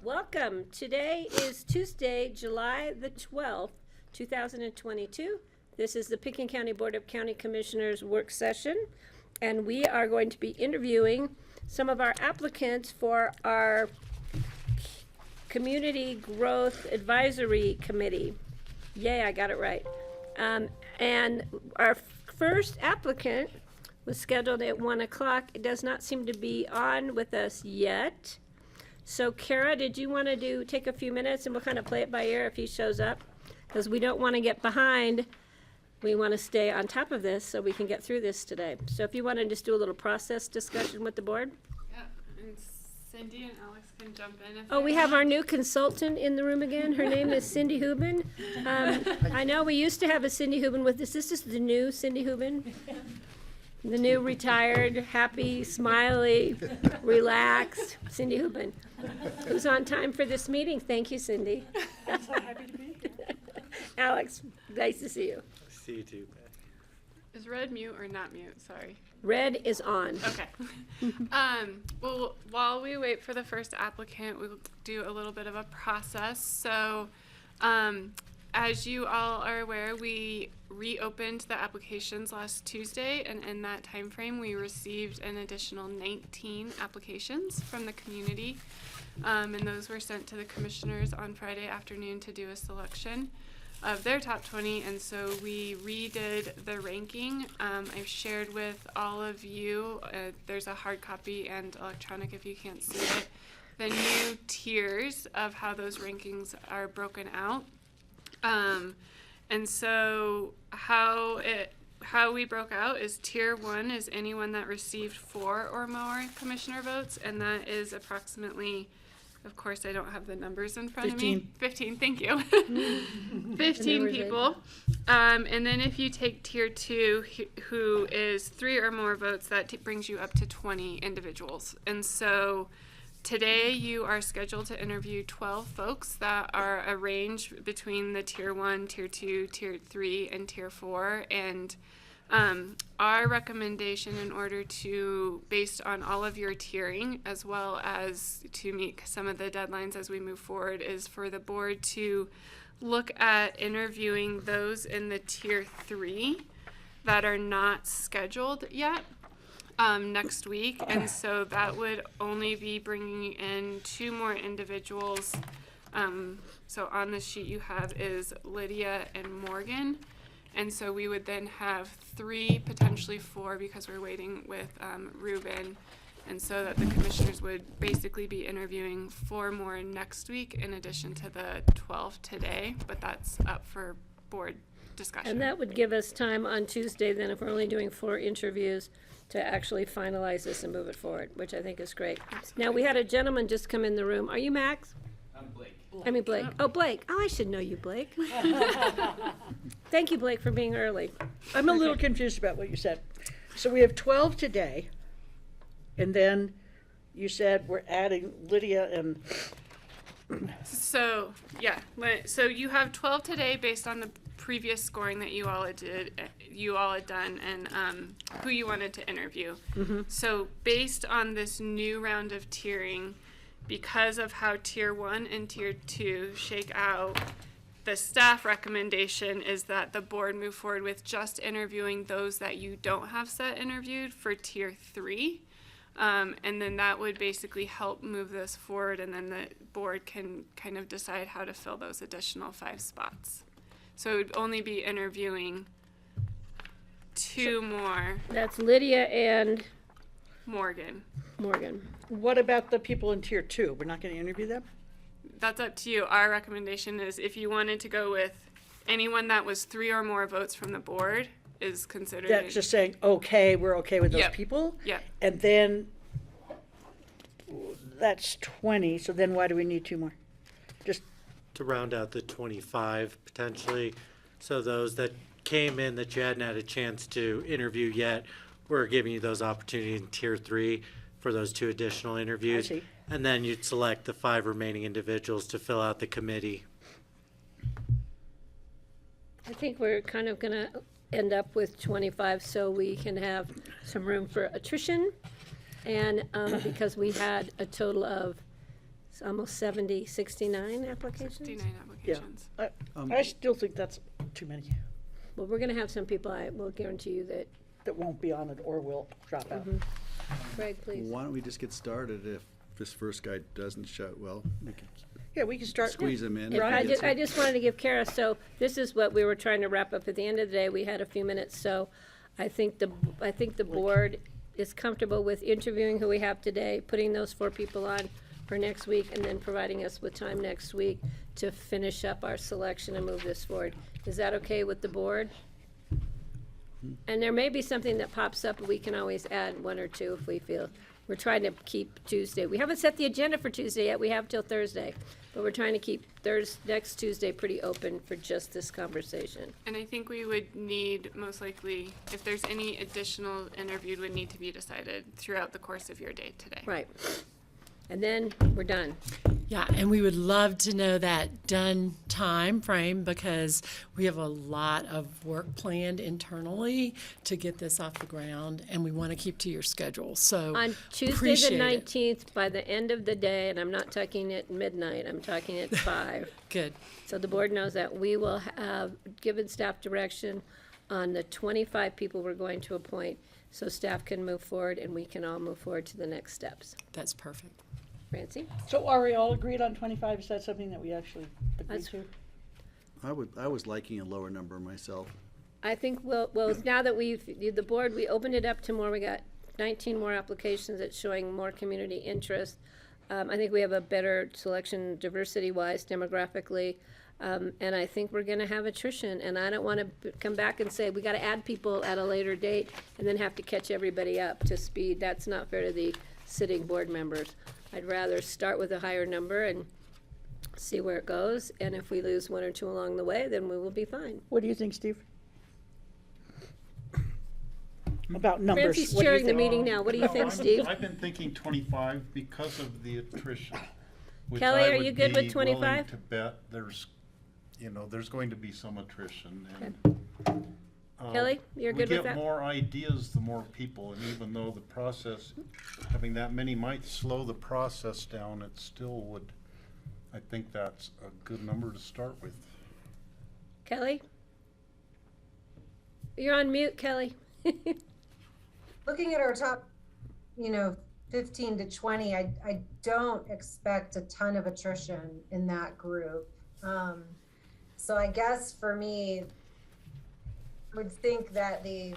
Welcome. Today is Tuesday, July the 12th, 2022. This is the Pickens County Board of County Commissioners work session, and we are going to be interviewing some of our applicants for our Community Growth Advisory Committee. Yay, I got it right. And our first applicant was scheduled at 1 o'clock. It does not seem to be on with us yet. So Kara, did you want to take a few minutes and we'll kind of play it by ear if he shows up? Because we don't want to get behind. We want to stay on top of this so we can get through this today. So if you want to just do a little process discussion with the board. Yeah, and Cindy and Alex can jump in if Oh, we have our new consultant in the room again. Her name is Cindy Hubin. I know we used to have a Cindy Hubin with us. This is the new Cindy Hubin. The new retired, happy, smiley, relaxed Cindy Hubin, who's on time for this meeting. Thank you, Cindy. I'm so happy to be here. Alex, nice to see you. See you too. Is red mute or not mute? Sorry. Red is on. Okay. Well, while we wait for the first applicant, we'll do a little bit of a process. So, as you all are aware, we reopened the applications last Tuesday, and in that time frame, we received an additional 19 applications from the community, and those were sent to the commissioners on Friday afternoon to do a selection of their top 20, and so we redid the ranking. I've shared with all of you, there's a hard copy and electronic if you can't see it, the new tiers of how those rankings are broken out. And so how we broke out is tier 1 is anyone that received 4 or more commissioner votes, and that is approximately, of course, I don't have the numbers in front of me. 15, thank you. 15 people. And then if you take tier 2, who is 3 or more votes, that brings you up to 20 individuals. And so today you are scheduled to interview 12 folks that are arranged between the tier 1, tier 2, tier 3, and tier 4. And our recommendation, in order to, based on all of your tiering, as well as to meet some of the deadlines as we move forward, is for the board to look at interviewing those in the tier 3 that are not scheduled yet next week. And so that would only be bringing in 2 more individuals. So on the sheet you have is Lydia and Morgan. And so we would then have 3, potentially 4, because we're waiting with Ruben. And so that the commissioners would basically be interviewing 4 more next week in addition to the 12 today. But that's up for board discussion. And that would give us time on Tuesday then, if we're only doing 4 interviews, to actually finalize this and move it forward, which I think is great. Absolutely. Now, we had a gentleman just come in the room. Are you Max? I'm Blake. I mean Blake. Oh, Blake. Oh, I should know you, Blake. Thank you, Blake, for being early. I'm a little confused about what you said. So we have 12 today, and then you said we're adding Lydia and... So, yeah, so you have 12 today based on the previous scoring that you all had done, and who you wanted to interview. Mm-hmm. So based on this new round of tiering, because of how tier 1 and tier 2 shake out, the staff recommendation is that the board move forward with just interviewing those that you don't have set interviewed for tier 3. And then that would basically help move this forward, and then the board can kind of decide how to fill those additional 5 spots. So it would only be interviewing 2 more. That's Lydia and Morgan. What about the people in tier 2? We're not going to interview them? That's up to you. Our recommendation is if you wanted to go with anyone that was 3 or more votes from the board is considered. That's just saying, okay, we're okay with those Yep. people? Yeah. And then that's 20, so then why do we need 2 more? Just To round out the 25 potentially. So those that came in that you hadn't had a chance to interview yet, we're giving you those opportunities in tier 3 for those 2 additional interviews. I see. And then you'd select the 5 remaining individuals to fill out the committee. I think we're kind of going to end up with 25 so we can have some room for attrition. And because we had a total of It's almost 70, 69 applications? 69 applications. I still think that's too many Well, we're gonna have some people, I will guarantee you that, that won't be on it or will drop out. Greg, please. Why don't we just get started if this first guy doesn't show, well, we can Yeah, we can start. squeeze him in. If if he I gets just, I here. just wanted to give Kara, so this is what we were trying to wrap up at the end of the day. We had a few minutes, so I think the board is comfortable with interviewing who we have today, putting those 4 people on for next week, and then providing us with time next week to finish up our selection and move this forward. Is that okay with the board? And there may be something that pops up, we can always add 1 or 2 if we feel. We're trying to keep Tuesday. We haven't set the agenda for Tuesday yet, we have till Thursday. But we're trying to keep next Tuesday pretty open for just this conversation. And I think we would need, most likely, if there's any additional interviewed, would need to be decided throughout the course of your day today. Right. And then we're done. Yeah, and we would love to know that done time frame because we have a lot of work planned internally to get this off the ground, and we want to keep to your schedule. So On Tuesday the appreciate it. 19th, by the end of the day, and I'm not talking at midnight, I'm talking at 5. Good. So the board knows that we will have given staff direction on the 25 people we're going to appoint, so staff can move forward and we can all move forward to the next steps. That's perfect. Francie? So are we all agreed on 25? Is that something that we actually agreed That's- to? I was liking a lower number myself. I think well, now that the board, we opened it up to more, we got 19 more applications that's showing more community interest. I think we have a better selection diversity-wise, demographically, and I think we're gonna have attrition, and I don't wanna come back and say, we gotta add people at a later date and then have to catch everybody up to speed. That's not fair to the sitting board members. I'd rather start with a higher number and see where it goes, and if we lose 1 or 2 along the way, then we will be fine. What do you think, Steve? About numbers. Francie's what do you chairing the think? meeting now. What do you think, Steve? I've been thinking 25 because of the attrition. which Kelly, I are would you good with be willing 25? to bet there's going to be some attrition. And, Kelly, you're good with We that? get more ideas, the more people, and even though the process, having that many might slow the process down, it still would, I think that's a good number to start with. Kelly? You're on mute, Kelly. Looking at our top, 15 to 20, I don't expect a ton of attrition in that group. So I guess for me, I would think that the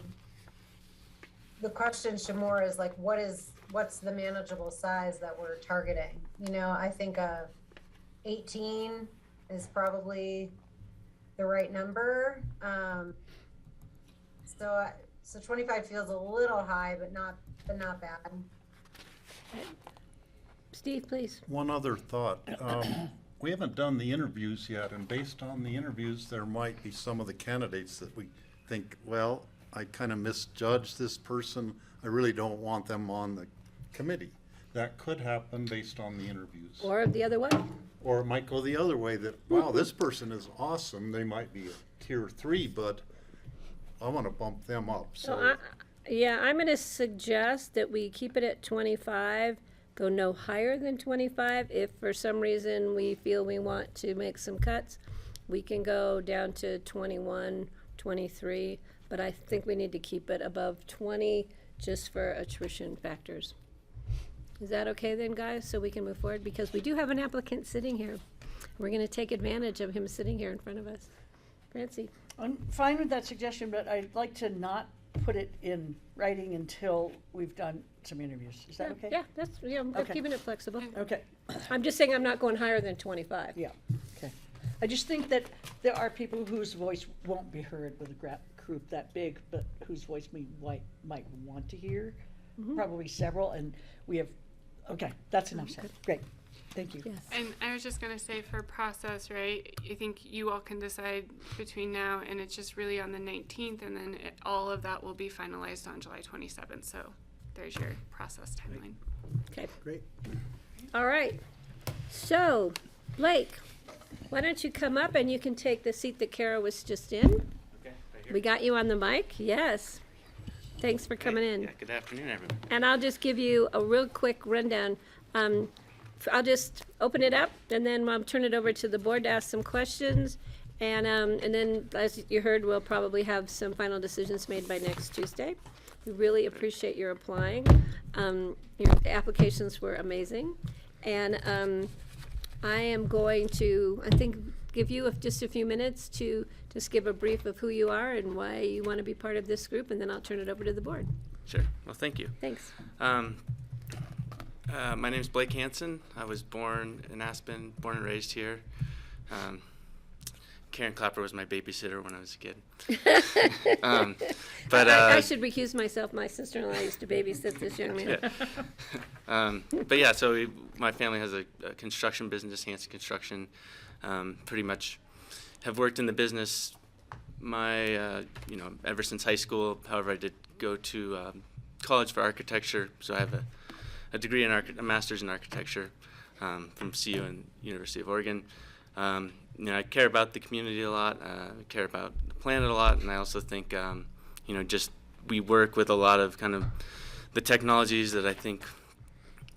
question should more is like, what's the manageable size that we're targeting? I think 18 is probably the right number. So 25 feels a little high, but not bad. Steve, please. One other thought. We haven't done the interviews yet, and based on the interviews, there might be some of the candidates that we think, well, I kind of misjudged this person. I really don't want them on the committee. That could happen based on the interviews. Or the other one? Or it might go the other way that, wow, this person is awesome. They might be a tier 3, but I want to bump them up. So I'm gonna suggest that we keep it at 25, go no higher than 25. If for some reason we feel we want to make some cuts, we can go down to 21, 23, but I think we need to keep it above 20 just for attrition factors. Is that okay then, guys, so we can move forward? Because we do have an applicant sitting here. We're gonna take advantage of him sitting here in front of us. Francie? I'm fine with that suggestion, but I'd like to not put it in writing until we've done some interviews. Is that okay? Yeah, that's, I'm Okay. keeping it flexible. Okay, I'm just saying I'm not going higher than 25. yeah, okay. I just think that there are people whose voice won't be heard with a group that big, but whose voice we might want to hear, probably several, and we have, okay, that's enough said. Great, thank you. Yes. And I was just gonna say for process, right, I think you all can decide between now and it's just really on the 19th, and then all of that will be finalized on July 27th, so there's your process timeline. Okay, Great. all right. So, Blake, why don't you come up and you can take the seat that Kara was just in? Okay, right here. We got you on the mic, yes. Thanks for coming in. Yeah, good afternoon, everyone. And I'll just give you a real quick rundown. I'll just open it up, and then turn it over to the board to ask some questions. And then, as you heard, we'll probably have some final decisions made by next Tuesday. We really appreciate your applying. Your applications were amazing. And I am going to, I think, give you just a few minutes to just give a brief of who you are and why you want to be part of this group, and then I'll turn it over to the board. Sure. Well, thank you. Thanks. My name is Blake Hansen. I was born in Aspen, born and raised here. Karen Clapper was my babysitter when I was a kid. I should recuse myself. My sister-in-law used to babysit this young man. But yeah, so my family has a construction business, Hansen Construction. Pretty much have worked in the business ever since high school. However, I did go to college for architecture, so I have a degree in a master's in architecture from CU and University of Oregon. I care about the community a lot. I care about the planet a lot, and I also think just we work with a lot of kind of the technologies that I think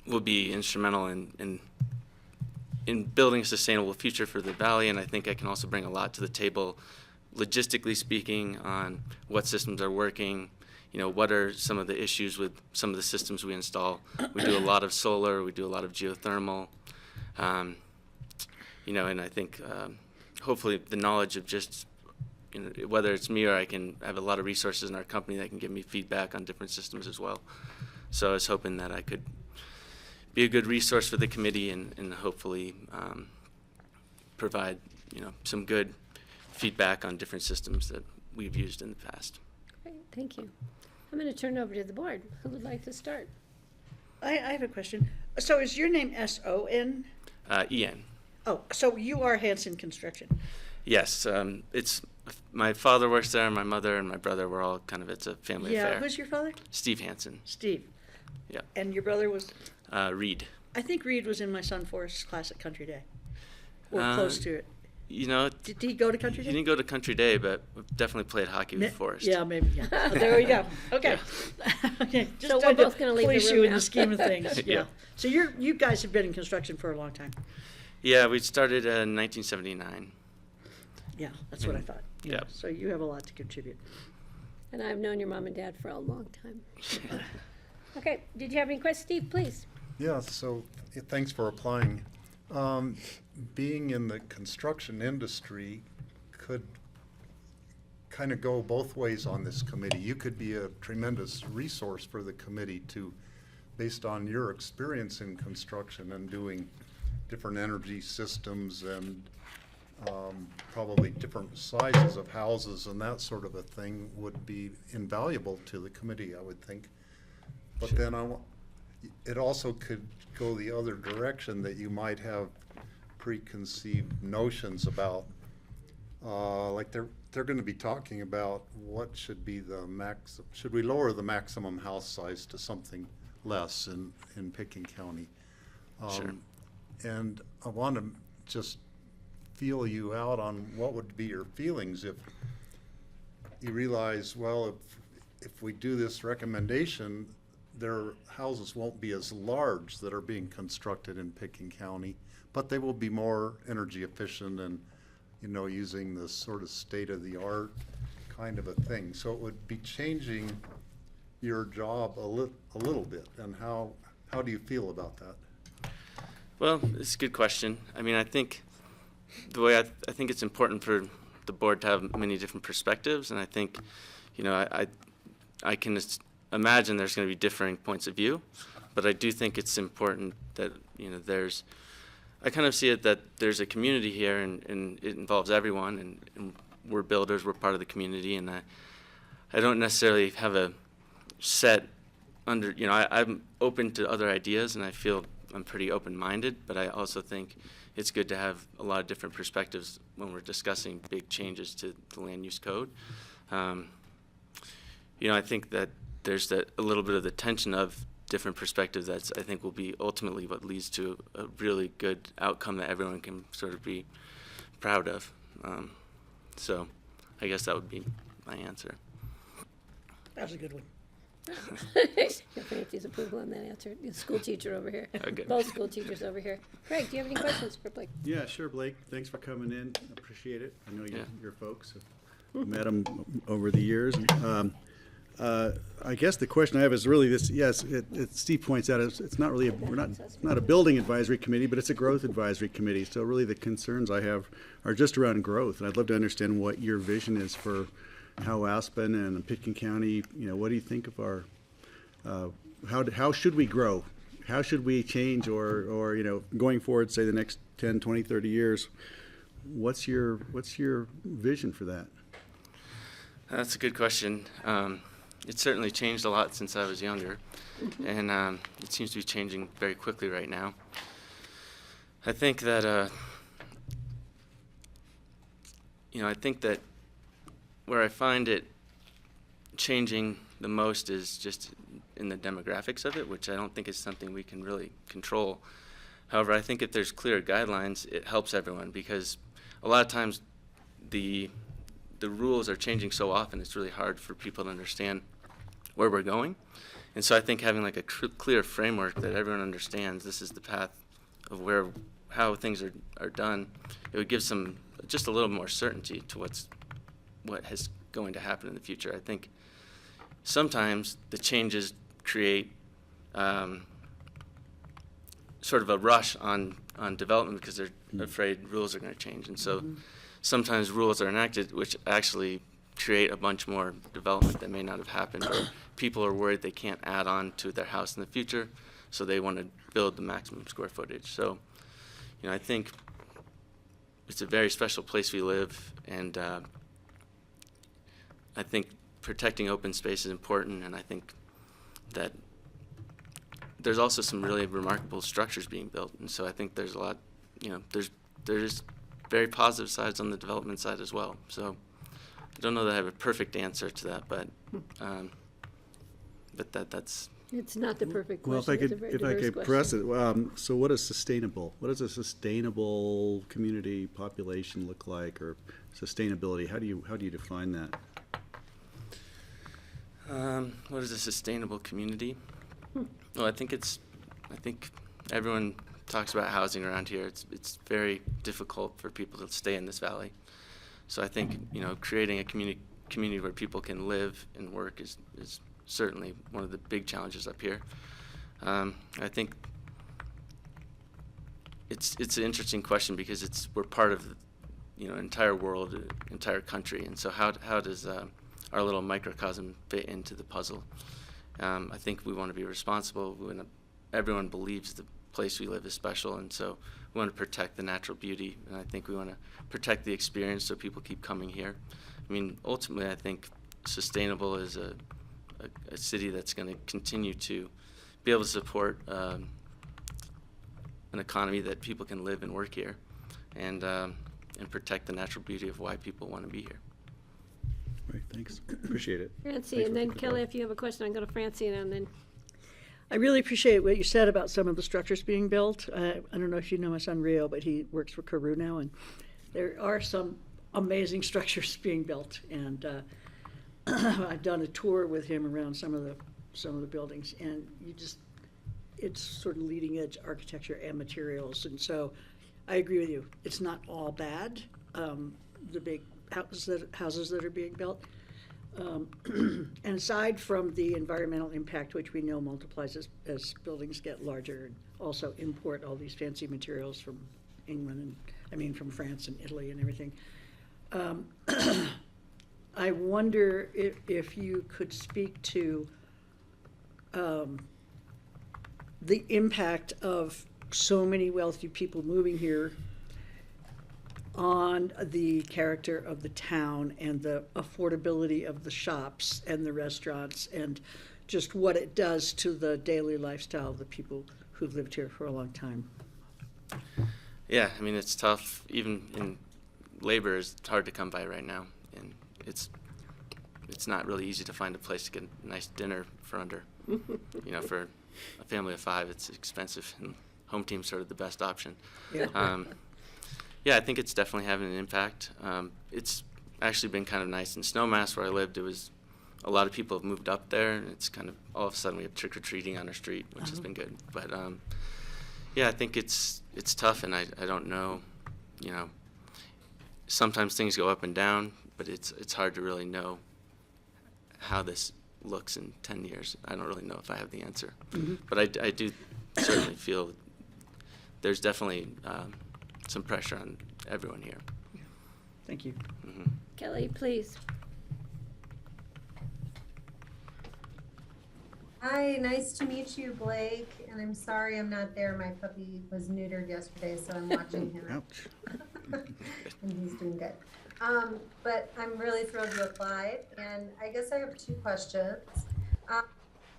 will be instrumental in building a sustainable future for the valley, and I think I can also bring a lot to the table, logistically speaking, on what systems are working. What are some of the issues with some of the systems we install? We do a lot of solar, we do a lot of geothermal, and I think hopefully the knowledge of just, whether it's me or I can have a lot of resources in our company that can give me feedback on different systems as well. So I was hoping that I could be a good resource for the committee and hopefully provide, some good feedback on different systems that we've used in the past. Great, thank you. I'm going to turn it over to the board. Who would like to start? I have a question. So is your name S-O-N? Ian. Oh, so you are Hansen Construction? Yes, it's my father works there, my mother and my brother were all it's a family affair. Yeah, who's your father? Steve Hansen. Steve. Yeah. And your brother was? Reed. I think Reed was in my son Forrest's class at Country Day, or close to it. Did he go to Country Day? He didn't go to Country Day, but we've definitely played hockey with Forrest. Yeah, maybe. Yeah. Oh, there we go. Okay. Okay. Just So we're tried to both gonna leave the place room you in now. the scheme of things. Yeah. Yeah. So you guys have been in construction for a long time. Yeah, we started in 1979. Yeah, that's what I thought. Yeah. Yeah. So you have a lot to contribute. And I've known your mom and dad for a long time. Okay, did you have any questions? Steve, please. Yeah, so thanks for applying. Being in the construction industry could kind of go both ways on this committee. You could be a tremendous resource for the committee based on your experience in construction and doing different energy systems and probably different sizes of houses and that sort of a thing would be invaluable to the committee, I would think. But then it also could go the other direction, that you might have preconceived notions about, like they're going to be talking about what should be the should we lower the maximum house size to something less in Pickens County? Sure. And I want to just feel you out on what would be your feelings if you realize, well, if we do this recommendation, their houses won't be as large that are being constructed in Pickens County, but they will be more energy efficient and, using this sort of state-of-the-art kind of a thing. So it would be changing your job a little bit. And how do you feel about that? Well, it's a good question. I mean, I think the way I think it's important for the board to have many different perspectives, and I think, I can imagine there's going to be differing points of view, but I do think it's important that, I kind of see it that there's a community here and it involves everyone, and we're builders, we're part of the community, and I don't necessarily have a set I'm open to other ideas, and I feel I'm pretty open-minded, but I also think it's good to have a lot of different perspectives when we're discussing big changes to the land use code. I think that there's a little bit of the tension of different perspectives that's, I think, will be ultimately what leads to a really good outcome that everyone can sort of be proud of. So I guess that would be my answer. That was a good one. Francie's approval on that answer. The school teacher over here. Okay. Both school teachers over here. Craig, do you have any questions for Blake? Yeah, sure, Blake. Thanks for coming in. Appreciate it. I know Yeah. your folks. I've met them over the years. I guess the question I have is really this. Yes, Steve points out it's not really we're not a building advisory committee, but it's a growth advisory committee. So really, the concerns I have are just around growth, and I'd love to understand what your vision is for how Aspen and Pitkin County. What do you think of our how should we grow? How should we change or going forward, say the next 10, 20, 30 years? What's your vision for that? That's a good question. It's certainly changed a lot since I was younger, and it seems to be changing very quickly right now. I think that I think that where I find it changing the most is just in the demographics of it, which I don't think is something we can really control. However, I think if there's clear guidelines, it helps everyone, because a lot of times the rules are changing so often, it's really hard for people to understand where we're going. And so I think having like a clear framework that everyone understands this is the path of how things are done, it would give just a little more certainty to what is going to happen in the future. I think sometimes the changes create sort of a rush on development because they're afraid rules are going to change. And so sometimes rules are enacted which actually create a bunch more development that may not have happened, or people are worried they can't add on to their house in the future, so they want to build the maximum square footage. So, I think it's a very special place we live, and I think protecting open space is important, and I think that there's also some really remarkable structures being built, and so I think there's a lot, there's very positive sides on the development side as well. So I don't know that I have a perfect answer to that, but that's. It's not the perfect Well, question. if I could press it, so what is sustainable? What does a sustainable community population look like, or sustainability? How do you define that? What is a sustainable community? Well, I think everyone talks about housing around here. It's very difficult for people to stay in this valley. So I think creating a community where people can live and work is certainly one of the big challenges up here. I think it's an interesting question because we're part of entire world, entire country, and so how does our little microcosm fit into the puzzle? I think we want to be responsible. Everyone believes the place we live is special, and so we want to protect the natural beauty, and I think we want to protect the experience so people keep coming here. I mean, ultimately, I think sustainable is a city that's going to continue to be able to support an economy that people can live and work here, and protect the natural beauty of why people want to be here. Right, thanks. Appreciate it. Francie, Thanks and for then the Kelly, feedback. if you have a question, I'm going to Francie, and then. I really appreciate what you said about some of the structures being built. I don't know if you know my son Rio, but he works for Carew now, and there are some amazing structures being built. And I've done a tour with him around some of the buildings, and it's sort of leading edge architecture and materials. And so I agree with you. It's not all bad. The big houses that are being built. And aside from the environmental impact, which we know multiplies as buildings get larger, and also import all these fancy materials from England from France and Italy and everything. I wonder if you could speak to the impact of so many wealthy people moving here on the character of the town and the affordability of the shops and the restaurants, and just what it does to the daily lifestyle of the people who've lived here for a long time. Yeah, I mean, it's tough. Even in labor is hard to come by right now, and it's not really easy to find a place to get a nice dinner for under. For a family of 5, it's expensive, and home team's sort of the best option. Yeah. Yeah, I think it's definitely having an impact. It's actually been kind of nice. In Snowmass, where I lived, it was a lot of people have moved up there, and it's kind of all of a sudden we have trick or treating on our street, which has been good. But yeah, I think it's tough, and I don't know, you know. Sometimes things go up and down, but it's hard to really know how this looks in 10 years. I don't really know if I have the answer, but I do certainly feel there's definitely some pressure on everyone here. Thank you. Kelly, please. Hi, nice to meet you, Blake. And I'm sorry I'm not there. My puppy was neutered yesterday, so I'm watching him. Ouch. And he's doing good. But I'm really thrilled you applied. And I guess I have two questions.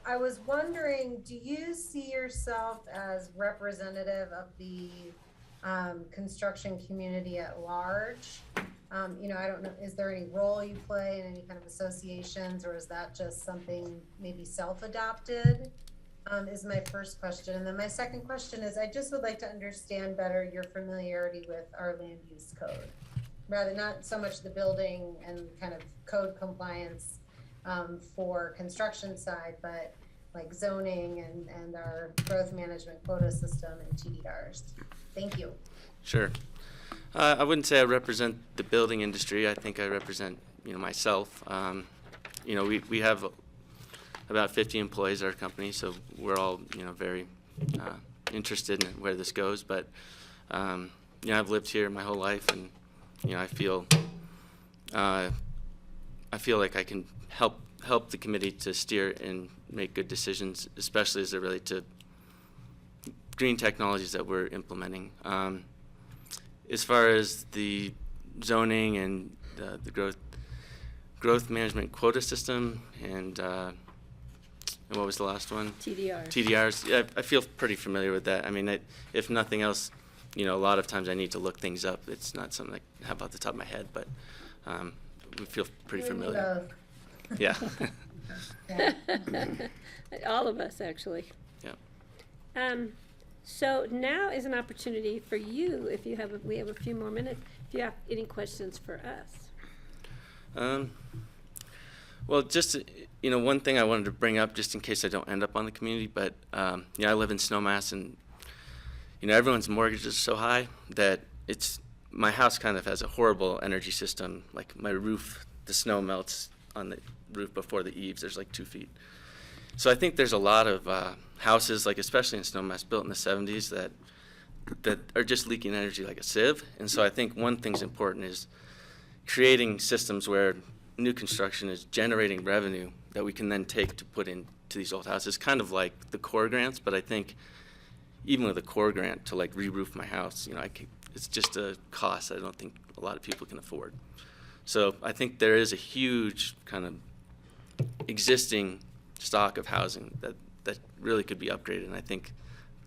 I was wondering, do you see yourself as representative of the construction community at large? You know, I don't know, is there any role you play in any kind of associations, or is that just something maybe self-adopted? Is my first question. And then my second question is, I just would like to understand better your familiarity with our land use code. Rather, not so much the building and kind of code compliance for construction side, but like zoning and our growth management quota system and TDRs. Thank you. Sure. I wouldn't say I represent the building industry. I think I represent, you know, myself. You know, we have about 50 employees at our company, so we're all, you know, very interested in where this goes. But you know, I've lived here my whole life, and you know, I feel like I can help the committee to steer and make good decisions, especially as they relate to green technologies that we're implementing. As far as the zoning and the growth management quota system and what was the last one? TDRs. TDRs. Yeah, I feel pretty familiar with that. I mean, if nothing else, you know, a lot of times I need to look things up. It's not something I have off the top of my head, but we feel pretty You and me familiar. both. Yeah. Yeah. All of us, actually. Yeah. So now is an opportunity for you, if you have, we have a few more minutes, if you have any questions for us. Well, just, you know, one thing I wanted to bring up, just in case I don't end up on the community, but, you know, I live in Snowmass, and, you know, everyone's mortgages are so high that my house kind of has a horrible energy system. Like, my roof, the snow melts on the roof before the eaves. There's like 2 feet. So I think there's a lot of houses, like especially in Snowmass, built in the 70s that are just leaking energy like a sieve. And so I think one thing's important is creating systems where new construction is generating revenue that we can then take to put into these old houses, kind of like the core grants. But I think even with a core grant to like re-roof my house, you know, it's just a cost I don't think a lot of people can afford. So I think there is a huge kind of existing stock of housing that really could be upgraded, and I think,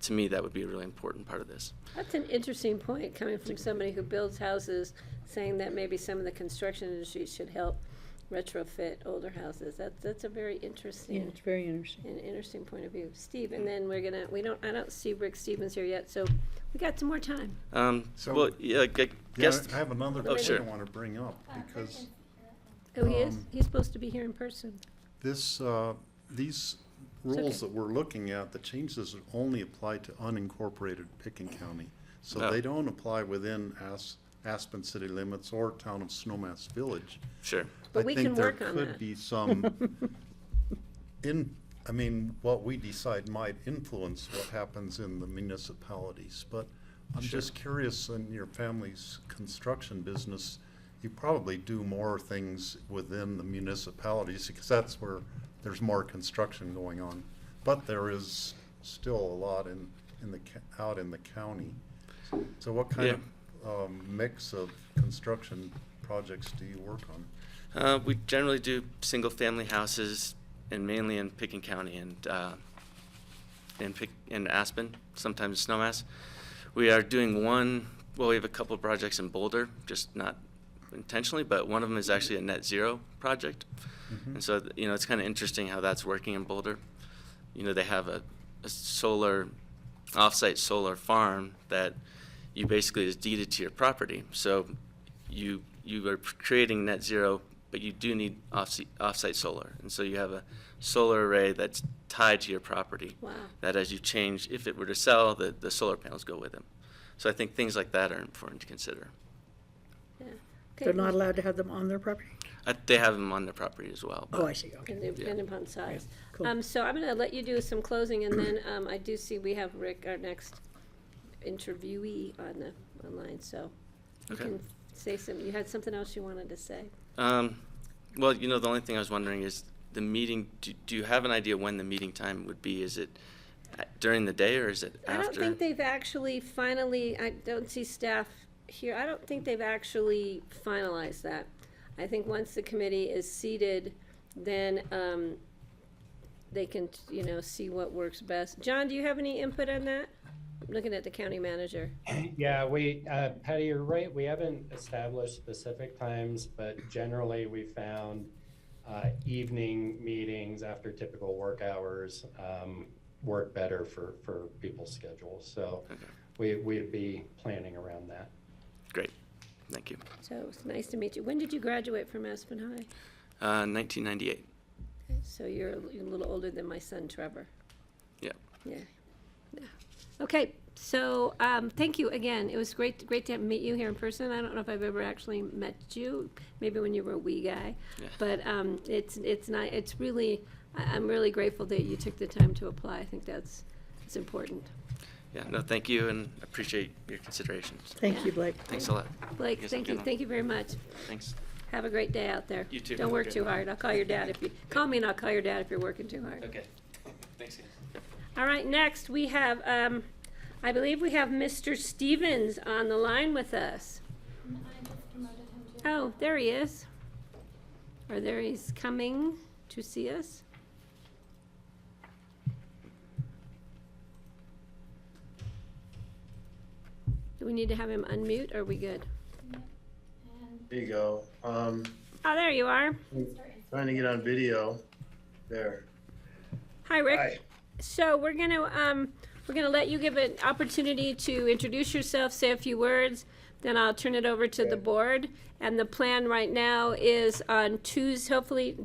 to me, that would be a really important part of this. That's an interesting point, coming from somebody who builds houses, saying that maybe some of the construction industry should help retrofit older houses. That's a very interesting. Yeah, it's very interesting. An interesting point of view. Steve, and then I don't see Rick Stevens here yet, so we got some more time. So- Well, yeah, I Yeah, guess. I have another Oh, thing sure. I want to bring up, because Oh, he is? He's supposed to be here in person. these rules that we're looking at, the changes only apply to unincorporated Picken County. So Oh. they don't apply within Aspen city limits or town of Snowmass Village. Sure. But we can work on I think there that. could be some, what we decide might influence what happens in the municipalities. But I'm just curious, in your family's construction business, you probably do more things within the municipalities, because that's where there's more construction going on. But there is still a lot out in the county. So what kind of mix of construction projects do you work on? We generally do single-family houses, and mainly in Picken County and in Aspen, sometimes Snowmass. We are doing we have a couple of projects in Boulder, just not intentionally, but one of them is actually a net zero project. And so, you know, it's kind of interesting how that's working in Boulder. You know, they have a off-site solar farm that you basically is deeded to your property. So you are creating net zero but you do need off-site solar. And so you have a solar array that's tied to your property. Wow. That as you change, if it were to sell, the solar panels go with them. So I think things like that are important to consider. Yeah. Okay, They're not allowed to have them on their property? They have them on their property as well. Oh, I see, okay. And they depend upon size. cool. So I'm gonna let you do some closing, and then, I do see we have Rick, our next interviewee on the online, so you Okay. can say you had something else you wanted to say? Well, the only thing I was wondering is the meeting, do you have an idea when the meeting time would be? Is it during the day or is it after? I don't think they've actually finally, I don't see staff here, I don't think they've actually finalized that. I think once the committee is seated, then, they can, see what works best. John, do you have any input on that? I'm looking at the county manager. Yeah, Patty, you're right. We haven't established specific times, but generally we found evening meetings after typical work hours work better for people's schedules. So we'd be planning around that. Great. Thank you. So it's nice to meet you. When did you graduate from Aspen High? 1998. Okay, so you're a little older than my son Trevor. Yeah. Yeah. Okay, so thank you again. It was great to meet you here in person. I don't know if I've ever actually met you, maybe when you were a wee guy. Yeah. But it's not. It's really. I'm really grateful that you took the time to apply. I think it's important. Yeah. No, thank you, and appreciate your considerations. Thank you, Blake. Thanks a lot. Blake, Yes, thank you. General. Thank you very much. Thanks. Have a great day out there. You too. Don't Have a work good too one. hard. I'll call your dad if you call me, and I'll call your dad if you're working too hard. Okay. Thanks, guys. All right, next we have, I believe we have Mr. Stevens on the line with us. Oh, there he is. Or there he's coming to see us. Do we need to have him unmute, or are we good? There you go. Oh, there you are. Trying to get on video. There. Hi, Rick. Hi. So we're gonna let you give an opportunity to introduce yourself, say a few words, then I'll turn it over to the board. And the plan right now is on Tuesday,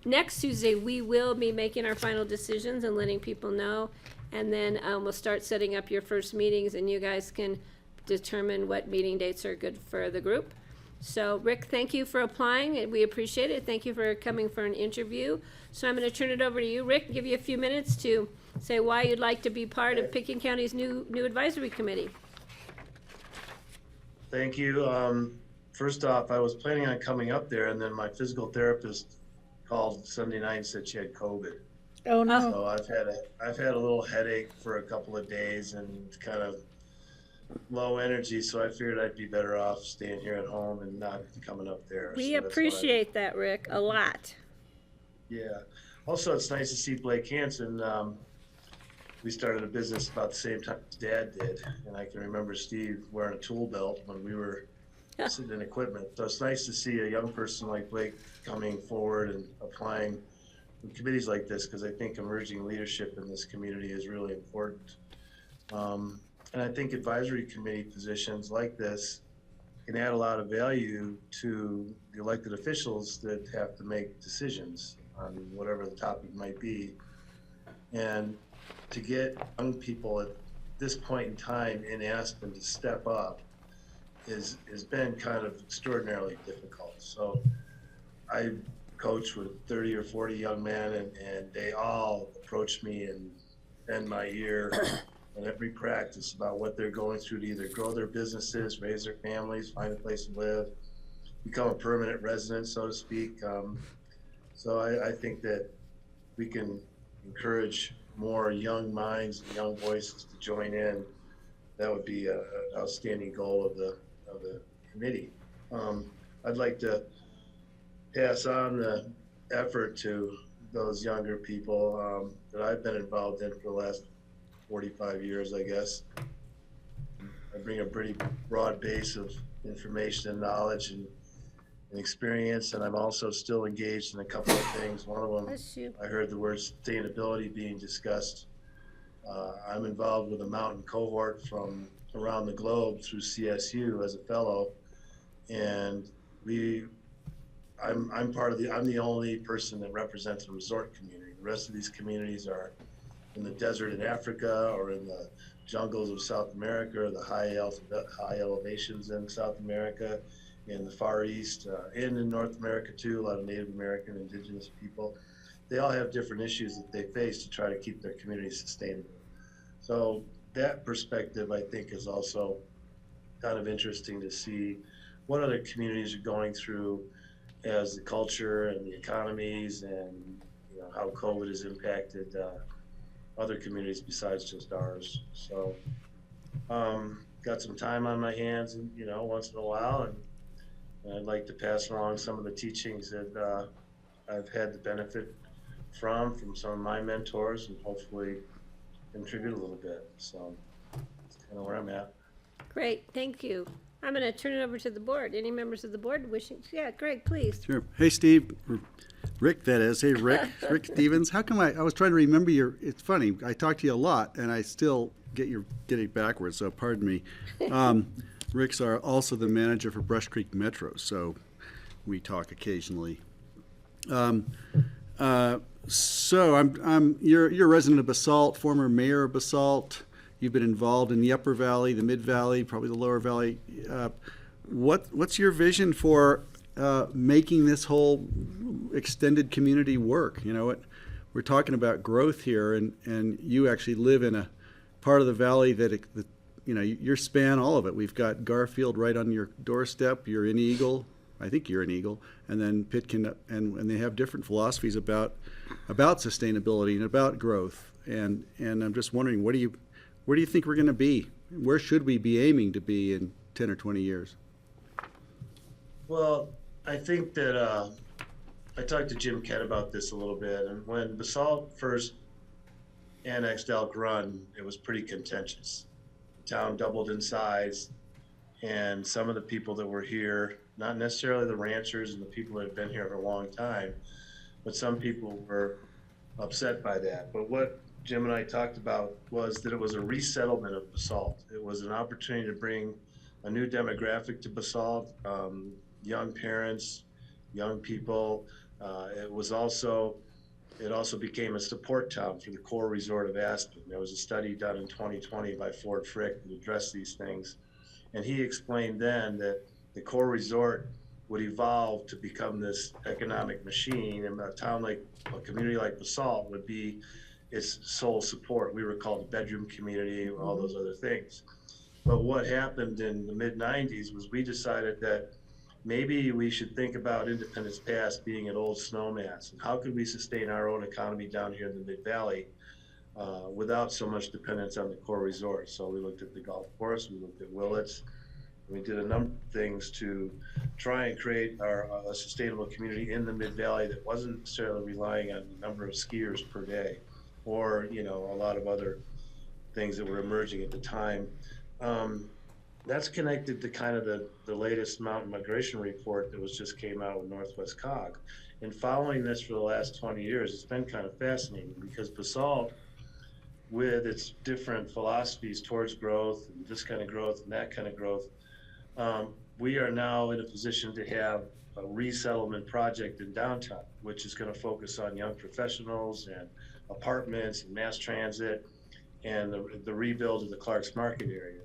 next Tuesday, we will be making our final decisions and letting people know. And then we'll start setting up your first meetings, and you guys can determine what meeting dates are good for the group. So Rick, thank you for applying, and we appreciate it. Thank you for coming for an interview. So I'm going to turn it over to you, Rick, give you a few minutes to say why you'd like to be part of Picking County's new advisory committee. Thank you. First off, I was planning on coming up there, and then my physical therapist called Sunday night and said she had COVID. Oh, no. So I've had a little headache for a couple of days and kind of low energy. So I figured I'd be better off staying here at home and not coming up there. We So that's why appreciate that, Rick, a lot. Yeah. Also, it's nice to see Blake Hansen. We started a business about the same time his dad did, and I can remember Steve wearing a tool belt when we were sitting in equipment. So it's nice to see a young person like Blake coming forward and applying in committees like this, because I think emerging leadership in this community is really important. And I think advisory committee positions like this can add a lot of value to the elected officials that have to make decisions on whatever the topic might be. And to get young people at this point in time in Aspen to step up has been kind of extraordinarily difficult. So I coach with 30 or 40 young men, and they all approach me and bend my ear in every practice about what they're going through to either grow their businesses, raise their families, find a place to live, become a permanent resident, so to speak. So I think that we can encourage more young minds and young voices to join in. That would be an outstanding goal of the committee. I'd like to pass on the effort to those younger people that I've been involved in for the last 45 years, I guess. I bring a pretty broad base of information and knowledge and experience, and I'm also still engaged in a couple of things. One of them, Bless you. I heard the word sustainability being discussed. I'm involved with a mountain cohort from around the globe through CSU as a fellow, and we I'm the only person that represents a resort community. The rest of these communities are in the desert in Africa or in the jungles of South America or the high elevations in South America, in the Far East, and in North America too, a lot of Native American, indigenous people. They all have different issues that they face to try to keep their communities sustainable. So that perspective, I think, is also kind of interesting to see what other communities are going through as the culture and the economies and how COVID has impacted other communities besides just ours. So got some time on my hands, once in a while, and I'd like to pass along some of the teachings that I've had the benefit from some of my mentors, and hopefully contribute a little bit. So that's kind of where I'm at. Great, thank you. I'm going to turn it over to the board. Any members of the board wishing? Yeah, Greg, please. Sure. Hey, Steve, or Rick, that is. Hey, Rick, Rick Stevens. How come I was trying to remember it's funny, I talk to you a lot, and I still get it backwards, so pardon me. Rick's also the manager for Brush Creek Metro, so we talk occasionally. So you're a resident of Basalt, former mayor of Basalt. You've been involved in the Upper Valley, the Mid Valley, probably the Lower Valley. What's your vision for making this whole extended community work? We're talking about growth here, and you actually live in a part of the valley that you span all of it. We've got Garfield right on your doorstep. You're in Eagle. I think you're in Eagle, and then Pitkin, and they have different philosophies about sustainability and about growth. And I'm just wondering, where do you think we're going to be? Where should we be aiming to be in 10 or 20 years? Well, I think that I talked to Jim Kett about this a little bit, and when Basalt first annexed Elk Run, it was pretty contentious. The town doubled in size, and some of the people that were here, not necessarily the ranchers and the people that have been here for a long time, but some people were upset by that. But what Jim and I talked about was that it was a resettlement of Basalt. It was an opportunity to bring a new demographic to Basalt, young parents, young people. It also became a support town for the core resort of Aspen. There was a study done in 2020 by Ford Frick that addressed these things. And he explained then that the core resort would evolve to become this economic machine, and a community like Basalt would be its sole support. We were called a bedroom community, all those other things. But what happened in the mid-90s was we decided that maybe we should think about Independence Pass being an old snowmass, and how could we sustain our own economy down here in the Mid-Valley without so much dependence on the core resort. So we looked at the golf course, we looked at Willits, we did a number of things to try and create a sustainable community in the Mid-Valley that wasn't necessarily relying on the number of skiers per day, or a lot of other things that were emerging at the time. That's connected to kind of the latest mountain migration report that just came out with Northwest COG. And following this for the last 20 years, it's been kind of fascinating, because Basalt, with its different philosophies towards growth and this kind of growth and that kind of growth, we are now in a position to have a resettlement project in downtown, which is going to focus on young professionals and apartments and mass transit and the rebuild of the Clark's Market area.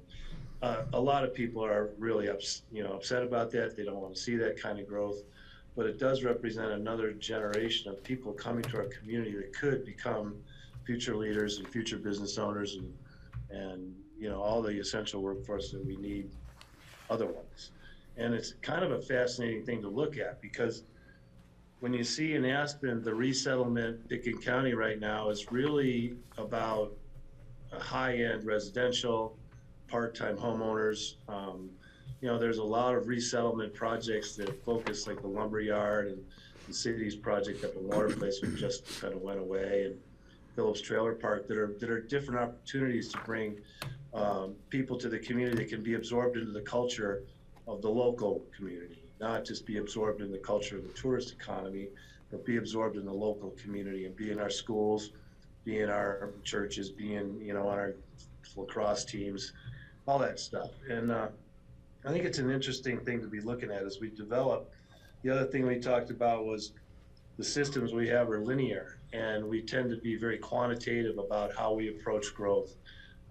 A lot of people are really upset about that. They don't want to see that kind of growth, but it does represent another generation of people coming to our community that could become future leaders and future business owners and all the essential workforce that we need otherwise. And it's kind of a fascinating thing to look at, because when you see in Aspen, the resettlement Pitkin County right now is really about a high-end residential, part-time homeowners. There's a lot of resettlement projects that focus, like the Lumberyard and the city's project up in Waterplace, which just kind of went away, and Phillips Trailer Park, that are different opportunities to bring people to the community that can be absorbed into the culture of the local community, not just be absorbed in the culture of the tourist economy, but be absorbed in the local community and be in our schools, be in our churches, be in, on our lacrosse teams, all that stuff. And I think it's an interesting thing to be looking at as we develop The other thing we talked about was the systems we have are linear, and we tend to be very quantitative about how we approach growth.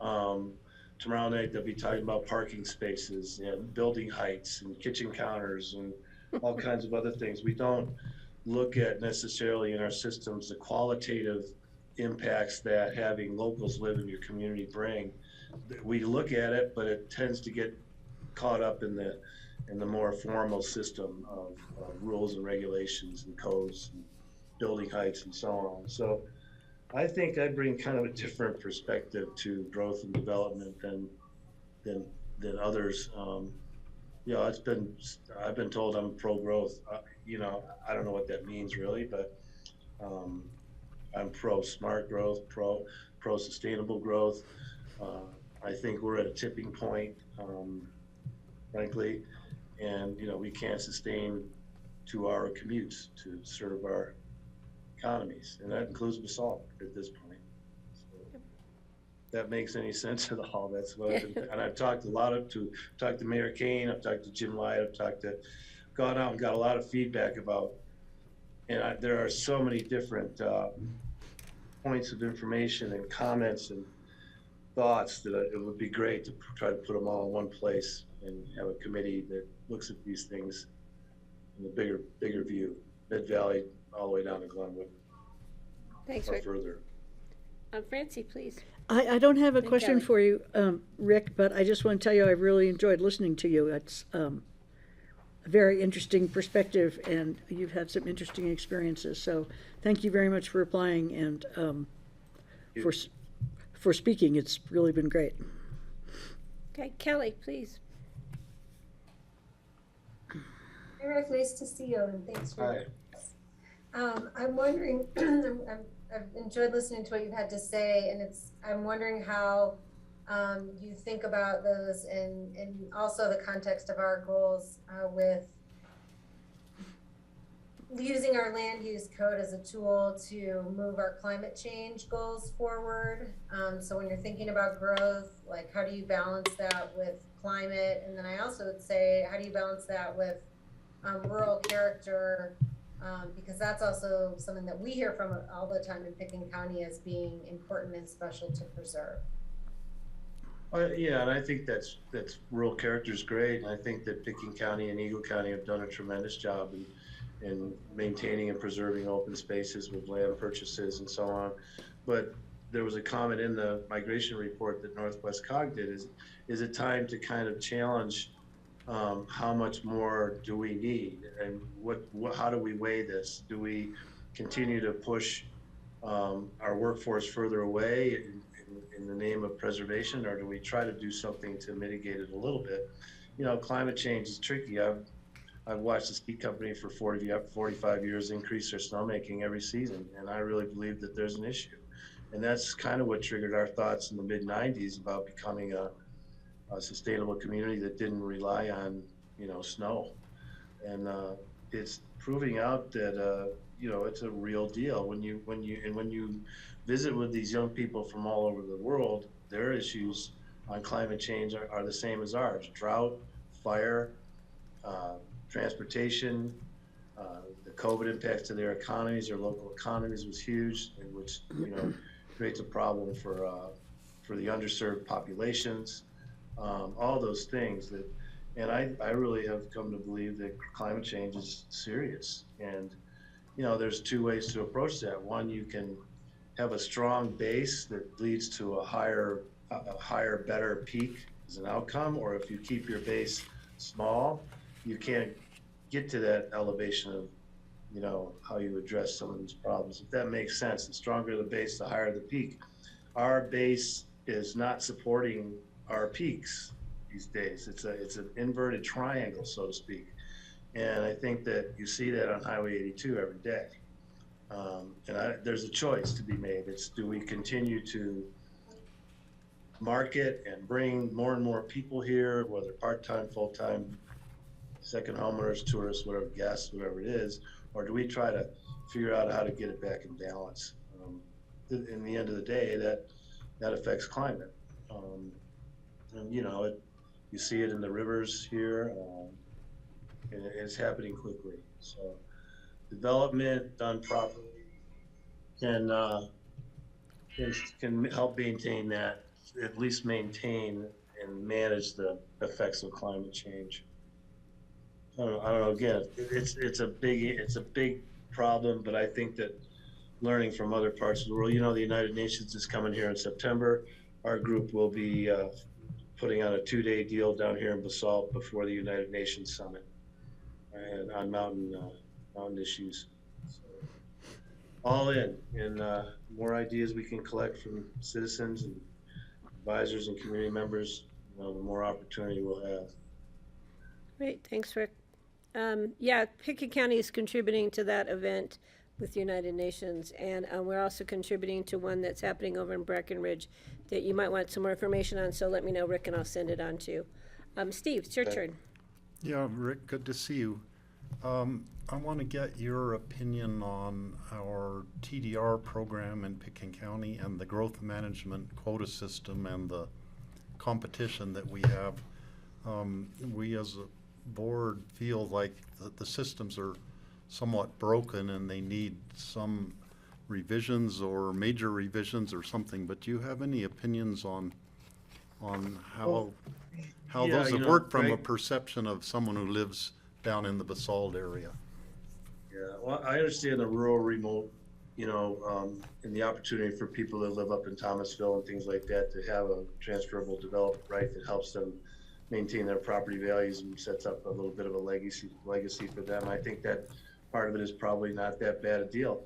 Tomorrow night, they'll be talking about parking spaces and building heights and kitchen counters and all kinds of other things. We don't look at necessarily in our systems the qualitative impacts that having locals live in your community bring. We look at it, but it tends to get caught up in the more formal system of rules and regulations and codes and building heights and so on. So I think I bring kind of a different perspective to growth and development than others. You know, I've been told I'm pro-growth. You know, I don't know what that means really, but I'm pro-smart growth, pro-sustainable growth. I think we're at a tipping point, frankly, and you know we can't sustain 2-hour commutes to serve our economies, and that includes BOCC at this point. So, if that makes any sense at all? That's what and I've talked talked to Mayor Kane, I've talked to Jim Light, gone out and got a lot of feedback about, and there are so many different points of information and comments and thoughts that it would be great to try to put them all in one place and have a committee that looks at these things in a bigger view, Mid Valley all the way down to Glenwood. Thanks, Or Rick. further. Francie, please. I don't have a And question Kelly. for you, Rick, but I just want to tell you I've really enjoyed listening to you. It's a very interesting perspective, and you've had some interesting experiences. So thank you very much for applying and for speaking. It's really been great. Okay, Kelly, please. Hey, Rick, nice to see you, and thanks for. Hi. I'm wondering, I've enjoyed listening to what you've had to say, and I'm wondering how you think about those and also the context of our goals with using our land use code as a tool to move our climate change goals forward. So when you're thinking about growth, like how do you balance that with climate? And then I also would say, how do you balance that with rural character? Because that's also something that we hear from all the time in Pickens County as being important and special to preserve. Yeah, and I think that's rural character is great, and I think that Pickens County and Eagle County have done a tremendous job in maintaining and preserving open spaces with land purchases and so on. But there was a comment in the migration report that Northwest COG did, is it time to kind of challenge how much more do we need, and how do we weigh this? Do we continue to push our workforce further away in the name of preservation, or do we try to do something to mitigate it a little bit? You know, climate change is tricky. I've watched the ski company for 45 years increase their snowmaking every season, and I really believe that there's an issue. And that's kind of what triggered our thoughts in the mid-90s about becoming a sustainable community that didn't rely on, you know, snow. And it's proving out that you know, it's a real deal. When you visit with these young people from all over the world, their issues on climate change are the same as ours: drought, fire, transportation, the COVID impacts to their economies, their local economies was huge, which, you know, creates a problem for the underserved populations. All those things and I really have come to believe that climate change is serious. And, you know, there's two ways to approach that. One, you can have a strong base that leads to a higher, better peak as an outcome, or if you keep your base small, you can't get to that elevation of, you know, how you address some of these problems. If that makes sense, the stronger the base, the higher the peak. Our base is not supporting our peaks these days. It's an inverted triangle, so to speak. And I think that you see that on Highway 82 every day. There's a choice to be made. It's, do we continue to market and bring more and more people here, whether part-time, full-time, second homeowners, tourists, whatever, guests, whatever it is, or do we try to figure out how to get it back in balance? In the end of the day, that affects climate. And you know, you see it in the rivers here. and it's happening quickly. So development done properly can help maintain that, at least maintain and manage the effects of climate change. I don't know, again, it's a big problem, but I think that learning from other parts of the world, the United Nations is coming here in September. Our group will be putting on a 2-day deal down here in Basalt before the United Nations Summit and on mountain issues. So, all in, and more ideas we can collect from citizens and advisors and community members, the more opportunity we'll have. Great, thanks, Rick. Yeah, Pickett County is contributing to that event with the United Nations, and we're also contributing to one that's happening over in Breckenridge that you might want some more information on, so let me know, Rick, and I'll send it on to you. Steve, it's your turn. Yeah, Rick, good to see you. I want to get your opinion on our TDR program in Pickens County and the growth management quota system and the competition that we have. We as a board feel like the systems are somewhat broken and they need some revisions or major revisions or something, but do you have any opinions on how those have worked from a perception of someone who lives down in the Basalt area? Yeah, well, I understand the rural, remote, and the opportunity for people that live up in Thomasville and things like that to have a transferable development right that helps them maintain their property values and sets up a little bit of a legacy for them. I think that part of it is probably not that bad a deal.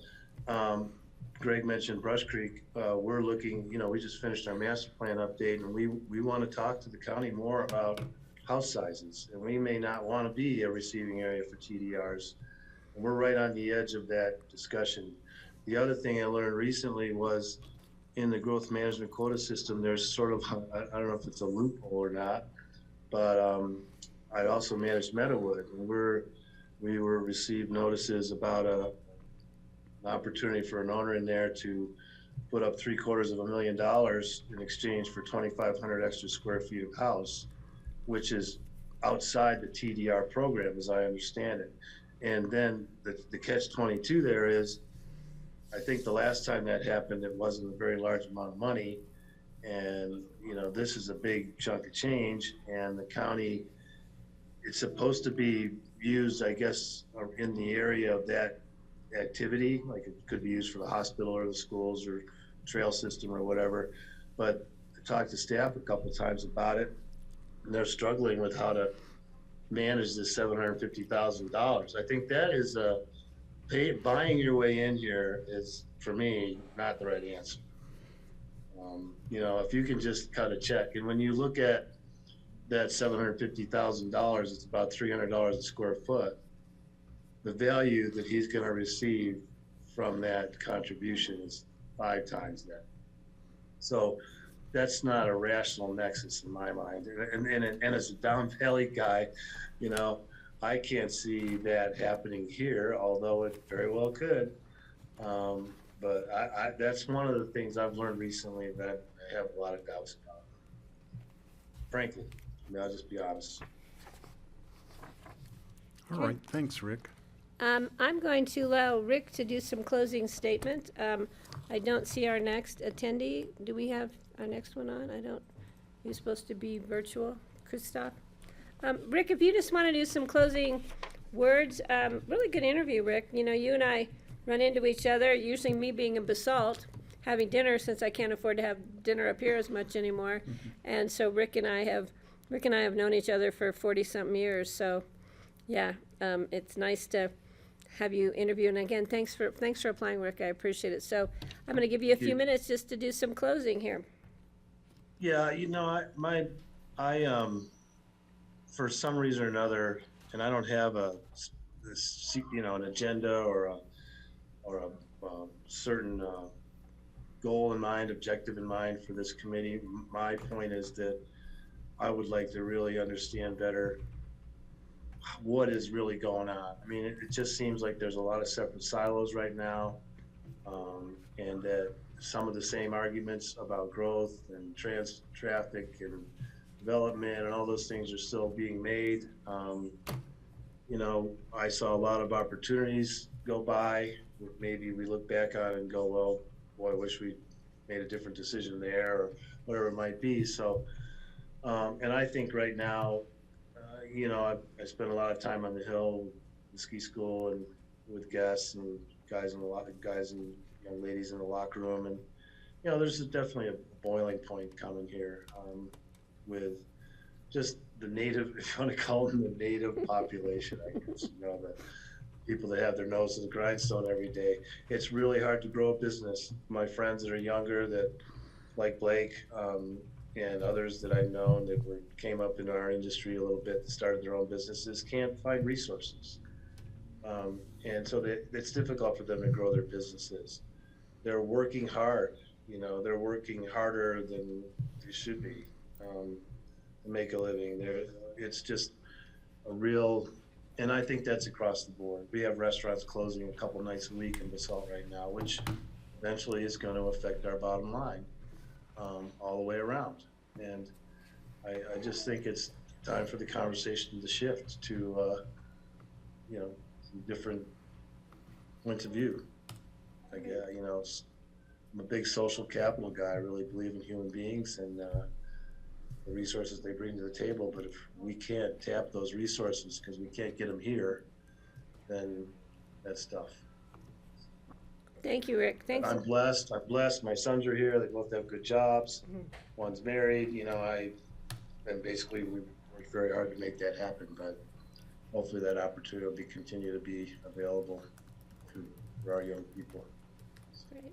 Greg mentioned Brush Creek. We're looking, we just finished our master plan update, and we want to talk to the county more about house sizes, and we may not want to be a receiving area for TDRs. And we're right on the edge of that discussion. The other thing I learned recently was in the growth management quota system, there's sort of, I don't know if it's a loophole or not, but I also managed Meadowood, and we received notices about an opportunity for an owner in there to put up $750,000 in exchange for 2,500 extra square feet of house, which is outside the TDR program, as I understand it. And then the catch-22 there is, I think the last time that happened, it wasn't a very large amount of money. And, this is a big chunk of change, and the county, it's supposed to be used, I guess, in the area of that activity, like it could be used for the hospital or the schools or trail system or whatever. But I talked to staff a couple of times about it, and they're struggling with how to manage this $750,000. I think that is buying your way in here is, for me, not the right answer. If you can just cut a check, and when you look at that $750,000, it's about $300 a square foot. The value that he's going to receive from that contribution is 5 times that. So that's not a rational nexus in my mind. And as a Down Valley guy, I can't see that happening here, although it very well could. But that's one of the things I've learned recently that I have a lot of doubts about. Frankly, I'll just be honest. All right, thanks, Rick. I'm going to allow Rick to do some closing statement. I don't see our next attendee. Do we have our next one on? He's supposed to be virtual. Christoph? Rick, if you just want to do some closing words, really good interview, Rick. You and I run into each other, usually me being in Basalt, having dinner since I can't afford to have dinner up here as much anymore. Mm-hmm. And so Rick and I have known each other for 40-something years. So, yeah, it's nice to have you interview. And again, thanks for applying, Rick. I appreciate it. So I'm going to give you a few minutes just to do some closing here. Yeah, I for some reason or another, and I don't have an agenda or a certain goal in mind, objective in mind for this committee. My point is that I would like to really understand better what is really going on. I mean, it just seems like there's a lot of separate silos right now, and that some of the same arguments about growth and traffic and development and all those things are still being made. you know, I saw a lot of opportunities go by. Maybe we look back on it and go, well, boy, I wish we made a different decision there, or whatever it might be. So, and I think right now, you know, I spent a lot of time on the Hill, the ski school, and with guests and guys and young ladies in the locker room, and you know, there's definitely a boiling point coming here with just the native, if you want to call them the native population, I guess, you know, the people that have their nose to the grindstone every day. It's really hard to grow a business. My friends that are younger, that like Blake and others that I've known that came up in our industry a little bit, started their own businesses, can't find resources. And so it's difficult for them to grow their businesses. They're working hard, you know, they're working harder than they should be to make a living. It's just a real, and I think that's across the board. We have restaurants closing a couple nights a week in Basalt right now, which eventually is going to affect our bottom line all the way around. And I just think it's time for the conversation to shift to, you know, some different points of view. Like, you know, I'm a big social capital guy. I really believe in human beings and the resources they bring to the table. But if we can't tap those resources because we can't get them here, then that's tough. Thank you, Rick. Thanks. I'm blessed. My sons are here. They both have good jobs. One's married. You know, and basically we worked very hard to make that happen. But hopefully that opportunity will continue to be available for our young people. Great.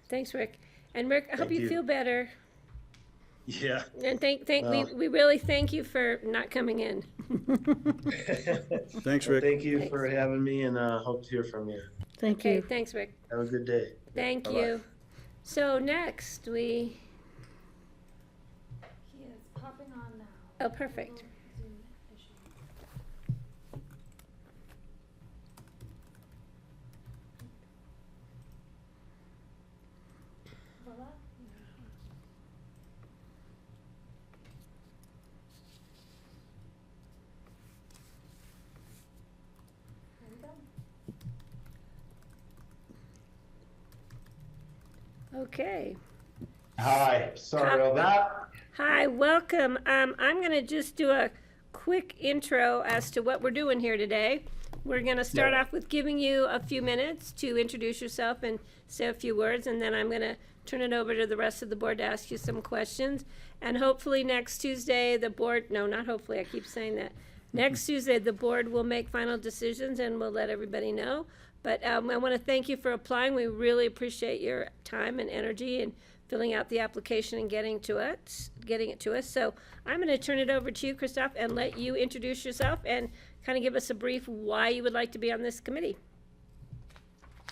Thanks, Rick. And Rick, I hope you feel better. Yeah. And Well. we really thank you for not coming in. Thanks, Rick. Thank you for having me, and hope to hear from you. Thank Okay, you. thanks, Rick. Have a good day. Thank Bye-bye. you. So next He is popping on now. oh, perfect. Zoom issue. Voila. There we go. Okay. Hi, sorry about that. Hi, welcome. I'm going to just do a quick intro as to what we're doing here today. We're going to start off with giving you a few minutes to introduce yourself and say a few words, and then I'm going to turn it over to the rest of the board to ask you some questions. And hopefully next Tuesday, the board, no, not hopefully, I keep saying that. Next Tuesday, the board will make final decisions and we'll let everybody know. But I want to thank you for applying. We really appreciate your time and energy and filling out the application and getting it to us. So I'm going to turn it over to you, Christoph, and let you introduce yourself and kind of give us a brief why you would like to be on this committee.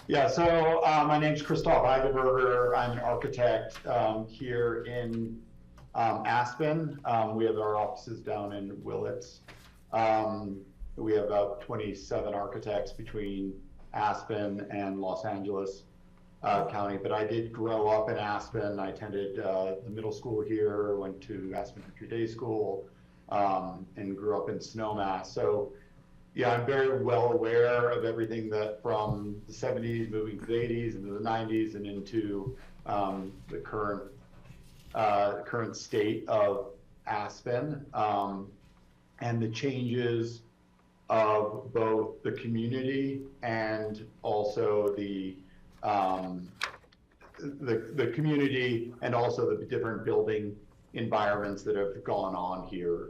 Yeah, so my name's Christoph Eigelberger. I'm an architect here in Aspen. We have our offices down in Willits. We have about 27 architects between Aspen and Los Angeles County, but I did grow up in Aspen. I attended the middle school here, went to Aspen Country Day School, and grew up in Snowmass. So yeah, I'm very well aware of everything that from the 70s, moving to the 80s, into the 90s, and into the current state of Aspen, and the changes of both the community and also the community and also the different building environments that have gone on here.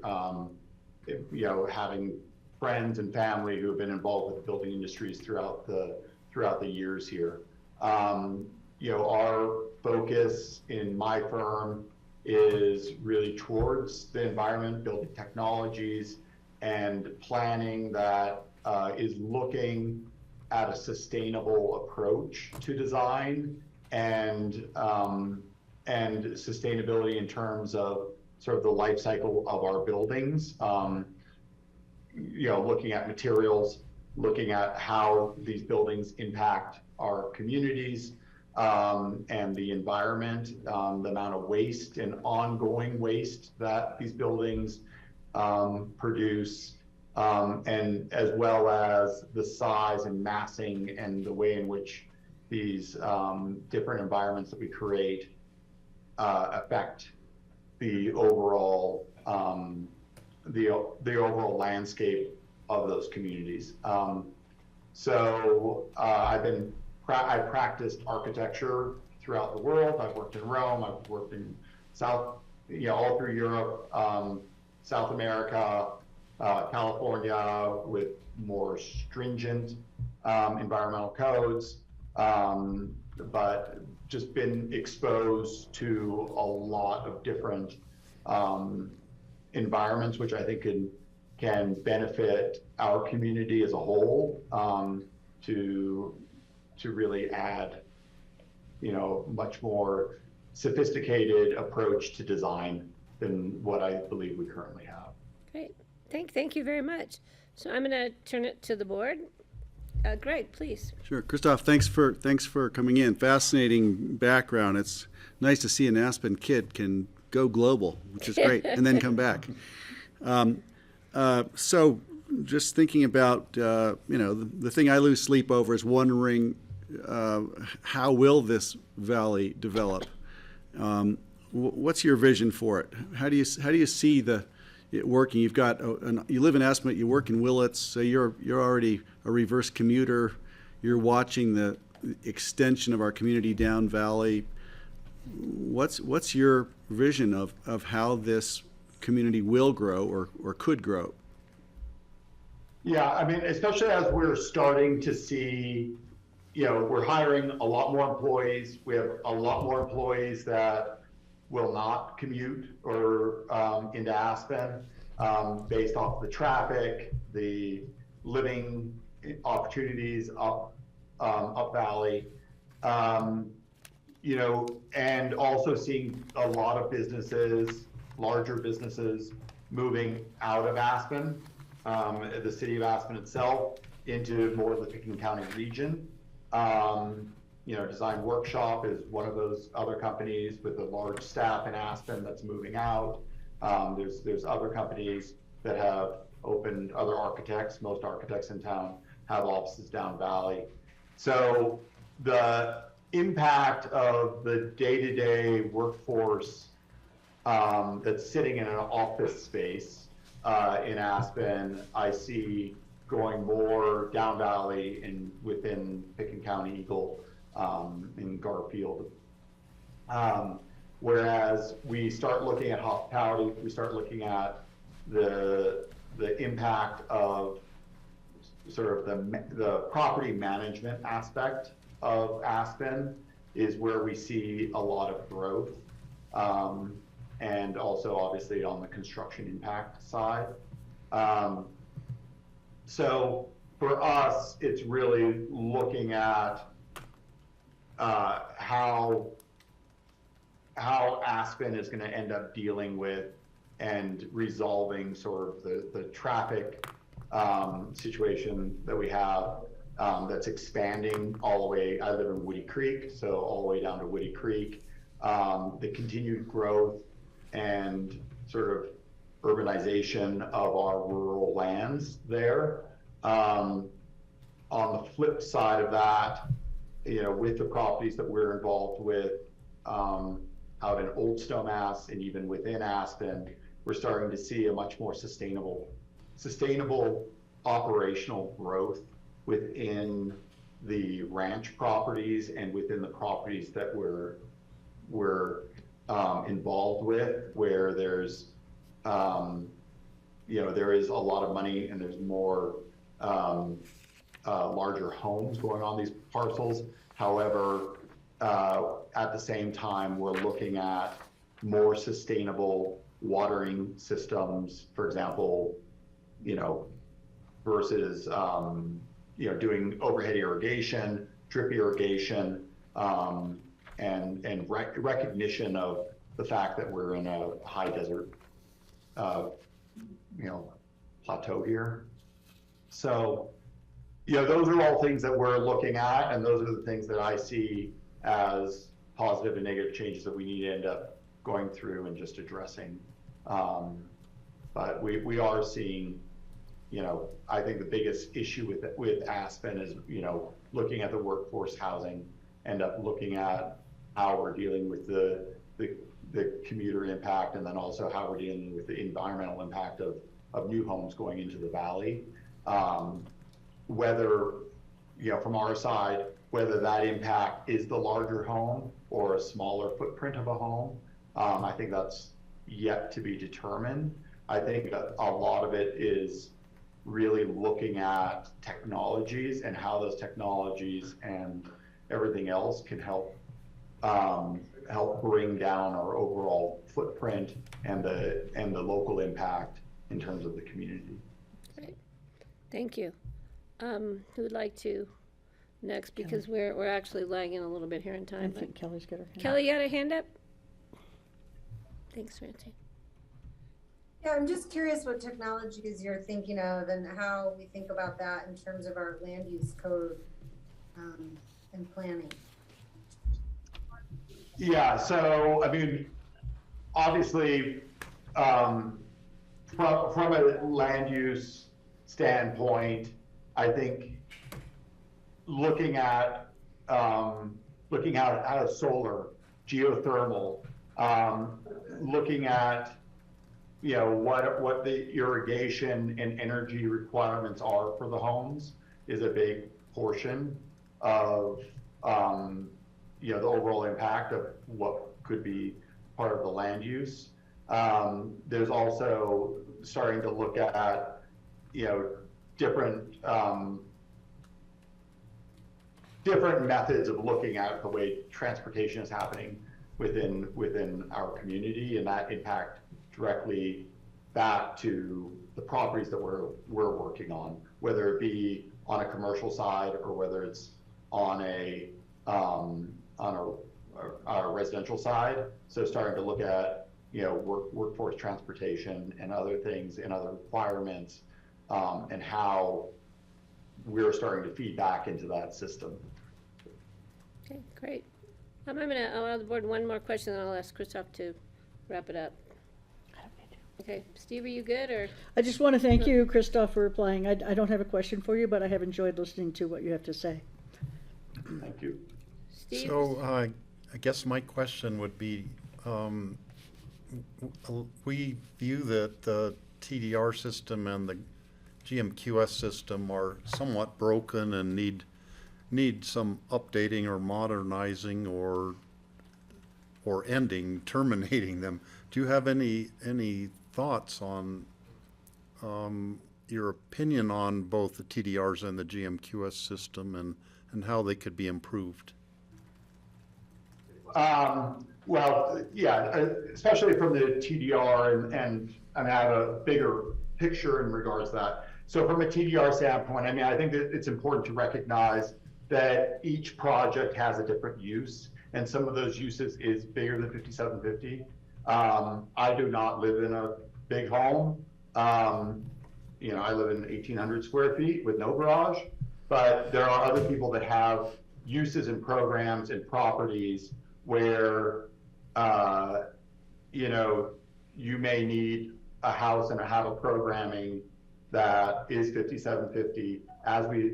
You know, having friends and family who have been involved with the building industries throughout the years here. You know, our focus in my firm is really towards the environment, building technologies, and planning that is looking at a sustainable approach to design and sustainability in terms of sort of the life cycle of our buildings. You know, looking at materials, looking at how these buildings impact our communities and the environment, the amount of waste and ongoing waste that these buildings produce, and as well as the size and massing and the way in which these different environments that we create affect the overall the overall landscape of those communities. I practiced architecture throughout the world. I've worked in Rome. I've worked in all through Europe, South America, California with more stringent environmental codes, but just been exposed to a lot of different environments, which I think can benefit our community as a whole, to really add, much more sophisticated approach to design than what I believe we currently have. Great. Thank you very much. So I'm going to turn it to the board. Greg, please. Sure. Christoph, thanks for coming in. Fascinating background. It's nice to see an Aspen kid can go global, which is great, and then come back. So just thinking about, the thing I lose sleep over is wondering how will this valley develop? What's your vision for it? How do you see it working? You've got you live in Aspen, you work in Willits, so you're already a reverse commuter. You're watching the extension of our community down valley. What's your vision of how this community will grow or could grow? Yeah, I mean, especially as we're starting to see, we're hiring a lot more employees. We have a lot more employees that will not commute or into Aspen based off the traffic, the living opportunities up valley, and also seeing a lot of businesses, larger businesses, moving out of Aspen, the city of Aspen itself, into more of the Pickens County region. Design Workshop is one of those other companies with a large staff in Aspen that's moving out. There's other companies that have opened, other architects, most architects in town have offices down valley. So the impact of the day-to-day workforce that's sitting in an office space in Aspen, I see going more down valley and within Pickens County, Eagle, in Garfield. Whereas we start looking at hospitality, we start looking at the impact of sort of the property management aspect of Aspen is where we see a lot of growth. And also obviously on the construction impact side. So for us, it's really looking at how Aspen is going to end up dealing with and resolving sort of the traffic situation that we have that's expanding all the way. I live in Woody Creek, so all the way down to Woody Creek. The continued growth and sort of urbanization of our rural lands there. On the flip side of that, with the properties that we're involved with out in Old Snowmass and even within Aspen, we're starting to see a much more sustainable operational growth within the ranch properties and within the properties that we're involved with, where there's there is a lot of money and there's more larger homes going on these parcels. However, at the same time, we're looking at more sustainable watering systems, for example, versus doing overhead irrigation, drip irrigation, and recognition of the fact that we're in a high desert plateau here. So those are all things that we're looking at, and those are the things that I see as positive and negative changes that we need to end up going through and just addressing. But we are seeing I think the biggest issue with Aspen is, looking at the workforce housing, end up looking at how we're dealing with the commuter impact, and then also how we're dealing with the environmental impact of new homes going into the valley. Whether, from our side, whether that impact is the larger home or a smaller footprint of a home, I think that's yet to be determined. I think that a lot of it is really looking at technologies and how those technologies and everything else can help bring down our overall footprint and the local impact in terms of the community. Great. Thank you. Who would like to next? Because we're actually lagging a little bit here in I time. think Kelly's got her hand. Kelly, you got a hand up? Thanks, Francie. Yeah, I'm just curious what technologies you're thinking of and how we think about that in terms of our land use code and planning. Yeah, so I mean, obviously, from a land use standpoint, I think looking at out of solar, geothermal, looking at what the irrigation and energy requirements are for the homes is a big portion of the overall impact of what could be part of the land use. There's also starting to look at different methods of looking at the way transportation is happening within our community, and that impact directly back to the properties that we're working on, whether it be on a commercial side or whether it's on a residential side. So starting to look at workforce transportation and other things and other requirements, and how we're starting to feed back into that system. Okay, great. I'm going to allow the board one more question, and I'll ask Christoph to wrap it up. Okay, Steve, are you good, or? I just want to thank you, Christoph, for replying. I don't have a question for you, but I have enjoyed listening to what you have to say. Thank you. Steve? So I guess my question would be, we view that the TDR system and the GMQS system are somewhat broken and need some updating or modernizing or terminating them. Do you have any thoughts on your opinion on both the TDRs and the GMQS system and how they could be improved? Well, yeah, especially from the TDR, and I have a bigger picture in regards to that. So from a TDR standpoint, I mean, I think that it's important to recognize that each project has a different use, and some of those uses is bigger than 5750. I do not live in a big home. I live in 1,800 square feet with no garage, but there are other people that have uses and programs and properties where, you may need a house and have a programming that is 5750.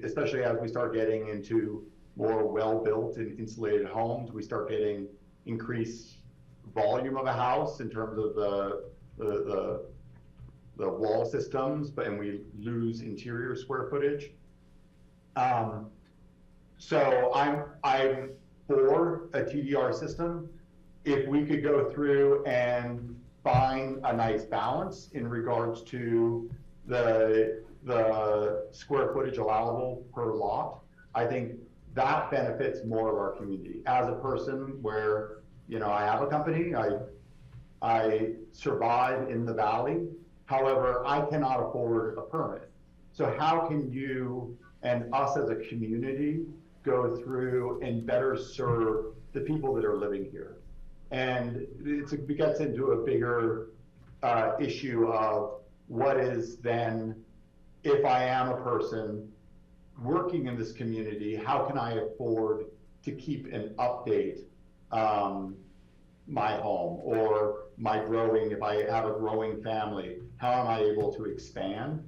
Especially as we start getting into more well-built and insulated homes, we start getting increased volume of a house in terms of the wall systems, and we lose interior square footage. So I'm for a TDR system if we could go through and find a nice balance in regards to the square footage allowable per lot. I think that benefits more of our community. As a person where, I have a company, I survive in the valley. However, I cannot afford a permit. So how can you and us as a community go through and better serve the people that are living here? And it gets into a bigger issue of what is then, if I am a person working in this community, how can I afford to keep and update my home or my growing, if I have a growing family, how am I able to expand?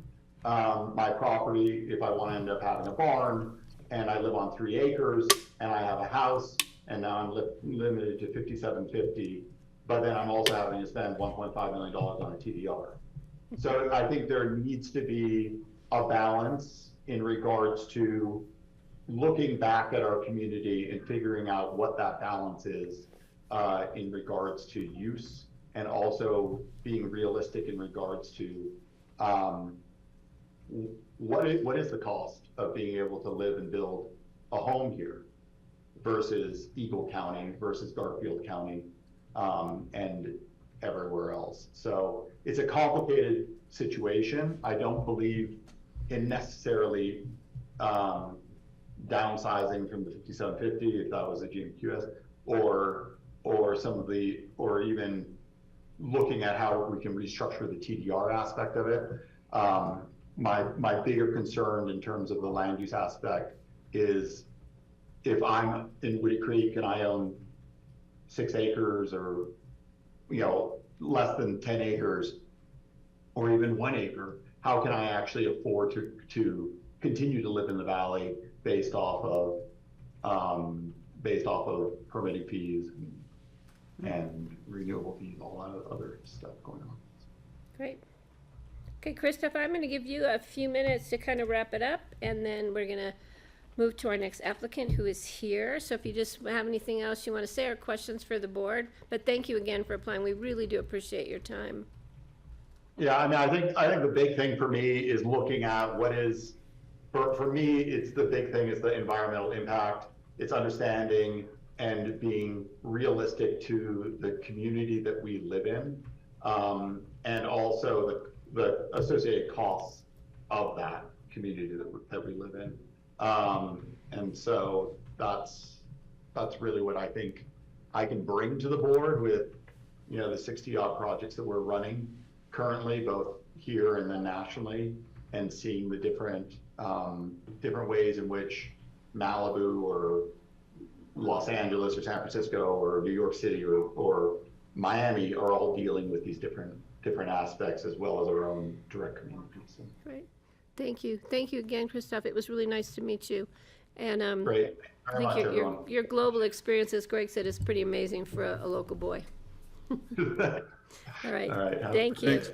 my property, if I want to end up having a barn, and I live on 3 acres, and I have a house, and now I'm limited to 5,750, but then I'm also having to spend $1.5 million on a TDR. So I think there needs to be a balance in regards to looking back at our community and figuring out what that balance is in regards to use, and also being realistic in regards to what is the cost of being able to live and build a home here versus Eagle County versus Garfield County and everywhere else. So it's a complicated situation. I don't believe in necessarily downsizing from the 5750 if that was a GMQS, or some of the, or even looking at how we can restructure the TDR aspect of it. My bigger concern in terms of the land use aspect is if I'm in Woody Creek and I own 6 acres or, you know, less than 10 acres or even 1 acre, how can I actually afford to continue to live in the valley based off of permitting fees and renewable fees, all that other stuff going on. Great. Okay, Christoph, I'm going to give you a few minutes to kind of wrap it up, and then we're going to move to our next applicant who is here. So if you just have anything else you want to say or questions for the board, but thank you again for applying. We really do appreciate your time. Yeah, I mean, I think the big thing for me is looking at what is, for me, it's the big thing is the environmental impact. It's understanding and being realistic to the community that we live in, and also the associated costs of that community that we live in. And so that's really what I think I can bring to the board with, you know, the 60-odd projects that we're running currently, both here and then nationally, and seeing the different ways in which Malibu or Los Angeles or San Francisco or New York City or Miami are all dealing with these different aspects, as well as our own direct communities. Great. Thank you. Thank you again, Christoph. It was really nice to meet you. And Great. I think your global experience, as Greg said, is pretty amazing for a local boy. All right. All right. Thank you. Thanks.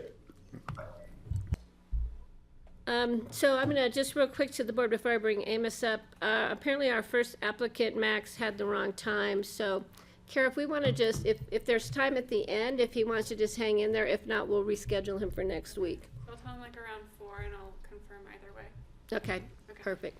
So I'm gonna just real quick to the board before I bring Amos up. Apparently our first applicant, Max, had the wrong time. So Kara, if we wanna just, if there's time at the end, if he wants to just hang in there, if not, we'll reschedule him for next week. I'll tell him like around 4 and I'll confirm either way. Okay, perfect.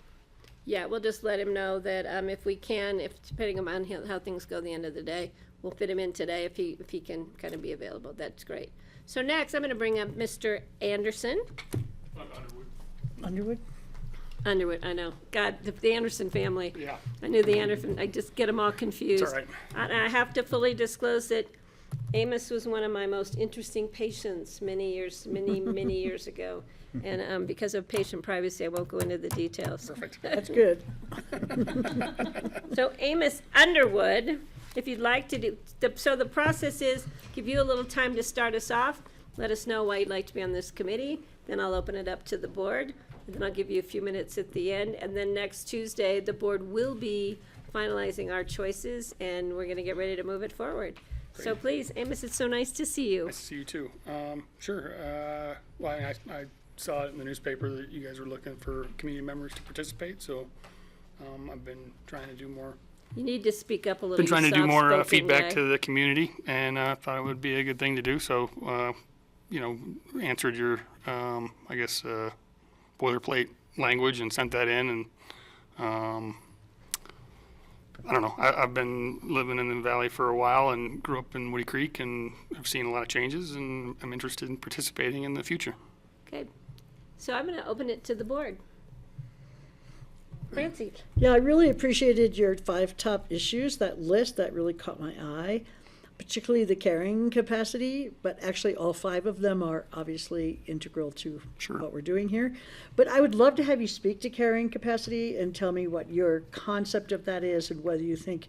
Yeah, we'll just let him know that if we can, depending on how things go at the end of the day, we'll fit him in today if he can kind of be available. That's great. So next, I'm going to bring up Mr. Anderson. Underwood? Underwood, I know. God, the Anderson family. Yeah. I knew the Anderson, I just get them all confused. It's all right. I have to fully disclose that Amos was one of my most interesting patients many years ago. And because of patient privacy, I won't go into the details. Perfect. That's good. So Amos Underwood, if you'd like to do, so the process is give you a little time to start us off. Let us know why you'd like to be on this committee. Then I'll open it up to the board. And then I'll give you a few minutes at the end. And then next Tuesday, the board will be finalizing our choices, and we're going to get ready to move it forward. Great. So please, Amos, it's so nice to see you. Nice to see you too. Sure. Well, I saw it in the newspaper that you guys were looking for community members to participate, so I've been trying to do more. You need to speak up a little. Been trying to do more soft-spoken feedback guy. to the community, and thought it would be a good thing to do. So, answered your, I guess, boilerplate language and sent that in, and I don't know. I've been living in the valley for a while and grew up in Woody Creek, and I've seen a lot of changes, and I'm interested in participating in the future. Okay. So I'm going to open it to the board. Francie. Yeah, I really appreciated your 5 top issues, that list, that really caught my eye, particularly the carrying capacity, but actually all 5 of them are obviously integral to Sure. what we're doing here. But I would love to have you speak to carrying capacity and tell me what your concept of that is and whether you think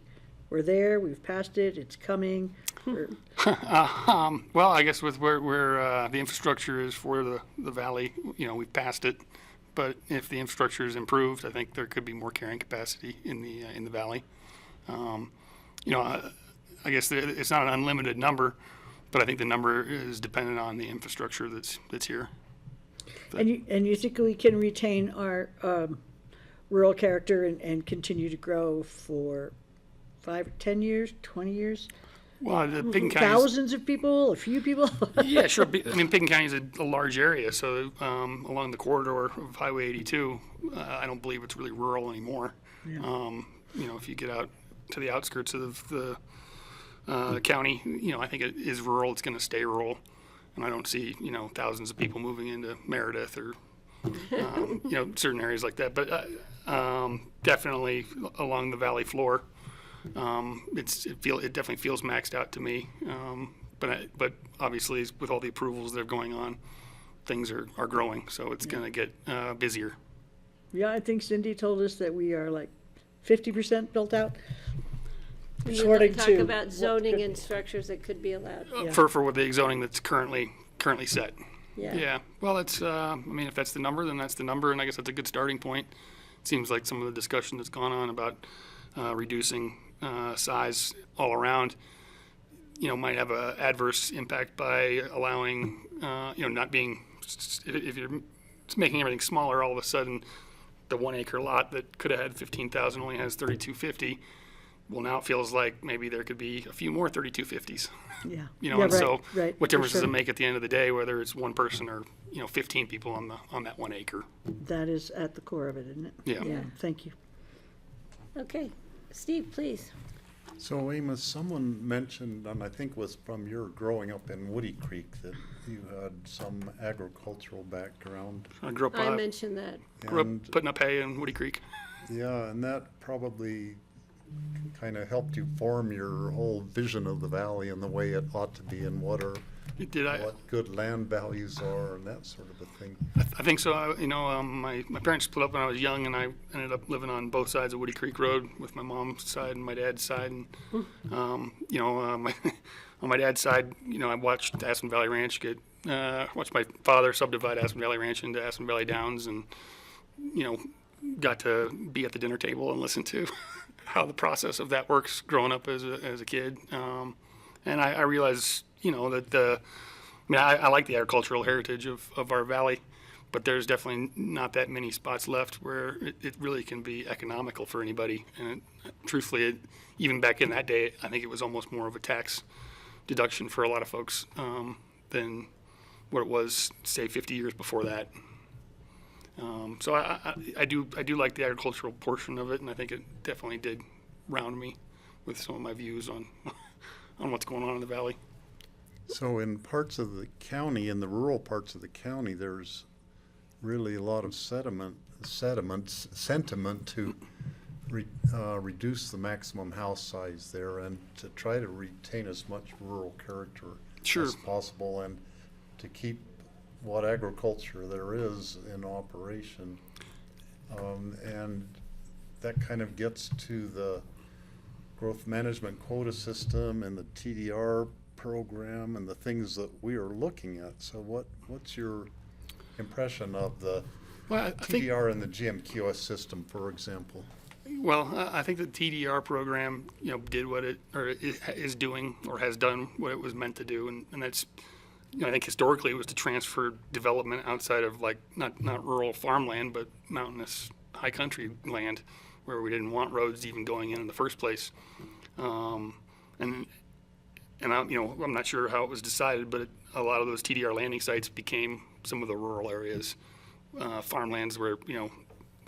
we're there, we've passed it, it's coming, or Well, I guess with where the infrastructure is for the valley, we've passed it. But if the infrastructure is improved, I think there could be more carrying capacity in the valley. I guess it's not an unlimited number, but I think the number is dependent on the infrastructure that's here. And you think we can retain our rural character and continue to grow for 5, 10 years, 20 years? Well, the Pickens County. Thousands of people, a few people? Yeah, sure. I mean, Pickens County is a large area, so along the corridor of Highway 82, I don't believe it's really rural anymore. Yeah. If you get out to the outskirts of the county, I think it is rural. It's going to stay rural, and I don't see thousands of people moving into Meredith or certain areas like that. But definitely along the valley floor. It definitely feels maxed out to me, but obviously with all the approvals that are going on, things are growing, so it's going to get busier. Yeah, I think Cindy told us that we are like 50% built out. We According talk to about what- zoning and structures that could be allowed. Yeah. For what the zoning that's currently set. Yeah. Yeah. Well, that's I mean, if that's the number, then that's the number, and I guess that's a good starting point. It seems like some of the discussion that's gone on about reducing size all around, might have an adverse impact by allowing, not being, if you're making everything smaller, all of a sudden, the 1 acre lot that could have had 15,000 only has 3,250. Well, now it feels like maybe there could be a few more 3,250s. Yeah. And right, so right, what for difference does sure. it make at the end of the day, whether it's one person or, 15 people on that 1 acre? That is at the core of it, isn't it? Yeah. Yeah, thank you. Okay. Steve, please. So Amos, someone mentioned, and I think it was from your growing up in Woody Creek, that you had some agricultural background. I grew up, I mentioned that. And putting up hay in Woody Creek. yeah, and that probably kind of helped you form your whole vision of the valley and the way it ought to be and what good land values are and that sort of a thing. I think so. My parents split up when I was young, and I ended up living on both sides of Woody Creek Road with my mom's side and my dad's side. And on my dad's side, I watched Aspen Valley Ranch watched my father subdivide Aspen Valley Ranch into Aspen Valley Downs, and got to be at the dinner table and listen to how the process of that works growing up as a kid. And I realized, that I like the agricultural heritage of our valley, but there's definitely not that many spots left where it really can be economical for anybody. And truthfully, even back in that day, I think it was almost more of a tax deduction for a lot of folks than what it was, say, 50 years before that. So I do like the agricultural portion of it, and I think it definitely did round me with some of my views on what's going on in the valley. So in parts of the county, in the rural parts of the county, there's really a lot of sentiment to reduce the maximum house size there and to try to retain as much rural character as possible and to keep what agriculture there is in operation. And that kind of gets to the growth management quota system and the TDR program and the things that we are looking at. So what's your impression of the TDR and the GMQS system, for example? Well, I think the TDR program, did what it is doing or has done what it was meant to do, and that's, I think historically it was to transfer development outside of not rural farmland, but mountainous high country land where we didn't want roads even going in the first place. And I'm not sure how it was decided, but a lot of those TDR landing sites became some of the rural areas, farmlands where,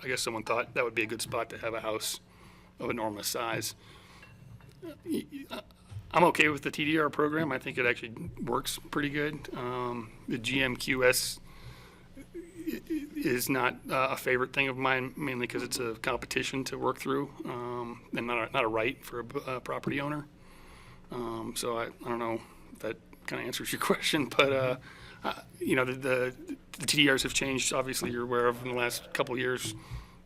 I guess someone thought that would be a good spot to have a house of enormous size. I'm okay with the TDR program. I think it actually works pretty good. The GMQS is not a favorite thing of mine, mainly because it's a competition to work through and not a right for a property owner. So I don't know if that kind of answers your question, but the TDRs have changed. Obviously, you're aware of in the last couple of years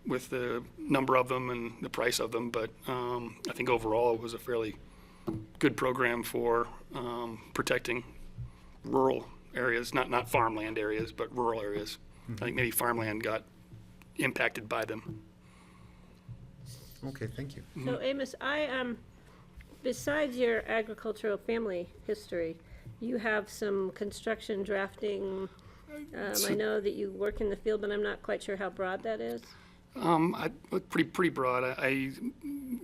with the number of them and the price of them. But I think overall it was a fairly good program for protecting rural areas, not farmland areas, but rural areas. I think maybe farmland got impacted by them. Okay, thank you. So Amos, besides your agricultural family history, you have some construction drafting. I know that you work in the field, but I'm not quite sure how broad that is. Pretty broad.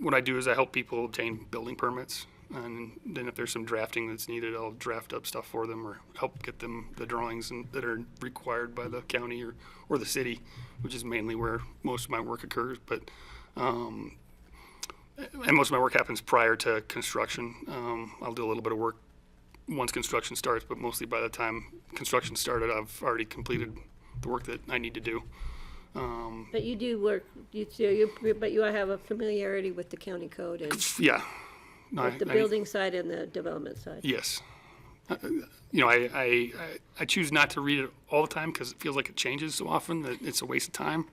What I do is I help people obtain building permits, and then if there's some drafting that's needed, I'll draft up stuff for them or help get them the drawings that are required by the county or the city, which is mainly where most of my work occurs. But and most of my work happens prior to construction. I'll do a little bit of work once construction starts, but mostly by the time construction started, I've already completed the work that I need to do. But you do work, but you have a familiarity with the county code and Yeah. No, with the building side and the development side. Yes. I choose not to read it all the time because it feels like it changes so often that it's a waste of time.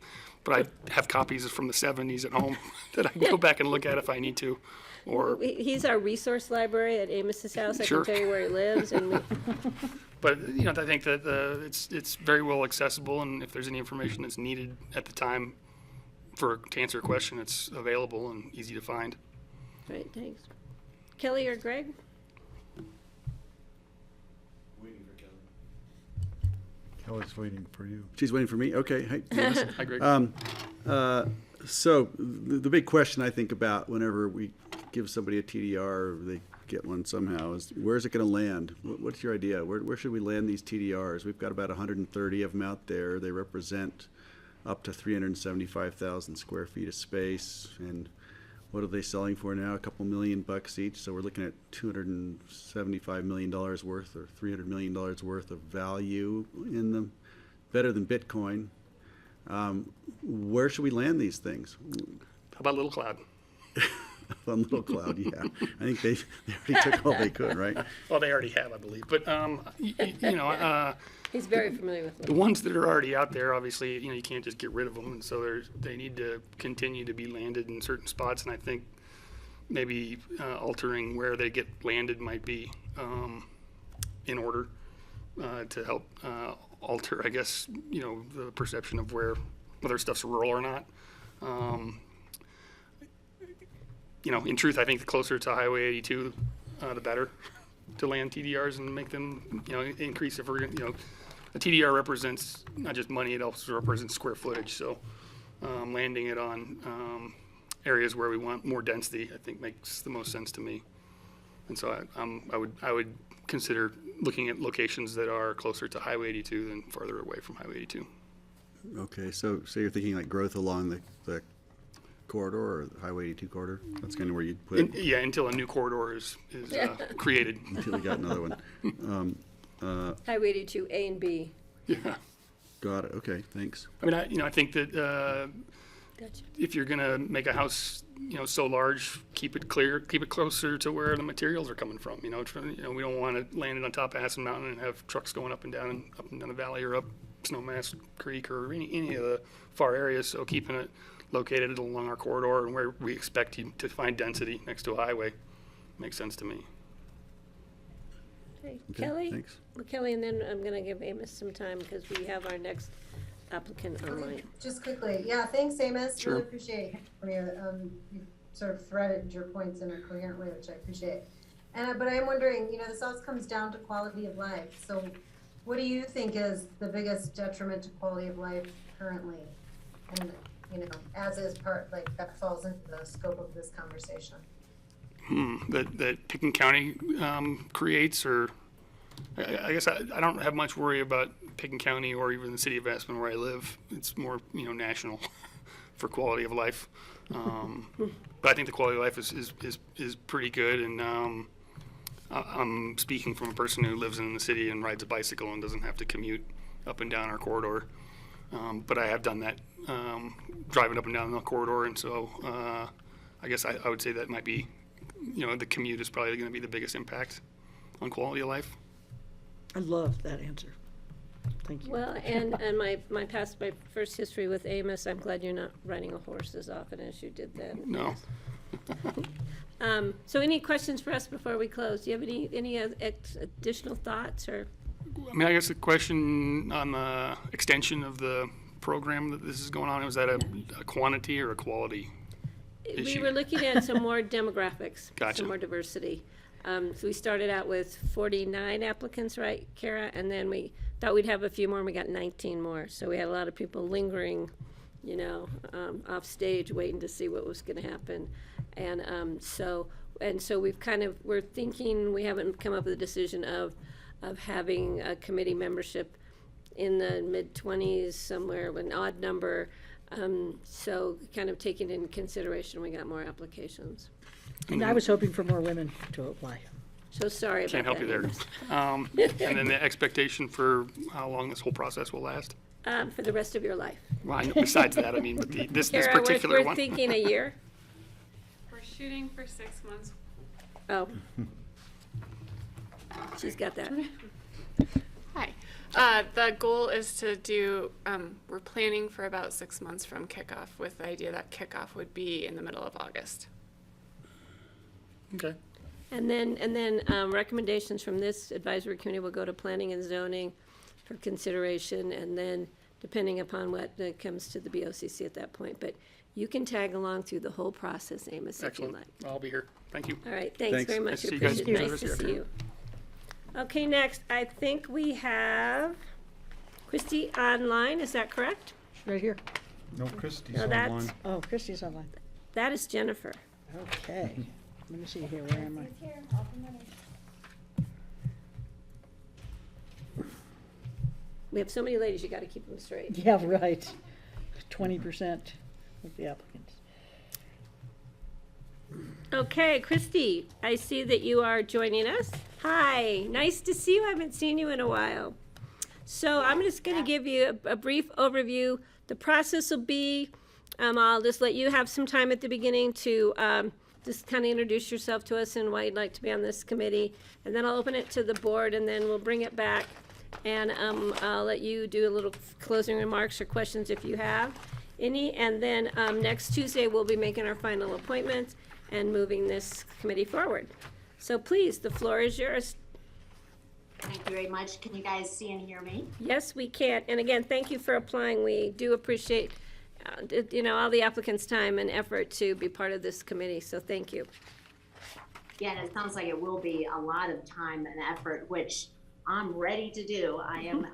But I have copies from the 70s at home that I can go back and look at if I need to. Or He's our resource library at Amos's house. I Sure. can tell you where he lives. And But I think that it's very well accessible, and if there's any information that's needed at the time to answer a question, it's available and easy to find. Great, thanks. Kelly or Greg? Kelly's waiting for you. She's waiting for me? Okay. Hey, Amos. Hi, Greg. So the big question I think about whenever we give somebody a TDR or they get one somehow is where's it going to land? What's your idea? Where should we land these TDRs? We've got about 130 of them out there. They represent up to 375,000 square feet of space. And what are they selling for now? A couple $1 million each. So we're looking at $275 million worth or $300 million worth of value in them. Better than Bitcoin. Where should we land these things? How about Little Cloud? On Little Cloud, yeah. I think they already took all they could, right? Well, they already have, I believe. But He's very familiar with the ones that are already out there, obviously, you can't just get rid of them, and so they need to continue to be landed in certain spots. And I think maybe altering where they get landed might be in order to help alter, I guess, the perception of whether stuff's rural or not. In truth, I think the closer to Highway 82, the better to land TDRs and make them, increase if we're going a TDR represents not just money, it also represents square footage. So landing it on areas where we want more density, I think makes the most sense to me. And so I would consider looking at locations that are closer to Highway 82 than farther away from Highway 82. Okay, so you're thinking like growth along the corridor or the Highway 82 corridor? That's kind of where you'd put it? Yeah, until a new corridor is created. Until we got another one. Highway 82 A and B. Yeah. Got it, okay, thanks. I mean, I think that Gotcha. if you're gonna make a house, so large, keep it closer to where the materials are coming from. We don't want to land it on top of Aspen Mountain and have trucks going up and down the valley or up Snowmass Creek or any of the far areas. So keeping it located along our corridor and where we expect you to find density next to a highway makes sense to me. Okay, Okay, Kelly? thanks. Well, Kelly, and then I'm gonna give Amos some time because we have our next applicant online. Just quickly, yeah, thanks, Amos. Sure. Really appreciate hearing from you. You sort of threaded your points in a coherent way, which I appreciate. But I am wondering, this also comes down to quality of life. So what do you think is the biggest detriment to quality of life currently? And, as is part, that falls into the scope of this conversation. That Pickens County creates, or I guess I don't have much worry about Pickens County or even the city of Aspen where I live. It's more national for quality of life. But I think the quality of life is pretty good, and I'm speaking from a person who lives in the city and rides a bicycle and doesn't have to commute up and down our corridor. But I have done that driving up and down the corridor, and so I guess I would say that might be, the commute is probably going to be the biggest impact on quality of life. I love that answer. Thank you. Well, and my first history with Amos, I'm glad you're not riding a horse as often as you did then. No. So any questions for us before we close? Do you have any additional thoughts or? I mean, I guess the question on the extension of the program that this is going on, was that a quantity or a quality We issue? were looking at some more demographics, Gotcha. some more diversity. So we started out with 49 applicants, right, Kara? And then we thought we'd have a few more, and we got 19 more. So we had a lot of people lingering, off stage, waiting to see what was going to happen. And so we've we're thinking, we haven't come up with a decision of having a committee membership in the mid-20s somewhere, an odd number. So kind of taking into consideration, we got more applications. And I was hoping for more women to apply. So sorry about that. Can't help you there. And then the expectation for how long this whole process will last? For the rest of your life. Well, I know besides that, I mean, but this Kara, particular we're one. thinking a year. We're shooting for 6 months. Oh. She's got that. Hi. The goal is to do, we're planning for about 6 months from kickoff, with the idea that kickoff would be in the middle of August. Okay. And then recommendations from this advisory committee will go to planning and zoning for consideration, and then depending upon what comes to the BOCC at that point. But you can tag along through the whole process, Amos, if you Excellent. like. I'll be here. Thank you. All right, thanks Thanks. very Nice much. to see We you guys. appreciate it. Enjoy Nice the to rest of see your you. Okay, next, I think we have Christy online, is that correct? Right here. No, Christie's No, that's- online. Oh, Christie's online. That is Jennifer. Okay. Let me see here, where am I? Here, I'll come in. We have so many ladies, you gotta keep them straight. Yeah, right. 20% of the applicants. Okay, Christy, I see that you are joining us. Hi, nice to see you. I haven't seen you in a while. So I'm just going to give you a brief overview. The process will be, I'll just let you have some time at the beginning to just kind of introduce yourself to us and why you'd like to be on this committee. And then I'll open it to the board, and then we'll bring it back. And I'll let you do a little closing remarks or questions if you have any. And then next Tuesday, we'll be making our final appointments and moving this committee forward. So please, the floor is yours. Thank you very much. Can you guys see and hear me? Yes, we can. And again, thank you for applying. We do appreciate, all the applicants' time and effort to be part of this committee. So thank you. Yeah, and it sounds like it will be a lot of time and effort, which I'm ready to do. I am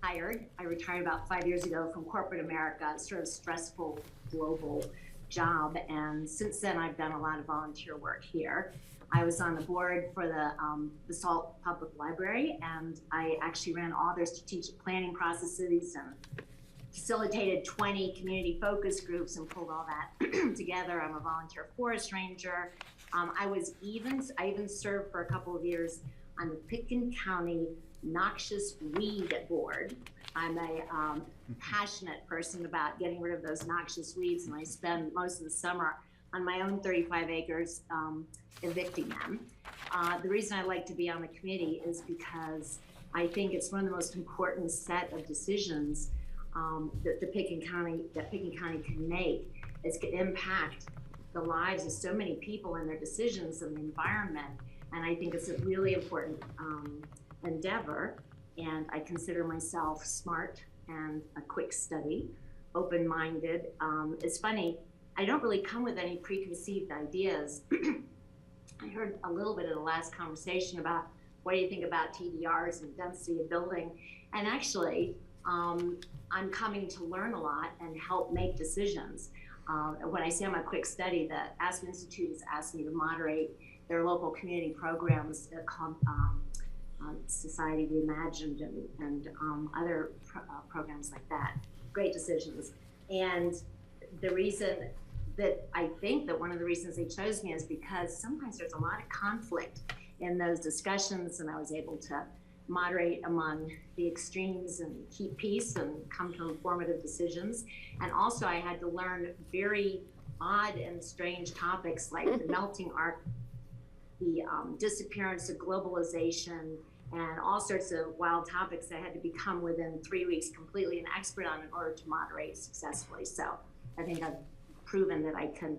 hired. I retired about 5 years ago from corporate America, sort of stressful global job. And since then, I've done a lot of volunteer work here. I was on the board for the Salt Public Library, and I actually ran all their strategic planning processes and facilitated 20 community focus groups and pulled all that together. I'm a volunteer forest ranger. I even served for a couple of years on the Pitkin County Noxious Weed Board. I'm a passionate person about getting rid of those noxious weeds, and I spend most of the summer on my own 35 acres evicting them. The reason I like to be on the committee is because I think it's one of the most important set of decisions that Pitkin County can make. It's going to impact the lives of so many people and their decisions and the environment. And I think it's a really important endeavor. And I consider myself smart and a quick study, open-minded. It's funny, I don't really come with any preconceived ideas. I heard a little bit of the last conversation about what do you think about TDRs and density of building. And actually, I'm coming to learn a lot and help make decisions. When I say I'm a quick study, the Aspen Institute has asked me to moderate their local community programs called Society Reimagined and other programs like that. Great decisions. And the reason that I think that one of the reasons they chose me is because sometimes there's a lot of conflict in those discussions, and I was able to moderate among the extremes and keep peace and come to informative decisions. And also I had to learn very odd and strange topics like the melting arc, the disappearance of globalization, and all sorts of wild topics I had to become within 3 weeks completely an expert on in order to moderate successfully. So I think I've proven that I can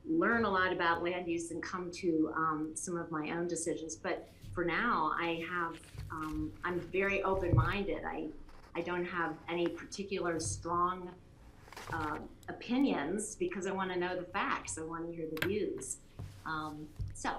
learn a lot about land use and come to some of my own decisions. But for now, I'm very open-minded. I don't have any particular strong opinions because I want to know the facts. I want to hear the views. So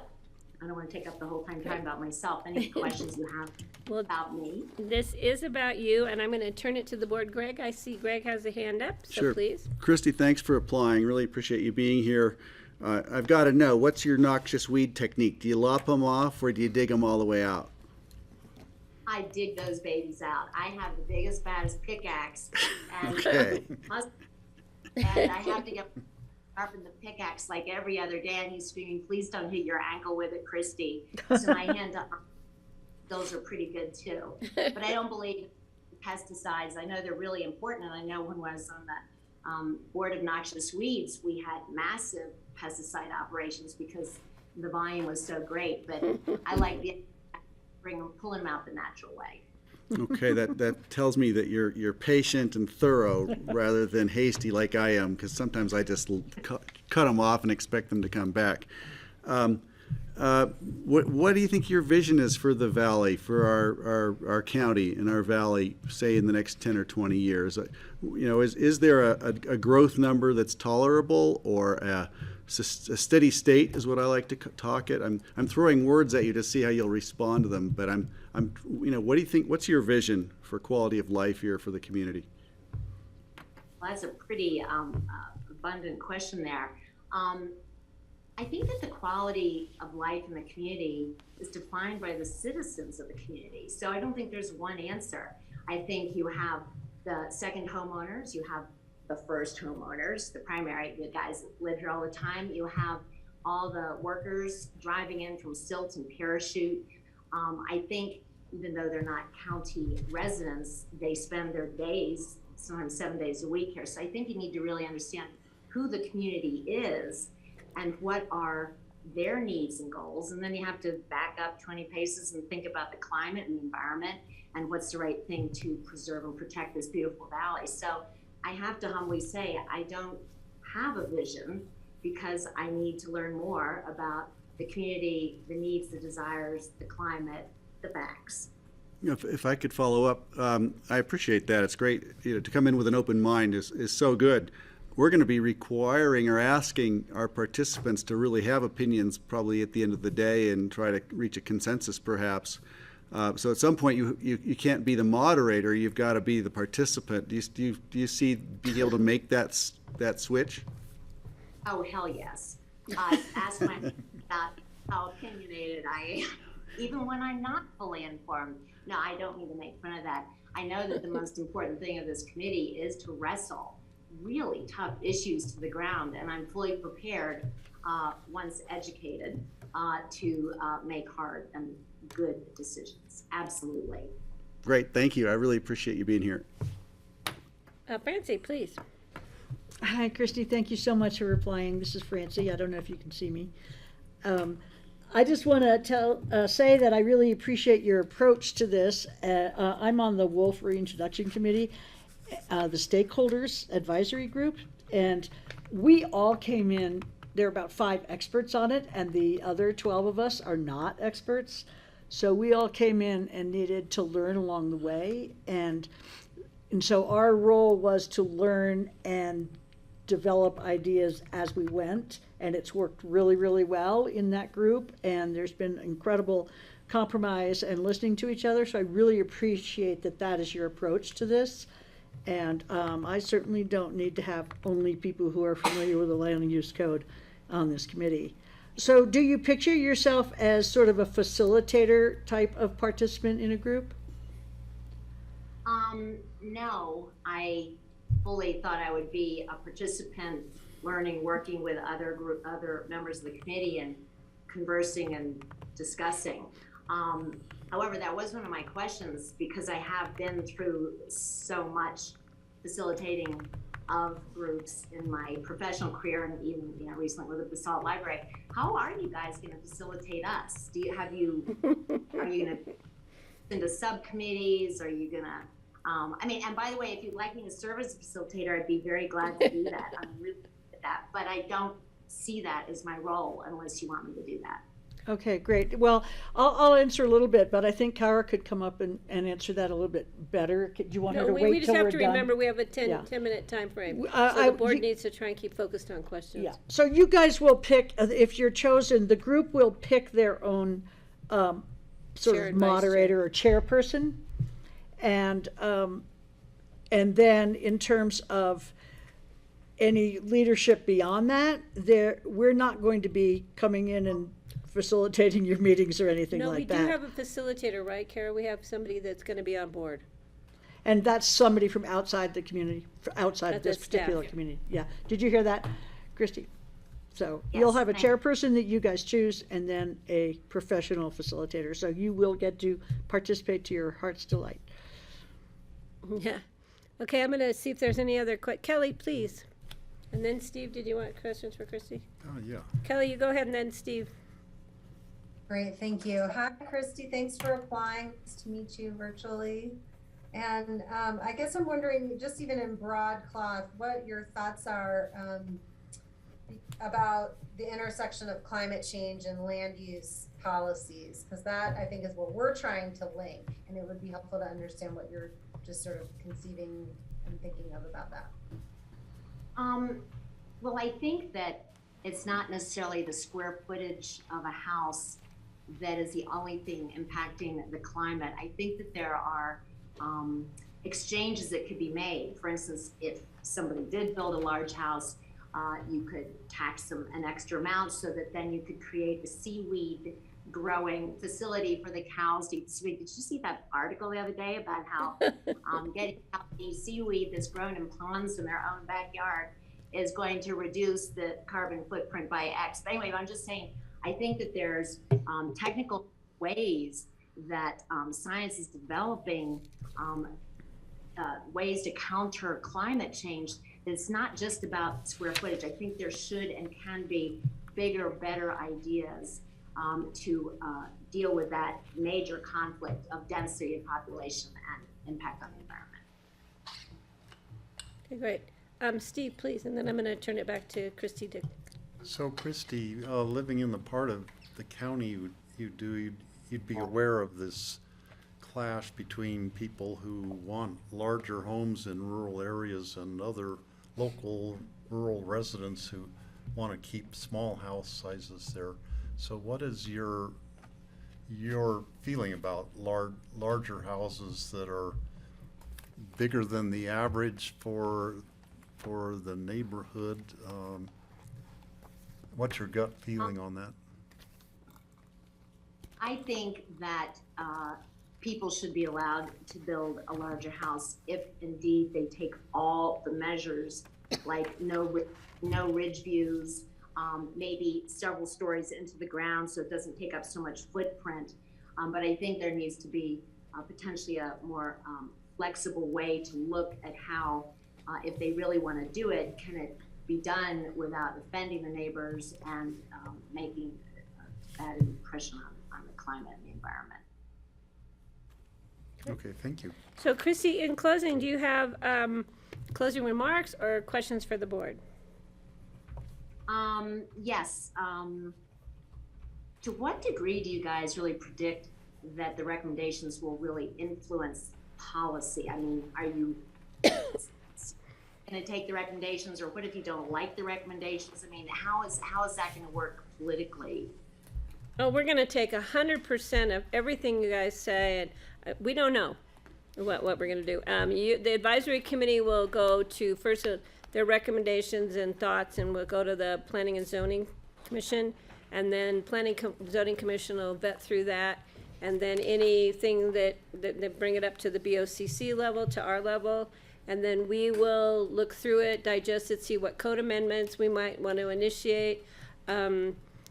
I don't want to take up the whole time talking about myself. Any questions you have about me? This is about you, and I'm going to turn it to the board. Greg, I see Greg has a hand up, so Sure. please. Christy, thanks for applying. Really appreciate you being here. I've got to know, what's your noxious weed technique? Do you lop them off or do you dig them all the way out? I dig those babies out. I have the biggest, baddest pickaxe. And, Okay. and I have to get sharpen the pickaxe like every other day, and he's screaming, please don't hit your ankle with it, Christy. So my hand, those are pretty good too. But I don't believe pesticides. I know they're really important, and I know when I was on the Board of Noxious Weeds, we had massive pesticide operations because the volume was so great. But I like pulling them out the natural way. Okay, that tells me that you're patient and thorough rather than hasty like I am, because sometimes I just cut them off and expect them to come back. What do you think your vision is for the valley, for our county and our valley, say in the next 10 or 20 years? Is there a growth number that's tolerable, or a steady state is what I like to talk it. I'm throwing words at you to see how you'll respond to them, but what do you think, what's your vision for quality of life here for the community? Well, that's a pretty abundant question there. I think that the quality of life in the community is defined by the citizens of the community. So I don't think there's one answer. I think you have the second homeowners, you have the first homeowners, the primary, the guys that live here all the time. You have all the workers driving in from Silt and Parachute. I think even though they're not county residents, they spend their days, sometimes 7 days a week here. So I think you need to really understand who the community is and what are their needs and goals. And then you have to back up 20 paces and think about the climate and the environment and what's the right thing to preserve and protect this beautiful valley. So I have to humbly say, I don't have a vision because I need to learn more about the community, the needs, the desires, the climate, the facts. If I could follow up, I appreciate that. It's great to come in with an open mind is so good. We're going to be requiring or asking our participants to really have opinions probably at the end of the day and try to reach a consensus perhaps. So at some point you can't be the moderator, you've got to be the participant. Do you see being able to make that switch? Oh, hell yes. I ask myself about how opinionated I am, even when I'm not fully informed. No, I don't mean to make fun of that. I know that the most important thing of this committee is to wrestle really tough issues to the ground, and I'm fully prepared, once educated, to make hard and good decisions. Absolutely. Great, thank you. I really appreciate you being here. Francie, please. Hi, Christy. Thank you so much for replying. This is Francie. I don't know if you can see me. I just want to say that I really appreciate your approach to this. I'm on the Wolf Reintroduction Committee, the Stakeholders Advisory Group, and we all came in. There are about 5 experts on it, and the other 12 of us are not experts. So we all came in and needed to learn along the way, and so our role was to learn and develop ideas as we went, and it's worked really, really well in that group, and there's been incredible compromise and listening to each other, so I really appreciate that is your approach to this. And I certainly don't need to have only people who are familiar with the land use code on this committee. So do you picture yourself as sort of a facilitator type of participant in a group? No, I fully thought I would be a participant, learning, working with other members of the committee and conversing and discussing. However, that was one of my questions because I have been through so much facilitating of groups in my professional career and even recently with the BOCC Library. How are you guys going to facilitate us? Are you going to into subcommittees? Are you going to and by the way, if you'd like me to serve as a facilitator, I'd be very glad to do that. I'm really good at that, but I don't see that as my role unless you want me to do that. Okay, great. Well, I'll answer a little bit, but I think Kara could come up and answer that a little bit better. Do you want her No, to we wait just till we're have to done? remember we have a Yeah. 10-minute time frame. I- So the board you- needs to try and keep focused on questions. Yeah, so you guys will pick, if you're chosen, the group will pick their own sort Chair of and vice moderator or chairperson. And then in terms of any leadership beyond that, we're not going to be coming in and facilitating your meetings or anything No, we like do that. have a facilitator, right, Kara? We have somebody that's gonna be on board. And that's somebody from outside the community, outside That's this the staff. particular community. Yeah, did you hear that, Christy? So you'll Yes, have a thank you. chairperson that you guys choose and then a professional facilitator. So you will get to participate to your heart's delight. Yeah. Okay, I'm gonna see if there's any other Kelly, please. And then Steve, did you want questions for Christy? Oh, yeah. Kelly, you go ahead, and then Steve. Great, thank you. Hi, Christy, thanks for applying. Nice to meet you virtually. And I guess I'm wondering, just even in broadcloth, what your thoughts are about the intersection of climate change and land use policies, because that, I think, is what we're trying to link, and it would be helpful to understand what you're just sort of conceiving and thinking of about that. Well, I think that it's not necessarily the square footage of a house that is the only thing impacting the climate. I think that there are exchanges that could be made. For instance, if somebody did build a large house, you could tax them an extra amount so that then you could create a seaweed growing facility for the cows to eat seaweed. Did you see that article the other day about how getting healthy seaweed that's grown in ponds in their own backyard is going to reduce the carbon footprint by X? But anyway, I'm just saying, I think that there's technical ways that science is developing ways to counter climate change. It's not just about square footage. I think there should and can be bigger, better ideas to deal with that major conflict of density and population and impact on the environment. Okay, great. Steve, please, and then I'm gonna turn it back to Christy to. So Christy, living in the part of the county you'd be aware of this clash between people who want larger homes in rural areas and other local rural residents who want to keep small house sizes there. So what is your feeling about larger houses that are bigger than the average for the neighborhood? What's your gut feeling on that? I think that people should be allowed to build a larger house if indeed they take all the measures, like no ridge views, maybe several stories into the ground so it doesn't take up so much footprint. But I think there needs to be potentially a more flexible way to look at how, if they really want to do it, can it be done without offending the neighbors and making a bad impression on the climate and the environment. Okay, thank you. So Christy, in closing, do you have closing remarks or questions for the board? Yes. To what degree do you guys really predict that the recommendations will really influence policy? I mean, are you going to take the recommendations, or what if you don't like the recommendations? I mean, how is that going to work politically? Oh, we're gonna take 100% of everything you guys say, and we don't know what we're gonna do. The advisory committee will go to first their recommendations and thoughts, and we'll go to the Planning and Zoning Commission, and then Zoning Commission will vet through that, and then anything that bring it up to the BOCC level, to our level, and then we will look through it, digest it, see what code amendments we might want to initiate.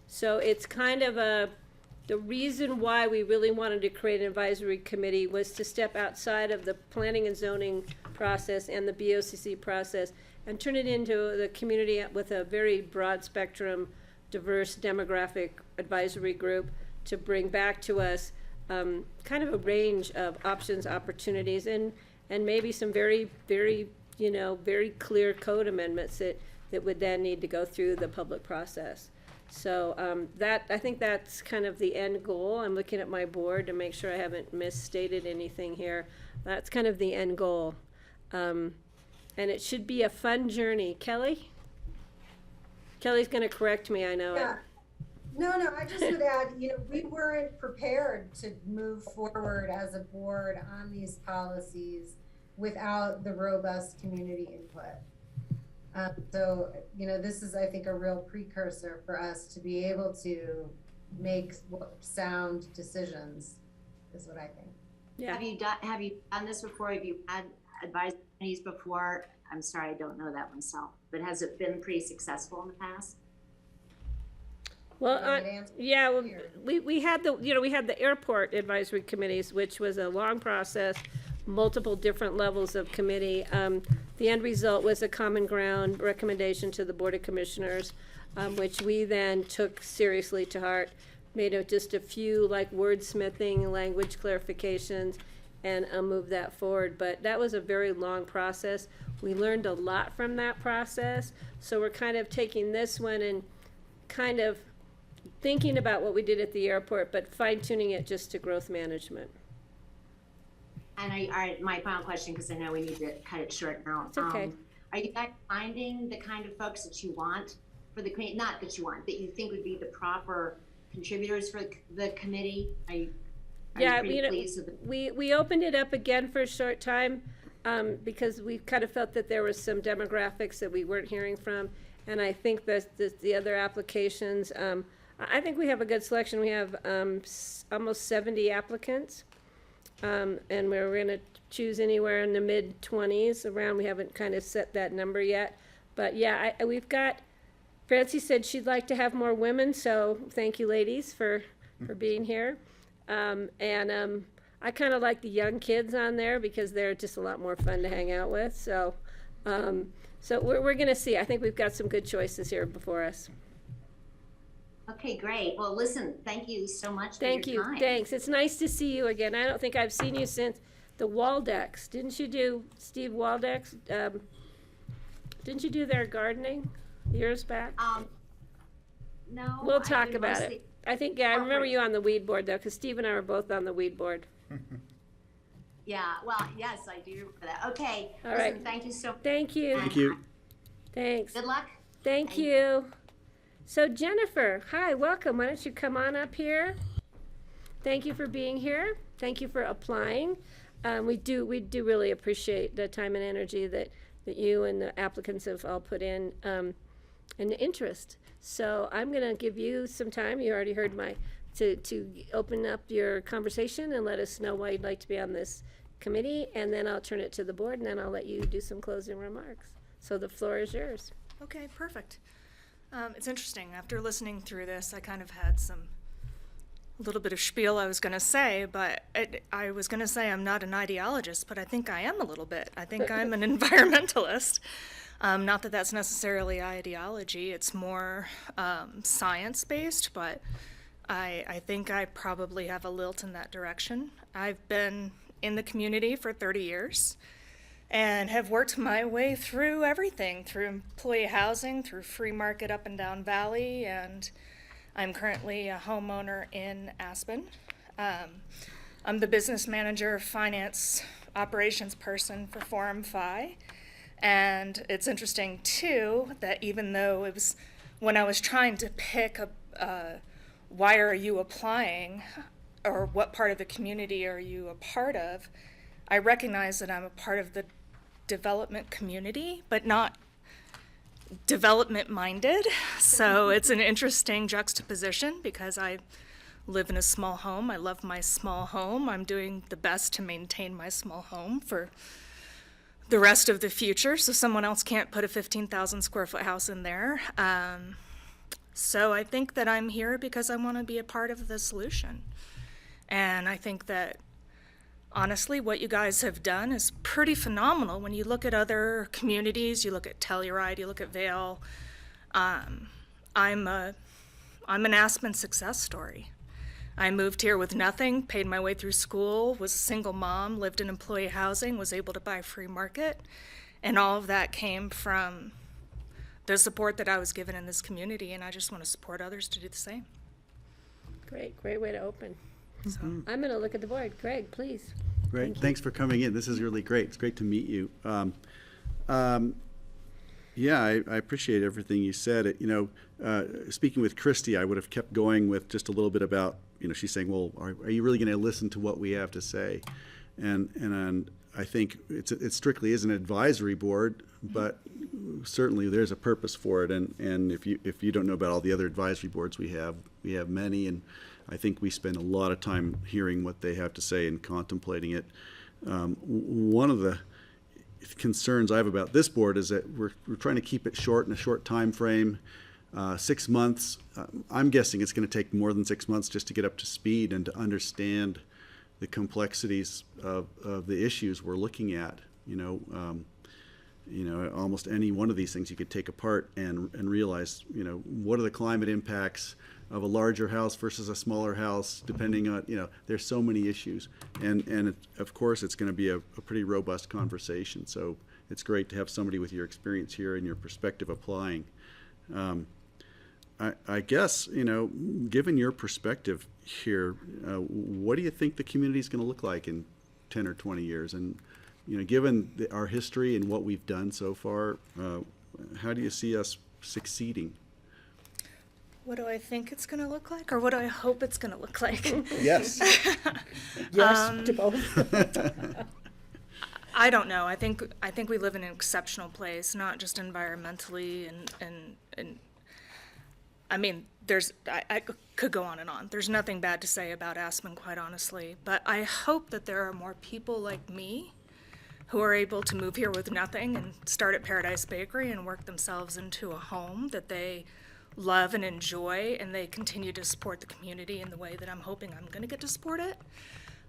So it's kind of the reason why we really wanted to create an advisory committee was to step outside of the planning and zoning process and the BOCC process and turn it into the community with a very broad spectrum, diverse demographic advisory group to bring back to us kind of a range of options, opportunities, and maybe some very, very, very clear code amendments that that would then need to go through the public process. So I think that's kind of the end goal. I'm looking at my board to make sure I haven't misstated anything here. That's kind of the end goal. And it should be a fun journey. Kelly? Kelly's gonna correct me, I know. Yeah. No, I just would add, we weren't prepared to move forward as a board on these policies without the robust community input. So, this is, I think, a real precursor for us to be able to make sound decisions, is what I think. Yeah. Have you done this before? Have you had advisory committees before? I'm sorry, I don't know that myself, but has it been pretty successful in the past? Well, yeah, well, we had the airport advisory committees, which was a long process, multiple different levels of committee. The end result was a common ground recommendation to the Board of Commissioners, which we then took seriously to heart, made just a few like wordsmithing, language clarifications, and moved that forward. But that was a very long process. We learned a lot from that process. So we're kind of taking this one and kind of thinking about what we did at the airport, but fine-tuning it just to growth management. And my final question, because I know we need to cut it short now. It's okay. Are you guys finding the kind of folks that you want for the committee? Not that you want, that you think would be the proper contributors for the committee? Are you pretty pleased with we opened it up again for a short time because we kind of felt that there was some demographics that we weren't hearing from, and I think that the other applications. I think we have a good selection. We have almost 70 applicants. And we're going to choose anywhere in the mid-20s around. We haven't kind of set that number yet. But yeah, we've got, Francie said she'd like to have more women, so thank you ladies for being here. I kind of like the young kids on there because they're just a lot more fun to hang out with. So we're going to see. I think we've got some good choices here before us. Okay, great. Well, listen, thank you so much for your time. Thanks. It's nice to see you again. I don't think I've seen you since the Waldex. Didn't you do Steve Waldex? Didn't you do their gardening years back? No. We'll talk about it. I think, I remember you on the weed board though, because Steve and I were both on the weed board. Yeah, well, yes, I do remember that. Okay. All listen, right. Thank you so much. Thank you. Thank you. Thanks. Good luck. Thank you. So Jennifer, hi, welcome. Why don't you come on up here? Thank you for being here. Thank you for applying. We do really appreciate the time and energy that you and the applicants have all put in and the interest. So I'm going to give you some time. You already heard to open up your conversation and let us know why you'd like to be on this committee, and then I'll turn it to the board, and then I'll let you do some closing remarks. So the floor is yours. Okay, perfect. It's interesting. After listening through this, I kind of had a little bit of spiel I was going to say, but I was going to say I'm not an ideologist, but I think I am a little bit. I think I'm an environmentalist. Not that that's necessarily ideology. It's more science-based, but I think I probably have a lilt in that direction. I've been in the community for 30 years. And have worked my way through everything, through employee housing, through free market up and down Valley, and I'm currently a homeowner in Aspen. I'm the business manager, finance, operations person for Forum Phi, and it's interesting too that even though it was when I was trying to pick why are you applying, or what part of the community are you a part of, I recognize that I'm a part of the development community, but not development-minded. So it's an interesting juxtaposition because I live in a small home. I love my small home. I'm doing the best to maintain my small home for the rest of the future, so someone else can't put a 15,000 square foot house in there. So I think that I'm here because I want to be a part of the solution. And I think that honestly, what you guys have done is pretty phenomenal. When you look at other communities, you look at Telluride, you look at Vail. I'm an Aspen success story. I moved here with nothing, paid my way through school, was a single mom, lived in employee housing, was able to buy free market, and all of that came from the support that I was given in this community, and I just want to support others to do the same. Great way to open. I'm going to look at the board. Greg, please. Great, thanks for coming in. This is really great. It's great to meet you. Yeah, I appreciate everything you said. Speaking with Christy, I would have kept going with just a little bit about, she's saying, well, are you really going to listen to what we have to say? And I think it strictly is an advisory board, but certainly there's a purpose for it. And if you don't know about all the other advisory boards we have many, and I think we spend a lot of time hearing what they have to say and contemplating it. One of the concerns I have about this board is that we're trying to keep it short, in a short time frame. 6 months, I'm guessing it's going to take more than 6 months just to get up to speed and to understand the complexities of the issues we're looking at. Almost any one of these things you could take apart and realize, what are the climate impacts of a larger house versus a smaller house, depending on, there's so many issues. And of course, it's going to be a pretty robust conversation. So it's great to have somebody with your experience here and your perspective applying. I guess, given your perspective here, what do you think the community is going to look like in 10 or 20 years? And, given our history and what we've done so far, how do you see us succeeding? What do I think it's going to look like, or what do I hope it's going to look like? Yes. Yes to both. I don't know. I think we live in an exceptional place, not just environmentally and I mean, I could go on and on. There's nothing bad to say about Aspen, quite honestly. But I hope that there are more people like me who are able to move here with nothing and start at Paradise Bakery and work themselves into a home that they love and enjoy, and they continue to support the community in the way that I'm hoping I'm going to get to support it.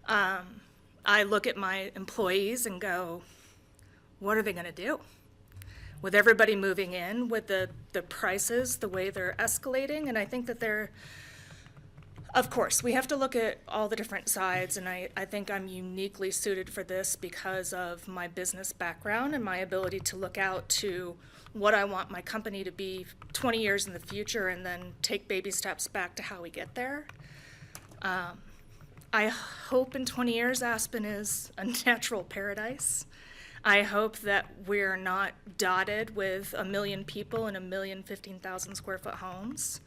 I look at my employees and go, what are they going to do? With everybody moving in, with the prices, the way they're escalating, and I think that of course, we have to look at all the different sides, and I think I'm uniquely suited for this because of my business background and my ability to look out to what I want my company to be 20 years in the future and then take baby steps back to how we get there. I hope in 20 years Aspen is a natural paradise. I hope that we're not dotted with 1 million people in 1,015,000 square foot homes.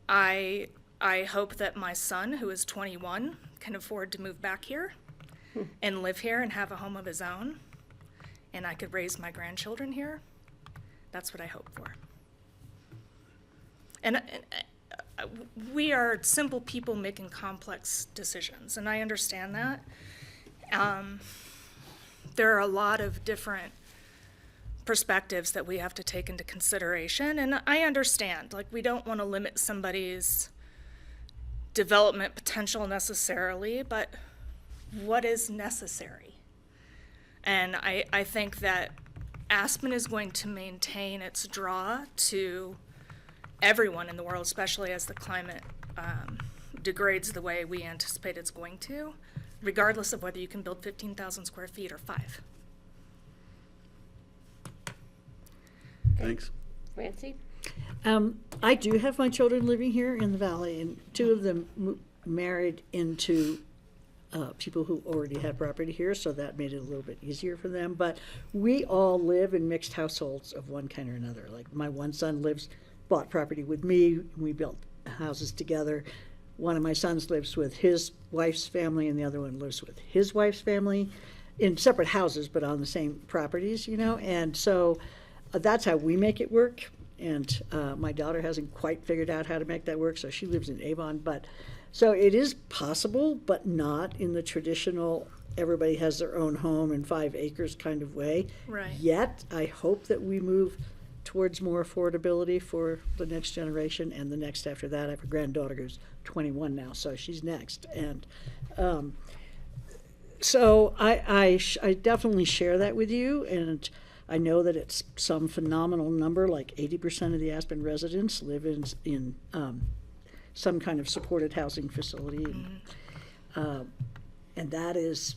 I hope that my son, who is 21, can afford to move back here and live here and have a home of his own, and I could raise my grandchildren here. That's what I hope for. And we are simple people making complex decisions, and I understand that. There are a lot of different perspectives that we have to take into consideration, and I understand, we don't want to limit somebody's development potential necessarily, but what is necessary? And I think that Aspen is going to maintain its draw to everyone in the world, especially as the climate degrades the way we anticipate it's going to, regardless of whether you can build 15,000 square feet or 5. Thanks. Francie? I do have my children living here in the valley, and 2 of them married into people who already had property here, so that made it a little bit easier for them. But we all live in mixed households of one kind or another. Like my one son bought property with me, and we built houses together. One of my sons lives with his wife's family, and the other one lives with his wife's family in separate houses, but on the same properties, and so that's how we make it work. And my daughter hasn't quite figured out how to make that work, so she lives in Avon. But so it is possible, but not in the traditional everybody has their own home and 5 acres kind of way. Right. Yet I hope that we move towards more affordability for the next generation and the next after that. I have a granddaughter who's 21 now, so she's next. And so I definitely share that with you, and I know that it's some phenomenal number, like 80% of the Aspen residents live in some kind of supported housing facility. And that is,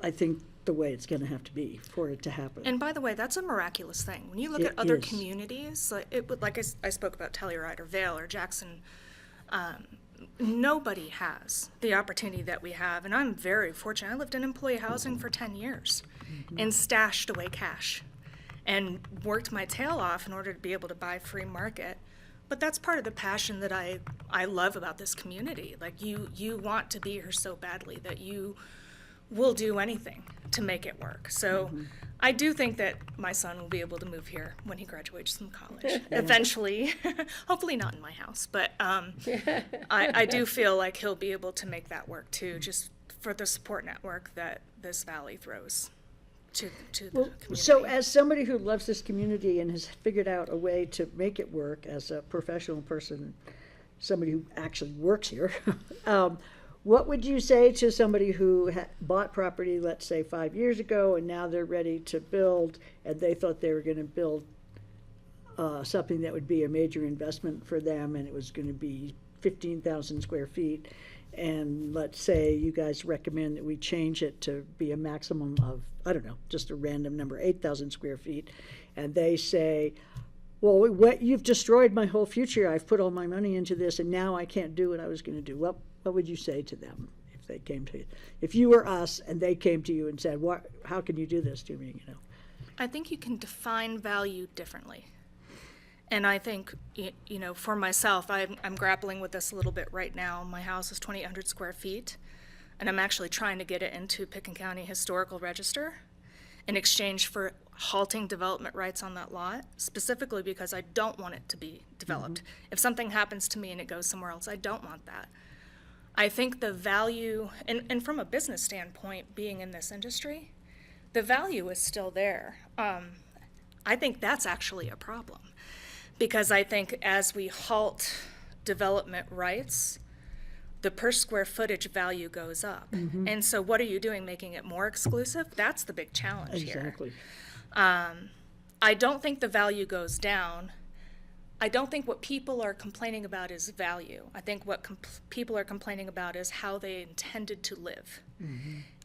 I think, the way it's gonna have to be for it to happen. And by the way, that's a miraculous thing. When you look It at other is. communities, like I spoke about Telluride or Vail or Jackson, nobody has the opportunity that we have. And I'm very fortunate. I lived in employee housing for 10 years and stashed away cash and worked my tail off in order to be able to buy free market. But that's part of the passion that I love about this community. Like you want to be here so badly that you will do anything to make it work. So I do think that my son will be able to move here when he graduates from college. Eventually, hopefully not in my house, but I do feel like he'll be able to make that work too, just for the support network that this valley throws to the community. So as somebody who loves this community and has figured out a way to make it work as a professional person, somebody who actually works here, what would you say to somebody who bought property, let's say 5 years ago, and now they're ready to build, and they thought they were going to build something that would be a major investment for them, and it was going to be 15,000 square feet, and let's say you guys recommend that we change it to be a maximum of, I don't know, just a random number, 8,000 square feet, and they say, well, what, you've destroyed my whole future. I've put all my money into this, and now I can't do what I was going to do. What would you say to them if they came to you? If you were us and they came to you and said, how can you do this to me, you know? I think you can define value differently. And I think, you know, for myself, I'm grappling with this a little bit right now. My house is 2,800 square feet, and I'm actually trying to get it into Pickens County Historical Register in exchange for halting development rights on that lot, specifically because I don't want it to be developed. If something happens to me and it goes somewhere else, I don't want that. I think the value, and from a business standpoint, being in this industry, the value is still there. I think that's actually a problem, because I think as we halt development rights, the per square footage value goes up. And so what are you doing, making it more exclusive? That's the big challenge here. Exactly. I don't think the value goes down. I don't think what people are complaining about is value. I think what people are complaining about is how they intended to live.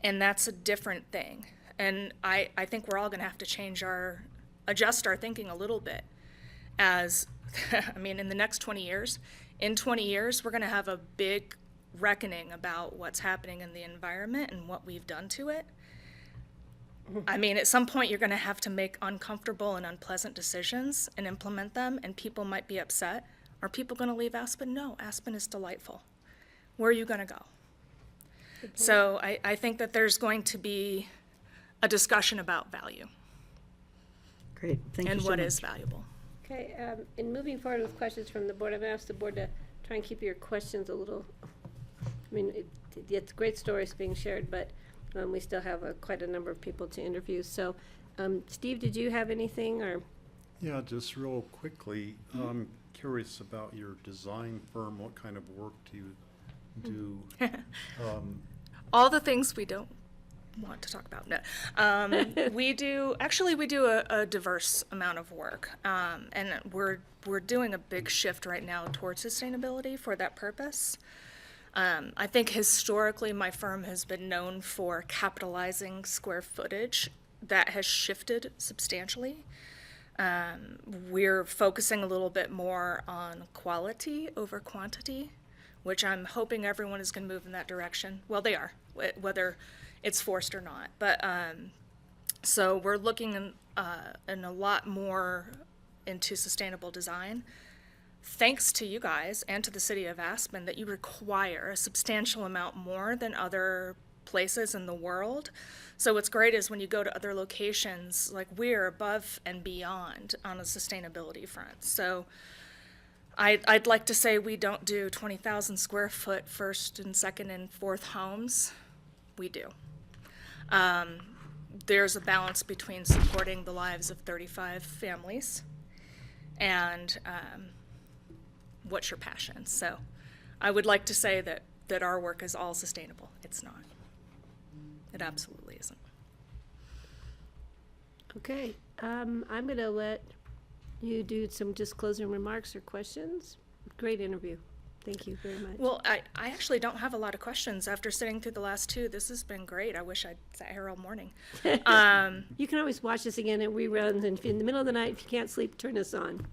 And that's a different thing. And I think we're all gonna have to adjust our thinking a little bit as, I mean, in the next 20 years, we're gonna have a big reckoning about what's happening in the environment and what we've done to it. I mean, at some point, you're going to have to make uncomfortable and unpleasant decisions and implement them, and people might be upset. Are people going to leave Aspen? No, Aspen is delightful. Where are you going to go? So I think that there's going to be a discussion about value. Great, thank you and so what much. is valuable. Okay, in moving forward with questions from the board, I've asked the board to try and keep your questions a little, I mean, it's great stories being shared, but we still have quite a number of people to interview. So, Steve, did you have anything, or? Yeah, just real quickly, I'm curious about your design firm. What kind of work do you do? All the things we don't want to talk about. No, we do a diverse amount of work, and we're doing a big shift right now towards sustainability for that purpose. I think historically my firm has been known for capitalizing square footage. That has shifted substantially. We're focusing a little bit more on quality over quantity, which I'm hoping everyone is going to move in that direction. Well, they are, whether it's forced or not. But so we're looking in a lot more into sustainable design. Thanks to you guys and to the city of Aspen that you require a substantial amount more than other places in the world. So what's great is when you go to other locations, like we're above and beyond on a sustainability front. So I'd like to say we don't do 20,000 square foot first and second and fourth homes. We do. There's a balance between supporting the lives of 35 families and what's your passion. So I would like to say that our work is all sustainable. It's not. It absolutely isn't. Okay, I'm going to let you do some just closing remarks or questions. Great interview. Thank you very much. Well, I actually don't have a lot of questions after sitting through the last two. This has been great. I wish I'd sat here all morning. You can always watch this again in reruns, and if in the middle of the night, if you can't sleep, turn this on.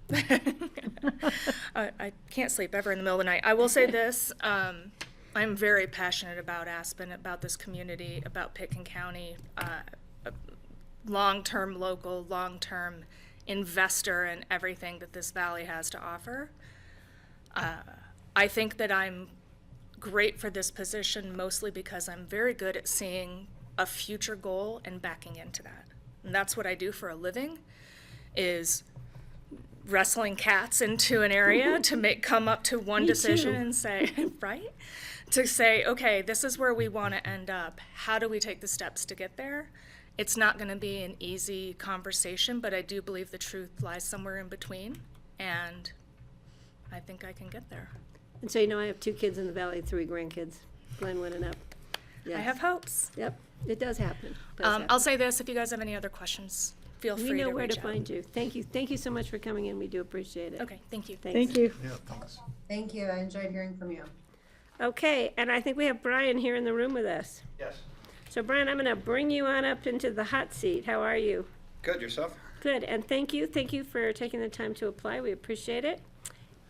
I can't sleep ever in the middle of the night. I will say this, I'm very passionate about Aspen, about this community, about Pitkin County, a long-term local, long-term investor in everything that this valley has to offer. I think that I'm great for this position mostly because I'm very good at seeing a future goal and backing into that. And that's what I do for a living, is wrestling cats into an area to come up to one Me decision too. and say, right? To say, okay, this is where we want to end up. How do we take the steps to get there? It's not going to be an easy conversation, but I do believe the truth lies somewhere in between, and I think I can get there. And so, you know, I have 2 kids in the valley, 3 grandkids, Glenwood and up. I Yes. have hopes. Yep, it does happen. I'll say this, if you guys have any other questions, feel free to We reach out. know where to find you. Thank you. Thank you so much for coming in. We do appreciate it. Okay, thank you. Thanks. Thank you. Yeah, thanks. Thank you. I enjoyed hearing from you. Okay, and I think we have Brian here in the room with us. Yes. So Brian, I'm gonna bring you on up into the hot seat. How are you? Good, yourself? Good, and thank you for taking the time to apply. We appreciate it.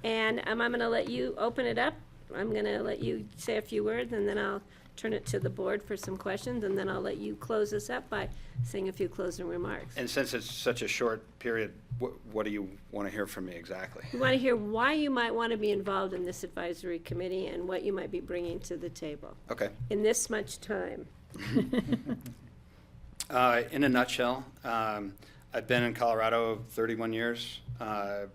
And I'm gonna let you open it up. I'm gonna let you say a few words, and then I'll turn it to the board for some questions, and then I'll let you close us up by saying a few closing remarks. And since it's such a short period, what do you want to hear from me exactly? We want to hear why you might want to be involved in this advisory committee and what you might be bringing to the table Okay. in this much time. In a nutshell, I've been in Colorado 31 years. I've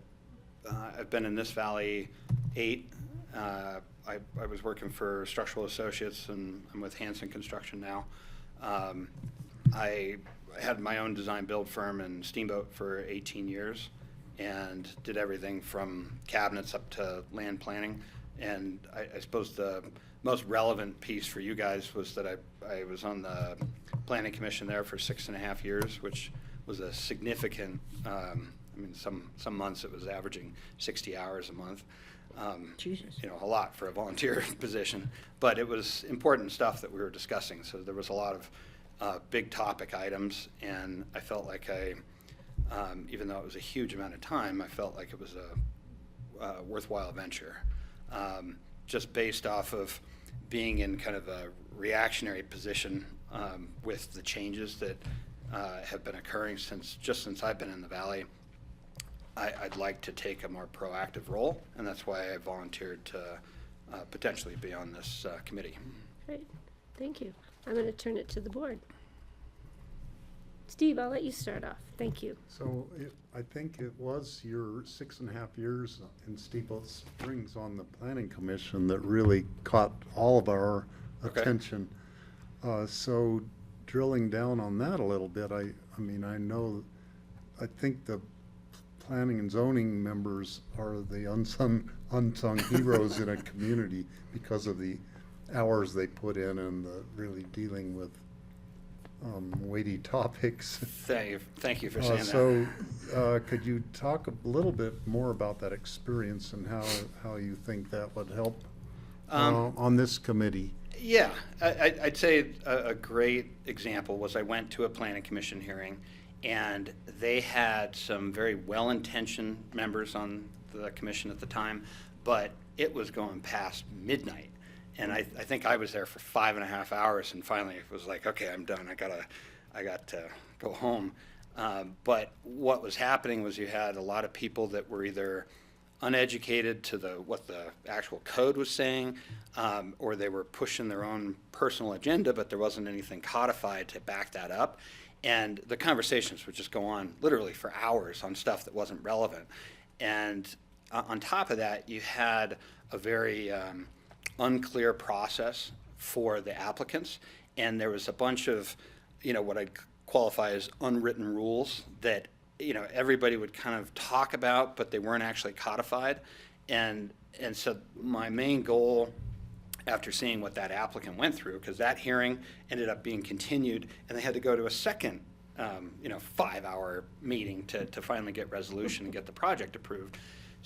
been in this valley 8. I was working for Structural Associates, and I'm with Hanson Construction now. I had my own design build firm in Steamboat for 18 years and did everything from cabinets up to land planning. And I suppose the most relevant piece for you guys was that I was on the planning commission there for 6.5 years, which was a significant, I mean, some months it was averaging 60 hours a month. Jesus. You know, a lot for a volunteer position, but it was important stuff that we were discussing. So there was a lot of big topic items, and I felt like even though it was a huge amount of time, I felt like it was a worthwhile venture, just based off of being in kind of a reactionary position with the changes that have been occurring since I've been in the Valley. I'd like to take a more proactive role, and that's why I volunteered to potentially be on this committee. Great, thank you. I'm going to turn it to the board. Steve, I'll let you start off. Thank you. So I think it was your 6.5 years in Steamboat Springs on the planning commission that really caught all of our Okay. attention. So drilling down on that a little bit, I think the planning and zoning members are the unsung heroes in a community because of the hours they put in and the really dealing with weighty topics. Thank you for saying that. So could you talk a little bit more about that experience and how you think that would help on this committee? Yeah, I'd say a great example was I went to a planning commission hearing, and they had some very well-intentioned members on the commission at the time, but it was going past midnight. And I think I was there for 5.5 hours, and finally it was like, okay, I'm done. I got to go home. But what was happening was you had a lot of people that were either uneducated to what the actual code was saying, or they were pushing their own personal agenda, but there wasn't anything codified to back that up. And the conversations would just go on literally for hours on stuff that wasn't relevant. And on top of that, you had a very unclear process for the applicants, and there was a bunch of, what I'd qualify as unwritten rules that, everybody would kind of talk about, but they weren't actually codified. And so my main goal, after seeing what that applicant went through, because that hearing ended up being continued, and they had to go to a second, 5-hour meeting to finally get resolution and get the project approved.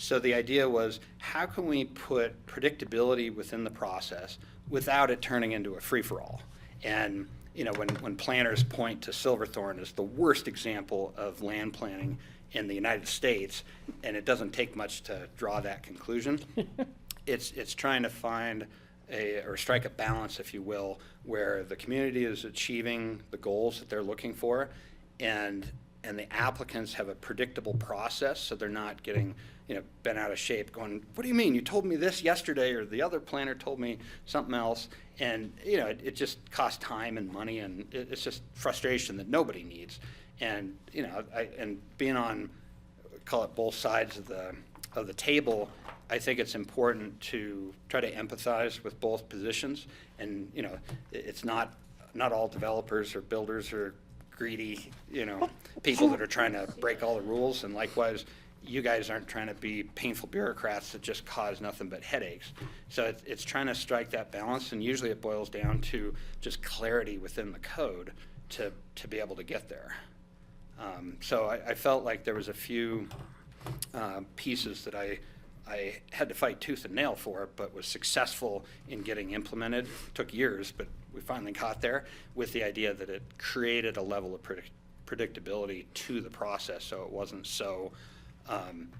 So the idea was, how can we put predictability within the process without it turning into a free-for-all? And when planners point to Silverthorne as the worst example of land planning in the United States, and it doesn't take much to draw that conclusion, it's trying to find or strike a balance, if you will, where the community is achieving the goals that they're looking for, and the applicants have a predictable process, so they're not getting bent out of shape going, what do you mean? You told me this yesterday, or the other planner told me something else. And, it just costs time and money, and it's just frustration that nobody needs. And, and being on, call it both sides of the table, I think it's important to try to empathize with both positions. And, it's not all developers or builders or greedy, people that are trying to break all the rules. And likewise, you guys aren't trying to be painful bureaucrats that just cause nothing but headaches. So it's trying to strike that balance, and usually it boils down to just clarity within the code to be able to get there. So I felt like there was a few pieces that I had to fight tooth and nail for, but was successful in getting implemented. It took years, but we finally got there with the idea that it created a level of predictability to the process, so it wasn't so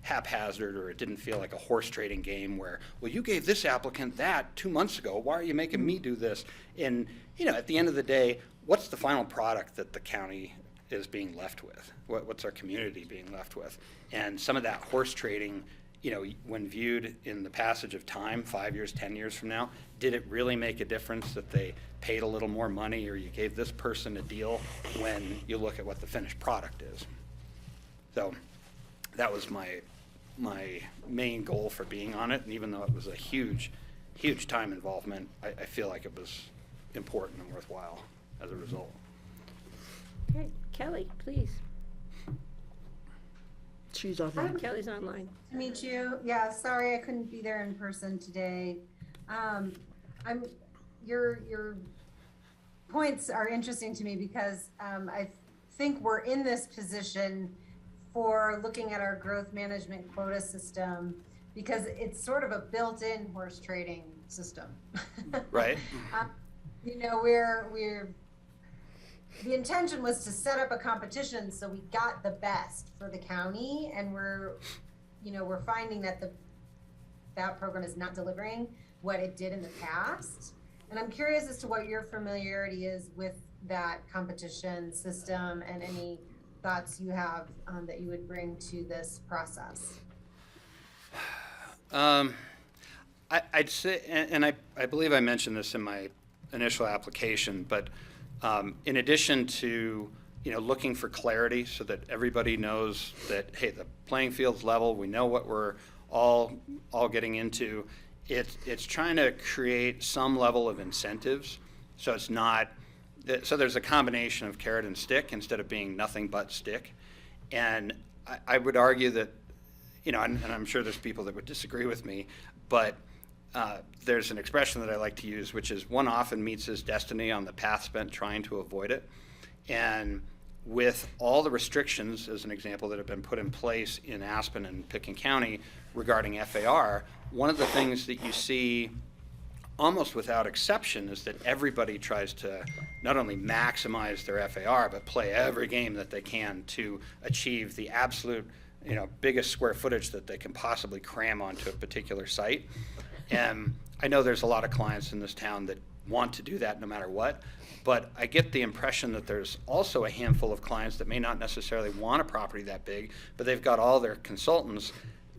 haphazard, or it didn't feel like a horse trading game where, well, you gave this applicant that 2 months ago, why are you making me do this? And at the end of the day, what's the final product that the county is being left with? What's our community being left with? And some of that horse trading, when viewed in the passage of time, 5 years, 10 years from now, did it really make a difference that they paid a little more money, or you gave this person a deal, when you look at what the finished product is? So that was my main goal for being on it, and even though it was a huge time involvement, I feel like it was important and worthwhile as a result. Okay, Kelly, please. She's online. Kelly's online. To meet you. Yeah, sorry I couldn't be there in person today. Your points are interesting to me because I think we're in this position for looking at our growth management quota system because it's sort of a built-in horse trading system. Right. The intention was to set up a competition so we got the best for the county, and we're finding that that program is not delivering what it did in the past. And I'm curious as to what your familiarity is with that competition system and any thoughts you have that you would bring to this process. I'd say, and I believe I mentioned this in my initial application, but in addition to looking for clarity so that everybody knows that, hey, the playing field's level, we know what we're all getting into, it's trying to create some level of incentives, so it's not, so there's a combination of carrot and stick instead of being nothing but stick. And I would argue that, and I'm sure there's people that would disagree with me, but there's an expression that I like to use, which is one often meets his destiny on the path spent trying to avoid it. And with all the restrictions, as an example, that have been put in place in Aspen and Pickens County regarding FAR, one of the things that you see almost without exception is that everybody tries to not only maximize their FAR, but play every game that they can to achieve the absolute biggest square footage that they can possibly cram onto a particular site. And I know there's a lot of clients in this town that want to do that no matter what, but I get the impression that there's also a handful of clients that may not necessarily want a property that big, but they've got all their consultants,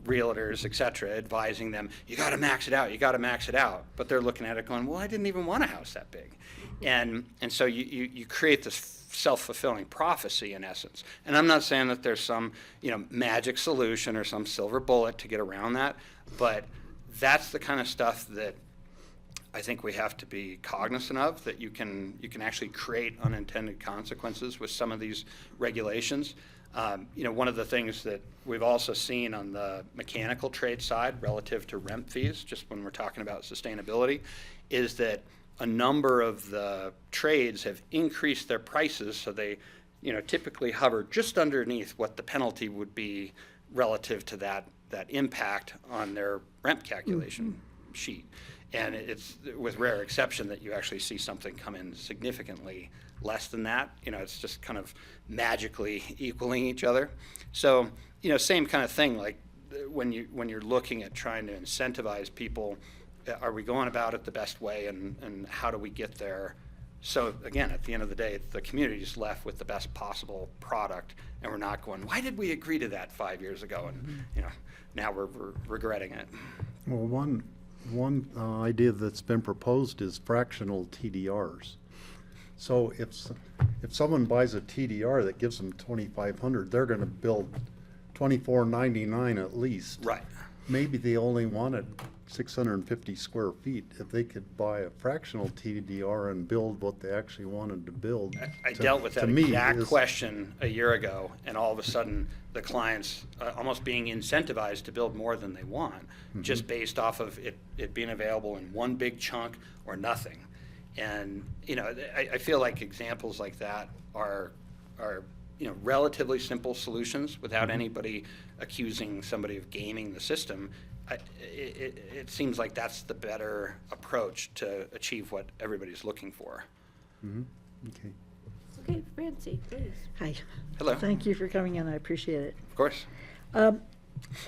realtors, et cetera, advising them, you got to max it out, you got to max it out. But they're looking at it going, well, I didn't even want a house that big. And so you create this self-fulfilling prophecy in essence. And I'm not saying that there's some magic solution or some silver bullet to get around that, but that's the kind of stuff that I think we have to be cognizant of, that you can actually create unintended consequences with some of these regulations. One of the things that we've also seen on the mechanical trade side relative to rent fees, just when we're talking about sustainability, is that a number of the trades have increased their prices, so they typically hover just underneath what the penalty would be relative to that that impact on their rent calculation sheet. And it's with rare exception that you actually see something come in significantly less than that. It's just kind of magically equaling each other. So, same kind of thing, like when you're looking at trying to incentivize people, are we going about it the best way, and how do we get there? So again, at the end of the day, the community is left with the best possible product, and we're not going, why did we agree to that 5 years ago? And now we're regretting it. Well, one idea that's been proposed is fractional TDRs. So if someone buys a TDR that gives them 2,500, they're going to build 2,499 at least. Right. Maybe they only wanted 650 square feet. If they could buy a fractional TDR and build what they actually wanted to build. I dealt with that exact question a year ago, and all of a sudden the clients almost being incentivized to build more than they want, just based off of it being available in one big chunk or nothing. And I feel like examples like that are relatively simple solutions without anybody accusing somebody of gaming the system. It seems like that's the better approach to achieve what everybody's looking for. Okay. Okay, Francie, please. Hi. Hello. Thank you for coming in, I appreciate it. Of course.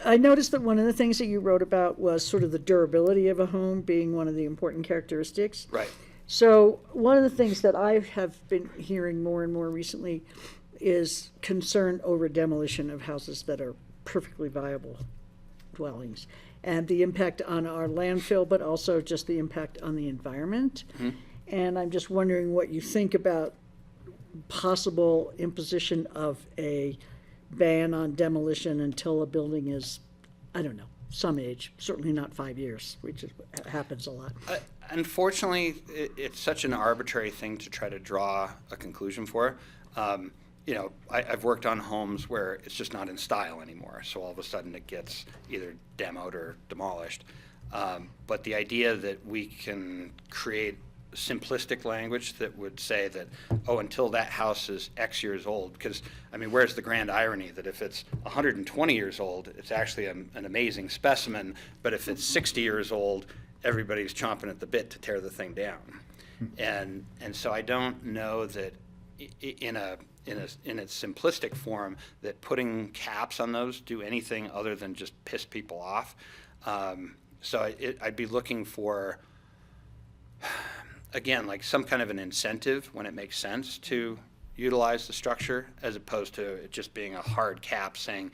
I noticed that one of the things that you wrote about was sort of the durability of a home being one of the important characteristics. Right. So one of the things that I have been hearing more and more recently is concern over demolition of houses that are perfectly viable dwellings, and the impact on our landfill, but also just the impact on the environment. And I'm just wondering what you think about possible imposition of a ban on demolition until a building is, I don't know, some age, certainly not 5 years, which happens a lot. Unfortunately, it's such an arbitrary thing to try to draw a conclusion for. I've worked on homes where it's just not in style anymore, so all of a sudden it gets either demoed or demolished. But the idea that we can create simplistic language that would say that, until that house is X years old, because, where's the grand irony that if it's 120 years old, it's actually an amazing specimen, but if it's 60 years old, everybody's chomping at the bit to tear the thing down. And so I don't know that in its simplistic form that putting caps on those do anything other than just piss people off. So I'd be looking for, again, like some kind of an incentive when it makes sense to utilize the structure, as opposed to it just being a hard cap saying,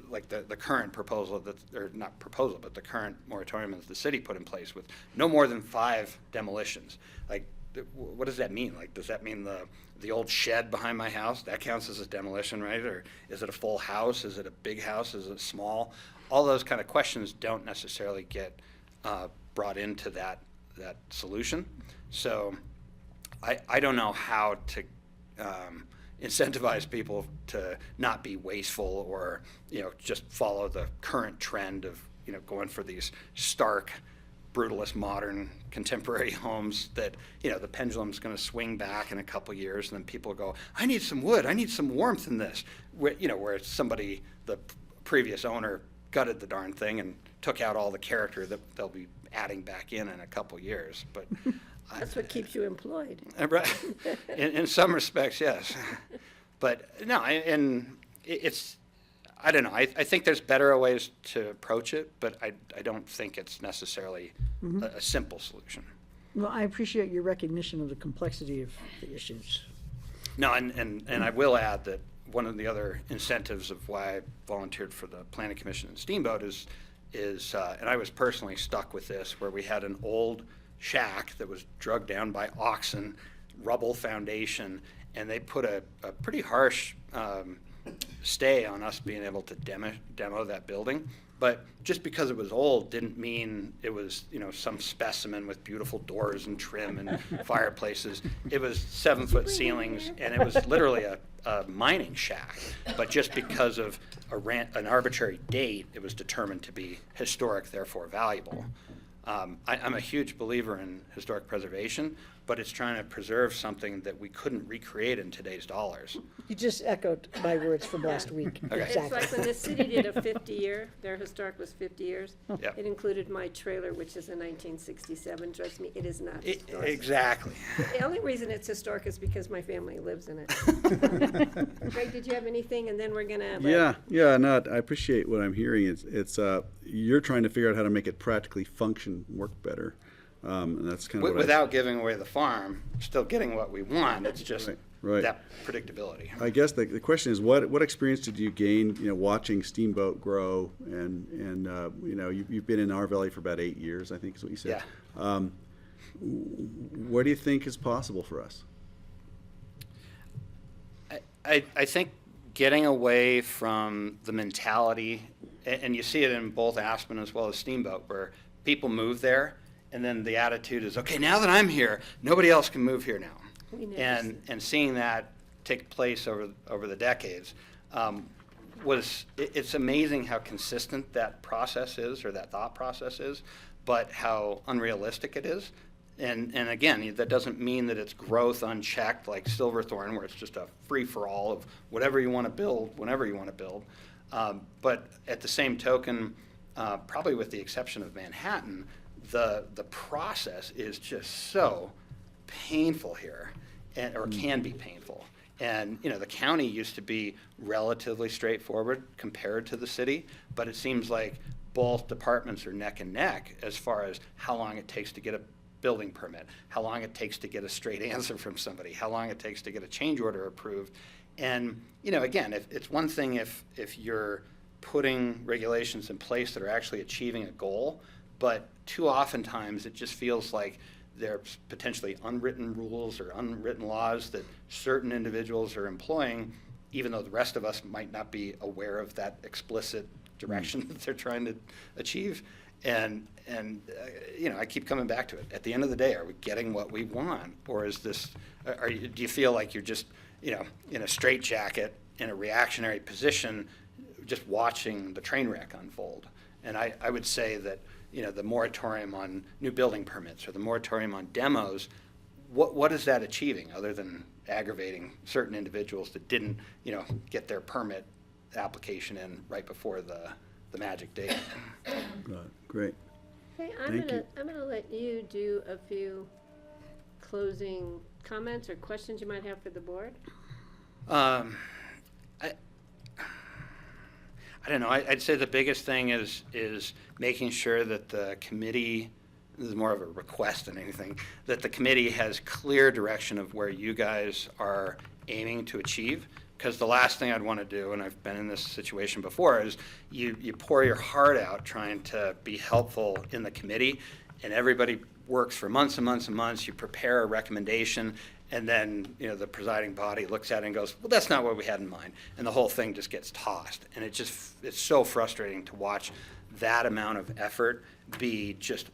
like the current proposal or not proposal, but the current moratorium that the city put in place with no more than 5 demolitions. Like, what does that mean? Like, does that mean the old shed behind my house, that counts as a demolition, right? Or is it a full house? Is it a big house? Is it small? All those kind of questions don't necessarily get brought into that solution. So I don't know how to incentivize people to not be wasteful or, just follow the current trend of, going for these stark, brutalist, modern, contemporary homes that, the pendulum's going to swing back in a couple years, and then people go, I need some wood, I need some warmth in this. Where somebody, the previous owner, gutted the darn thing and took out all the character that they'll be adding back in a couple years. But That's what keeps you employed. Right. In some respects, yes. But no, and it's, I don't know. I think there's better ways to approach it, but I don't think it's necessarily a simple solution. Well, I appreciate your recognition of the complexity of the issues. No, and I will add that one of the other incentives of why I volunteered for the Planning Commission in Steamboat is and I was personally stuck with this, where we had an old shack that was drugged down by oxen, rubble foundation, and they put a pretty harsh stay on us being able to demo that building. But just because it was old didn't mean it was, some specimen with beautiful doors and trim and fireplaces. It was 7-foot ceilings, and it was literally a mining shack. But just because of an arbitrary date, it was determined to be historic, therefore valuable. I'm a huge believer in historic preservation, but it's trying to preserve something that we couldn't recreate in today's dollars. You just echoed my words from last week. Okay. It's like when the city did a 50-year, their historic was 50 years. Yep. It included my trailer, which is a 1967. Trust me, it is not historic. Exactly. The only reason it's historic is because my family lives in it. Greg, did you have anything? And then we're gonna. Yeah, no, I appreciate what I'm hearing. It's you're trying to figure out how to make it practically function, work better. And that's kind of Without giving away the farm, still getting what we want. It's just right. that predictability. I guess the question is, what experience did you gain, watching Steamboat grow, and you've been in our valley for about 8 years, I think is what you said. Yeah. What do you think is possible for us? I think getting away from the mentality, and you see it in both Aspen as well as Steamboat, where people move there, and then the attitude is, okay, now that I'm here, nobody else can move here now. And seeing that take place over the decades, it's amazing how consistent that process is, or that thought process is, but how unrealistic it is. And again, that doesn't mean that it's growth unchecked like Silverthorne, where it's just a free-for-all of whatever you want to build, whenever you want to build. But at the same token, probably with the exception of Manhattan, the process is just so painful here, or can be painful. And the county used to be relatively straightforward compared to the city, but it seems like both departments are neck and neck as far as how long it takes to get a building permit, how long it takes to get a straight answer from somebody, how long it takes to get a change order approved. And again, it's one thing if you're putting regulations in place that are actually achieving a goal, but too oftentimes it just feels like there's potentially unwritten rules or unwritten laws that certain individuals are employing, even though the rest of us might not be aware of that explicit direction that they're trying to achieve. And I keep coming back to it. At the end of the day, are we getting what we want, or is this? Do you feel like you're just in a straitjacket in a reactionary position, just watching the train wreck unfold? And I would say that the moratorium on new building permits or the moratorium on demos, what is that achieving other than aggravating certain individuals that didn't get their permit application in right before the magic date? Great. Hey, Thank you. I'm gonna let you do a few closing comments or questions you might have for the board. I don't know. I'd say the biggest thing is making sure that the committee, this is more of a request than anything, that the committee has clear direction of where you guys are aiming to achieve. Because the last thing I'd want to do, and I've been in this situation before, is you pour your heart out trying to be helpful in the committee, and everybody works for months and months and months. You prepare a recommendation, and then the presiding body looks at it and goes, well, that's not what we had in mind, and the whole thing just gets tossed. And it's so frustrating to watch that amount of effort be just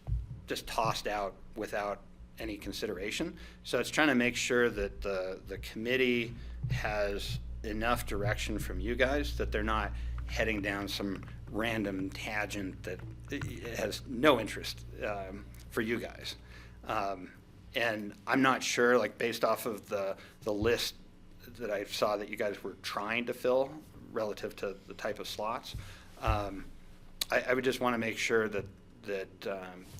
tossed out without any consideration. So it's trying to make sure that the committee has enough direction from you guys that they're not heading down some random tangent that has no interest for you guys. And I'm not sure, like based off of the list that I saw that you guys were trying to fill relative to the type of slots, I would just want to make sure that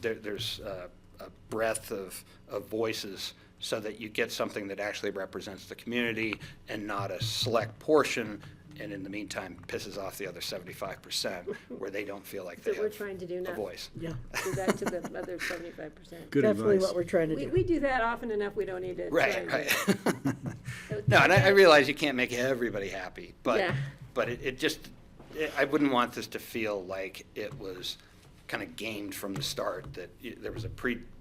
there's a breadth of voices so that you get something that actually represents the community and not a select portion, and in the meantime pisses off the other 75% where they don't feel like they That's what have we're trying to do now. a voice. Yeah. Do that to the other 75%. Good Definitely advice. what we're trying to do. We do that often enough, we don't need to. Right, try and- right. No, and I realize you can't make everybody happy, but Yeah. I wouldn't want this to feel like it was kind of gamed from the start, that there was a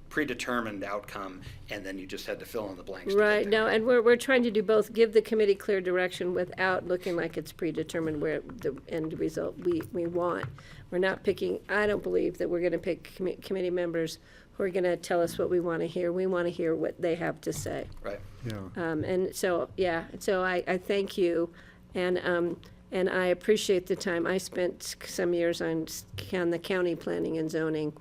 predetermined outcome, and then you just had to fill in the blanks. Right, no, and we're trying to do both, give the committee clear direction without looking like it's predetermined where the end result we want. We're not picking, I don't believe that we're gonna pick committee members who are gonna tell us what we wanna hear. We wanna hear what they have to say. Right. Yeah. And so, yeah, so I thank you, and I appreciate the time. I spent some years on the county planning and zoning,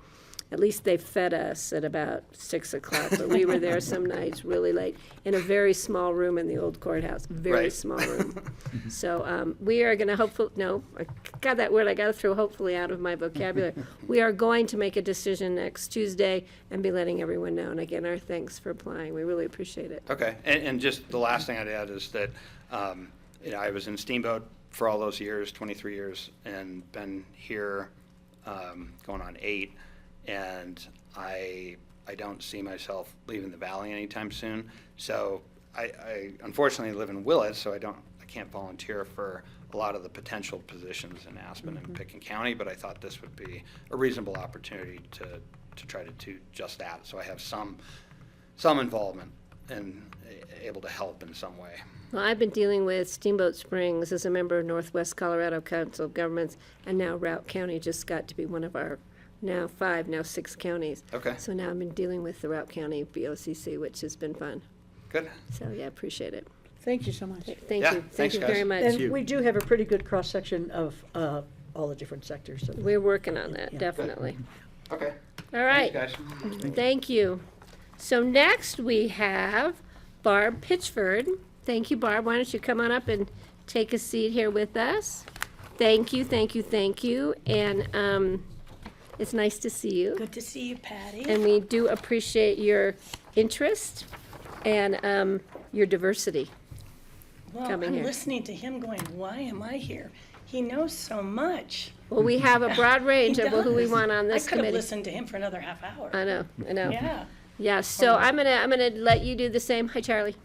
at least they fed us at about 6 o'clock, but we were there some nights really late in a very small room in the old courthouse, very Right. small room. So we are going to hopefully, no, I got that word, I got to throw hopefully out of my vocabulary. We are going to make a decision next Tuesday and be letting everyone know. And again, our thanks for applying. We really appreciate it. Okay, and just the last thing I'd add is that, I was in Steamboat for all those years, 23 years, and been here going on 8, and I don't see myself leaving the Valley anytime soon. So I unfortunately live in Willett, so I can't volunteer for a lot of the potential positions in Aspen and Picken County, but I thought this would be a reasonable opportunity to try to do just that. So I have some involvement and able to help in some way. Well, I've been dealing with Steamboat Springs as a member of Northwest Colorado Council of Governments, and now Routt County just got to be one of our now 5, now 6 counties. Okay. So now I've been dealing with the Routt County BOCC, which has been fun. Good. So, yeah, appreciate it. Thank you so much. Thank Yeah, you. Thank thanks, you guys. very much. And we do have a pretty good cross-section of all the different sectors. So We're working on that, Yeah. definitely. Okay. All right. Thanks, guys. Thank you. So next we have Barb Pitchford. Thank you, Barb. Why don't you come on up and take a seat here with us? Thank you, thank you, thank you. And it's nice to see you. Good to see you, Patty. And we do appreciate your interest and your diversity. Well, coming I'm here. listening to him going, why am I here? He knows so much. Well, we have a broad range He of who we does. want on this I could have committee. listened to him for another half hour. I know. Yeah. Yeah, so I'm gonna let you do the same. Hi, Charlie.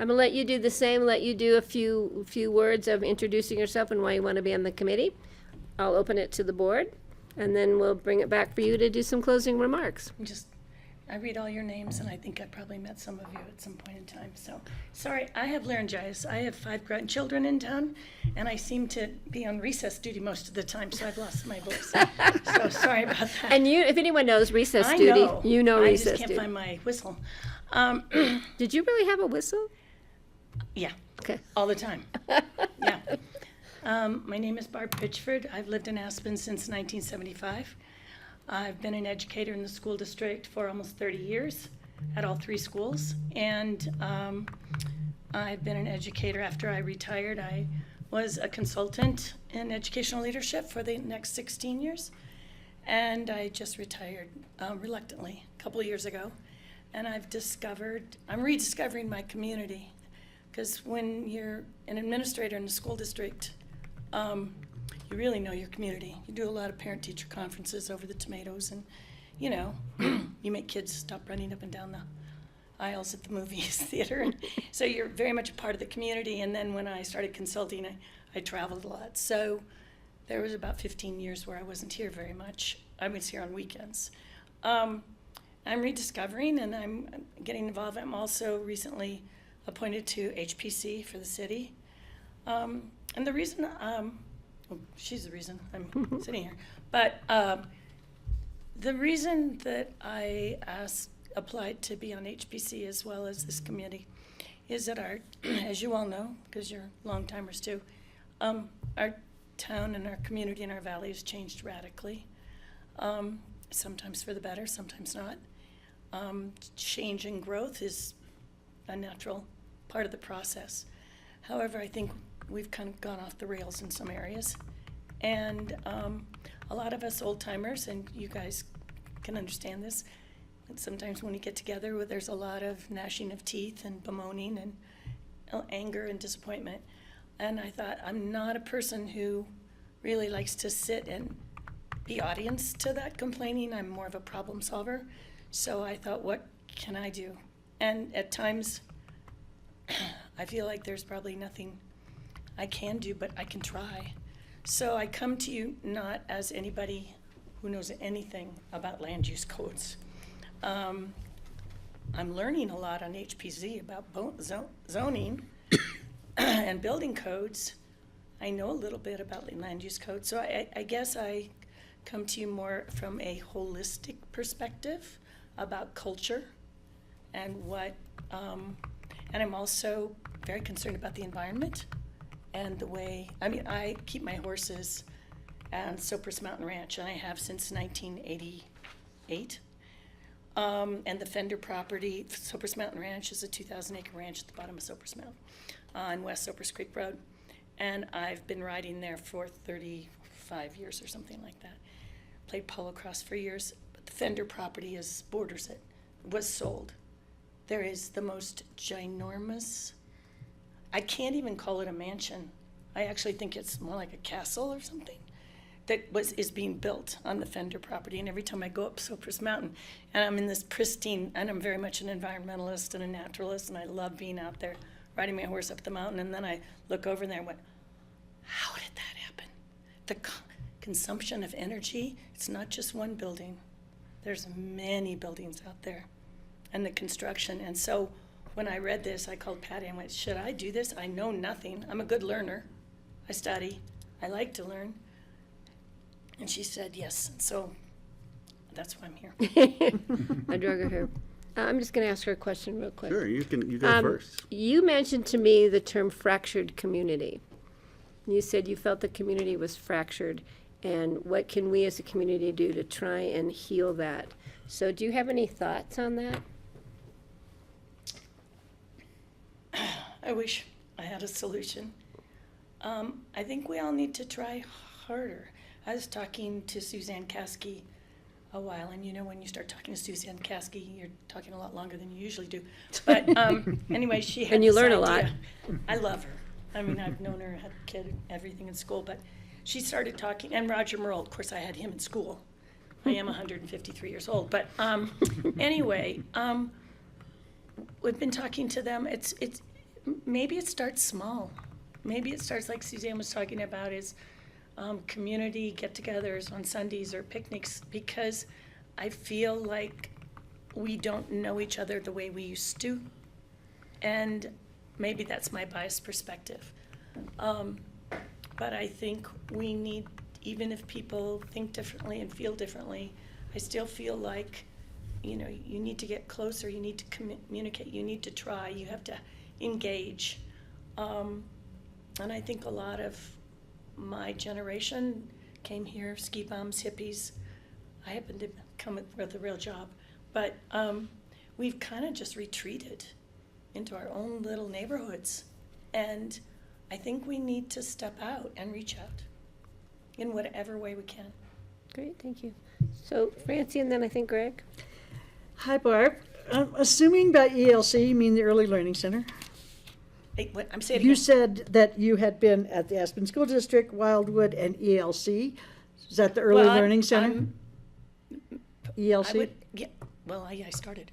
I'm gonna let you do the same, let you do a few words of introducing yourself and why you want to be on the committee. I'll open it to the board, and then we'll bring it back for you to do some closing remarks. I read all your names, and I think I probably met some of you at some point in time. So, sorry, I have laryngitis. I have 5 grandchildren in town, and I seem to be on recess duty most of the time, so I've lost my voice. So sorry about that. And you, if anyone knows recess I duty, know. you know I recess just can't duty. find my whistle. Did you really have a whistle? Yeah. Okay. All the time. Yeah. My name is Barb Pitchford. I've lived in Aspen since 1975. I've been an educator in the school district for almost 30 years at all 3 schools. And I've been an educator after I retired. I was a consultant in educational leadership for the next 16 years. And I just retired reluctantly a couple of years ago. And I'm rediscovering my community. Because when you're an administrator in the school district, you really know your community. You do a lot of parent-teacher conferences over the tomatoes, and, you make kids stop running up and down the aisles at the movies theater. And so you're very much a part of the community. And then when I started consulting, I traveled a lot. So there was about 15 years where I wasn't here very much. I was here on weekends. I'm rediscovering, and I'm getting involved. I'm also recently appointed to HPC for the city. And the reason, she's the reason I'm sitting here. But the reason that I applied to be on HPC as well as this committee is that as you all know, because you're long timers too, our town and our community and our valley has changed radically. Sometimes for the better, sometimes not. Change and growth is a natural part of the process. However, I think we've kind of gone off the rails in some areas. And a lot of us old timers, and you guys can understand this, and sometimes when you get together, there's a lot of gnashing of teeth and bemoaning and anger and disappointment. And I thought, I'm not a person who really likes to sit and be audience to that complaining. I'm more of a problem solver. So I thought, what can I do? And at times, I feel like there's probably nothing I can do, but I can try. So I come to you not as anybody who knows anything about land use codes. I'm learning a lot on HPZ about zoning and building codes. I know a little bit about land use codes. So I guess I come to you more from a holistic perspective about culture and and I'm also very concerned about the environment and the way, I keep my horses on Cypress Mountain Ranch, and I have since 1980, 2008. And the Fender property, Soapers Mountain Ranch, is a 2,000-acre ranch at the bottom of Soapers Mountain on West Soapers Creek Road. And I've been riding there for 35 years or something like that. Played polocross for years, but the Fender property borders it, was sold. There is the most ginormous, I can't even call it a mansion. I actually think it's more like a castle or something that is being built on the Fender property. And every time I go up Soapers Mountain, and I'm in this pristine, and I'm very much an environmentalist and a naturalist, and I love being out there riding my horse up the mountain, and then I look over there and went, how did that happen? The consumption of energy, it's not just one building. There's many buildings out there, and the construction. And so when I read this, I called Patty and went, should I do this? I know nothing. I'm a good learner. I study. I like to learn. And she said yes. And so that's why I'm here. I drug her here. I'm just going to ask her a question real quick. Sure, you go first. You mentioned to me the term fractured community. You said you felt the community was fractured, and what can we as a community do to try and heal that? So do you have any thoughts on that? I wish I had a solution. I think we all need to try harder. I was talking to Suzanne Caskey a while, and you know when you start talking to Suzanne Caskey, you're talking a lot longer than you usually do. But anyway, she had And you this learn a idea. lot. I love her. I mean, I've known her, had a kid, and everything in school, but she started talking, and Roger Merle, of course, I had him in school. I am 153 years old, but anyway, we've been talking to them. It's maybe it starts small. Maybe it starts like Suzanne was talking about, is community get-togethers on Sundays or picnics, because I feel like we don't know each other the way we used to, and maybe that's my biased perspective. But I think we need, even if people think differently and feel differently, I still feel like, you know, you need to get closer, you need to communicate, you need to try, you have to engage. And I think a lot of my generation came here, ski bums, hippies. I happened to come with a real job. But we've kind of just retreated into our own little neighborhoods. And I think we need to step out and reach out in whatever way we can. Great, thank you. So Francie, and then I think Greg. Hi, Barb. Assuming by ELC, you mean the Early Learning Center? Hey, what, I'm saying You said that you had been at the Aspen School District, Wildwood, and ELC. Is that the Early Learning Center? ELC? I started.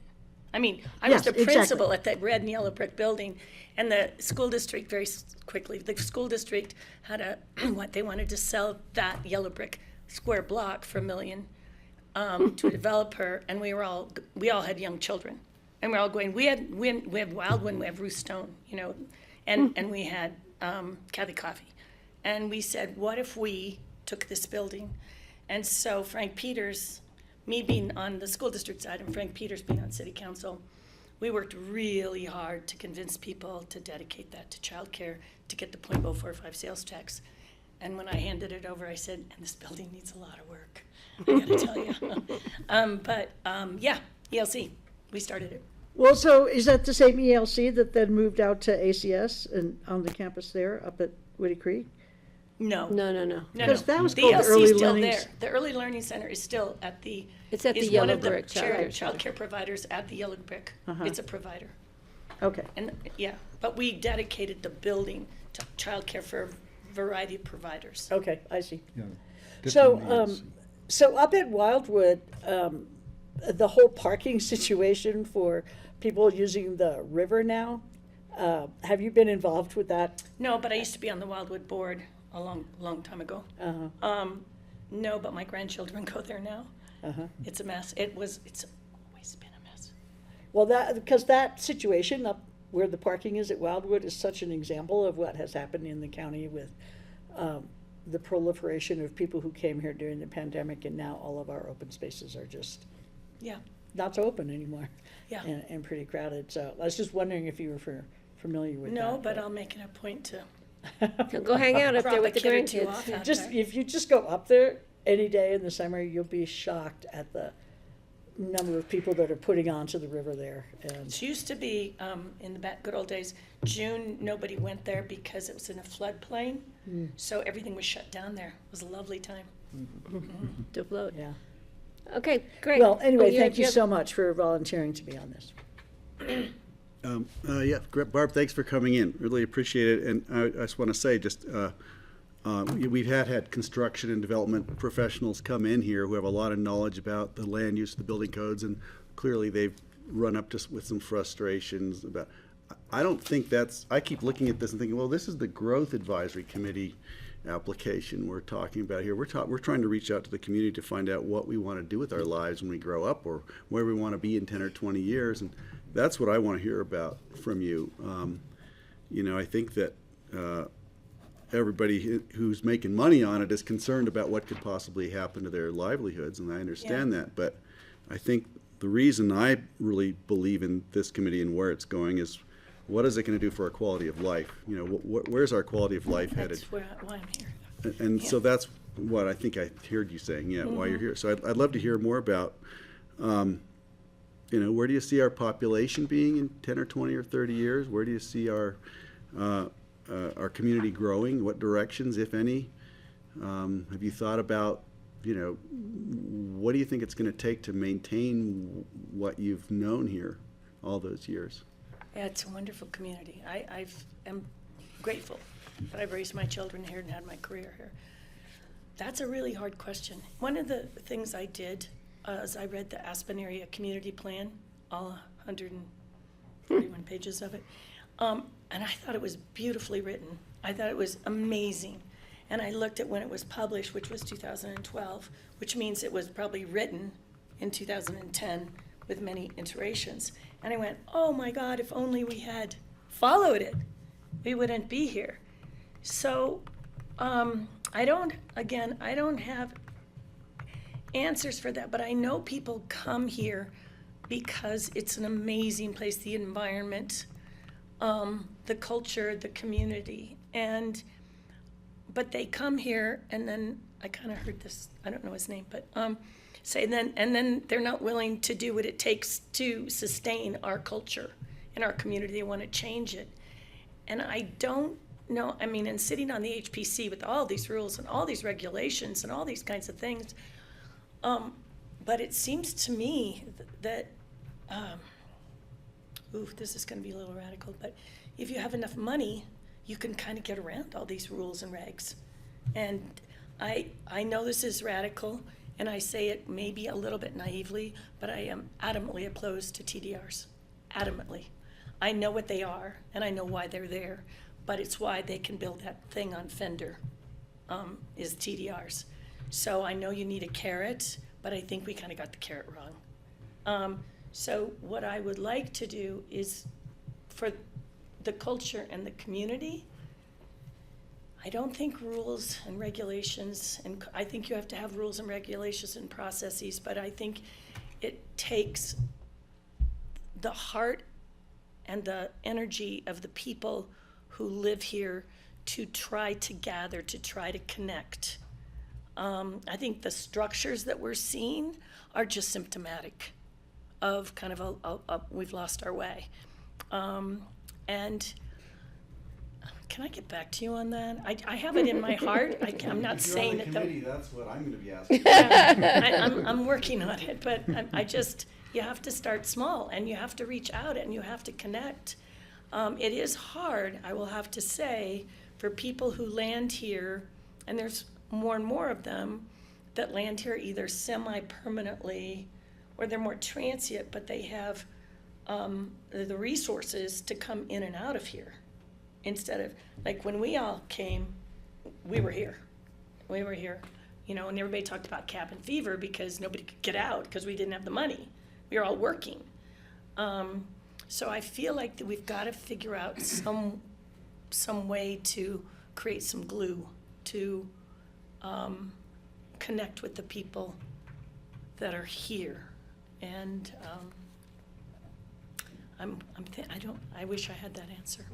I mean, I was the principal at that red and yellow brick building, and the school district, very quickly, the school district had they wanted to sell that yellow brick square block for $1 million to a developer, and we all had young children. And we're all going, we have Wildwood, we have Ruth Stone, you know, and we had Kathy Coffey. And we said, what if we took this building? And so Frank Peters, me being on the school district side and Frank Peters being on city council, we worked really hard to convince people to dedicate that to childcare, to get the .045 sales tax. And when I handed it over, I said, and this building needs a lot of work, I gotta tell you. Yeah, ELC, we started it. Well, so is that the same ELC that then moved out to ACS and on the campus there up at Woody Creek? No. No. Because that was The called the ELC Early is still Learning. there. The Early Learning Center is still at the. It's at the is Yellow one of the Brick child care providers at the Yellow Brick. It's a provider. Okay. And yeah, but we dedicated the building to childcare for a variety of providers. Okay, I see. Yeah, So up at Wildwood, the whole parking situation for people using the river now, have you been involved with that? No, but I used to be on the Wildwood board a long time ago. No, but my grandchildren go there now. It's a mess. It's always been a mess. Well, because that situation up where the parking is at Wildwood is such an example of what has happened in the county with the proliferation of people who came here during the pandemic, and now all of our open spaces are just not so open anymore. Yeah. And pretty crowded. So I was just wondering if you were familiar with that. No, but I'll make it a point to. Go hang out up there drop with a the kid or two grandkids. off out there. If you just go up there any day in the summer, you'll be shocked at the number of people that are putting onto the river there. And It used to be, in the good old days, June, nobody went there because it was in a floodplain. So everything was shut down there. It was a lovely time. To float. yeah. Okay, great. Well, anyway, Oh, thank you have- so much for volunteering to be on this. Yeah, Barb, thanks for coming in. Really appreciate it. And I just want to say, we've had construction and development professionals come in here who have a lot of knowledge about the land use, the building codes, and clearly they've run up with some frustrations about. I don't think I keep looking at this and thinking, well, this is the Growth Advisory Committee application we're talking about here. We're trying to reach out to the community to find out what we want to do with our lives when we grow up, or where we want to be in 10 or 20 years. And that's what I want to hear about from you. I think that everybody who's making money on it is concerned about what could possibly happen to their livelihoods, and I understand that. But I think the reason I really believe in this committee and where it's going is, what is it going to do for our quality of life? Where's our quality of life headed? That's why I'm here. And so that's what I think I heard you saying, why you're here. So I'd love to hear more about, where do you see our population being in 10 or 20 or 30 years? Where do you see our community growing? What directions, if any? Have you thought about, what do you think it's going to take to maintain what you've known here all those years? Yeah, it's a wonderful community. I am grateful that I've raised my children here and had my career here. That's a really hard question. One of the things I did is I read the Aspen Area Community Plan, all 141 pages of it, and I thought it was beautifully written. I thought it was amazing. And I looked at when it was published, which was 2012, which means it was probably written in 2010 with many iterations. And I went, oh my God, if only we had followed it, we wouldn't be here. So I don't have answers for that, but I know people come here because it's an amazing place, the environment, the culture, the community. But they come here, and then I kind of heard this, I don't know his name, but then they're not willing to do what it takes to sustain our culture and our community. They want to change it. And I don't know, and sitting on the HPC with all these rules and all these regulations and all these kinds of things, but it seems to me that, this is going to be a little radical, but if you have enough money, you can kind of get around all these rules and regs. And I know this is radical, and I say it maybe a little bit naively, but I am adamantly opposed to TDRs, adamantly. I know what they are, and I know why they're there, but it's why they can build that thing on Fender, is TDRs. So I know you need a carrot, but I think we kind of got the carrot wrong. So what I would like to do is, for the culture and the community, I don't think rules and regulations, and I think you have to have rules and regulations and processes, but I think it takes the heart and the energy of the people who live here to try to gather, to try to connect. I think the structures that we're seeing are just symptomatic of kind of we've lost our way. And can I get back to you on that? I have it in my heart. I'm not saying it though. That's what I'm going to be asking. I'm working on it, but you have to start small, and you have to reach out, and you have to connect. It is hard, I will have to say, for people who land here, and there's more and more of them that land here either semi-permanently or they're more transient, but they have the resources to come in and out of here. Instead of, like when we all came, we were here, and everybody talked about cabin fever because nobody could get out because we didn't have the money. We were all working. So I feel like that we've got to figure out some way to create some glue to connect with the people that are here. And I wish I had that answer.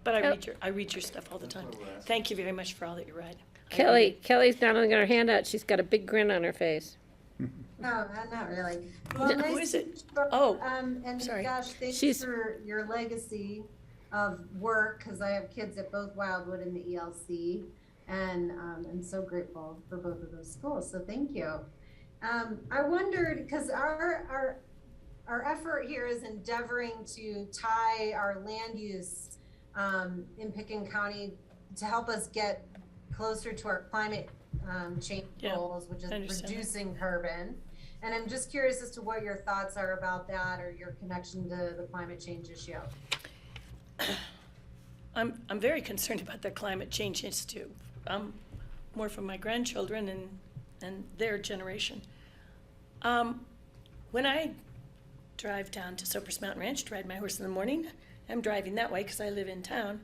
But I read your stuff all the time. Thank you very much for all that you write. Kelly's not only got her hand out, she's got a big grin on her face. No, not really. Who is it? Oh, And sorry. gosh, thanks She's- for your legacy of work, because I have kids at both Wildwood and the ELC, and I'm so grateful for both of those schools, so thank you. I wondered, because our effort here is endeavoring to tie our land use in Pickens County to help us get closer to our climate change Yeah, goals, which is I understand that. reducing carbon. And I'm just curious as to what your thoughts are about that, or your connection to the climate change issue. I'm very concerned about the climate change issue. More from my grandchildren and their generation. When I drive down to Soapers Mountain Ranch to ride my horse in the morning, I'm driving that way because I live in town,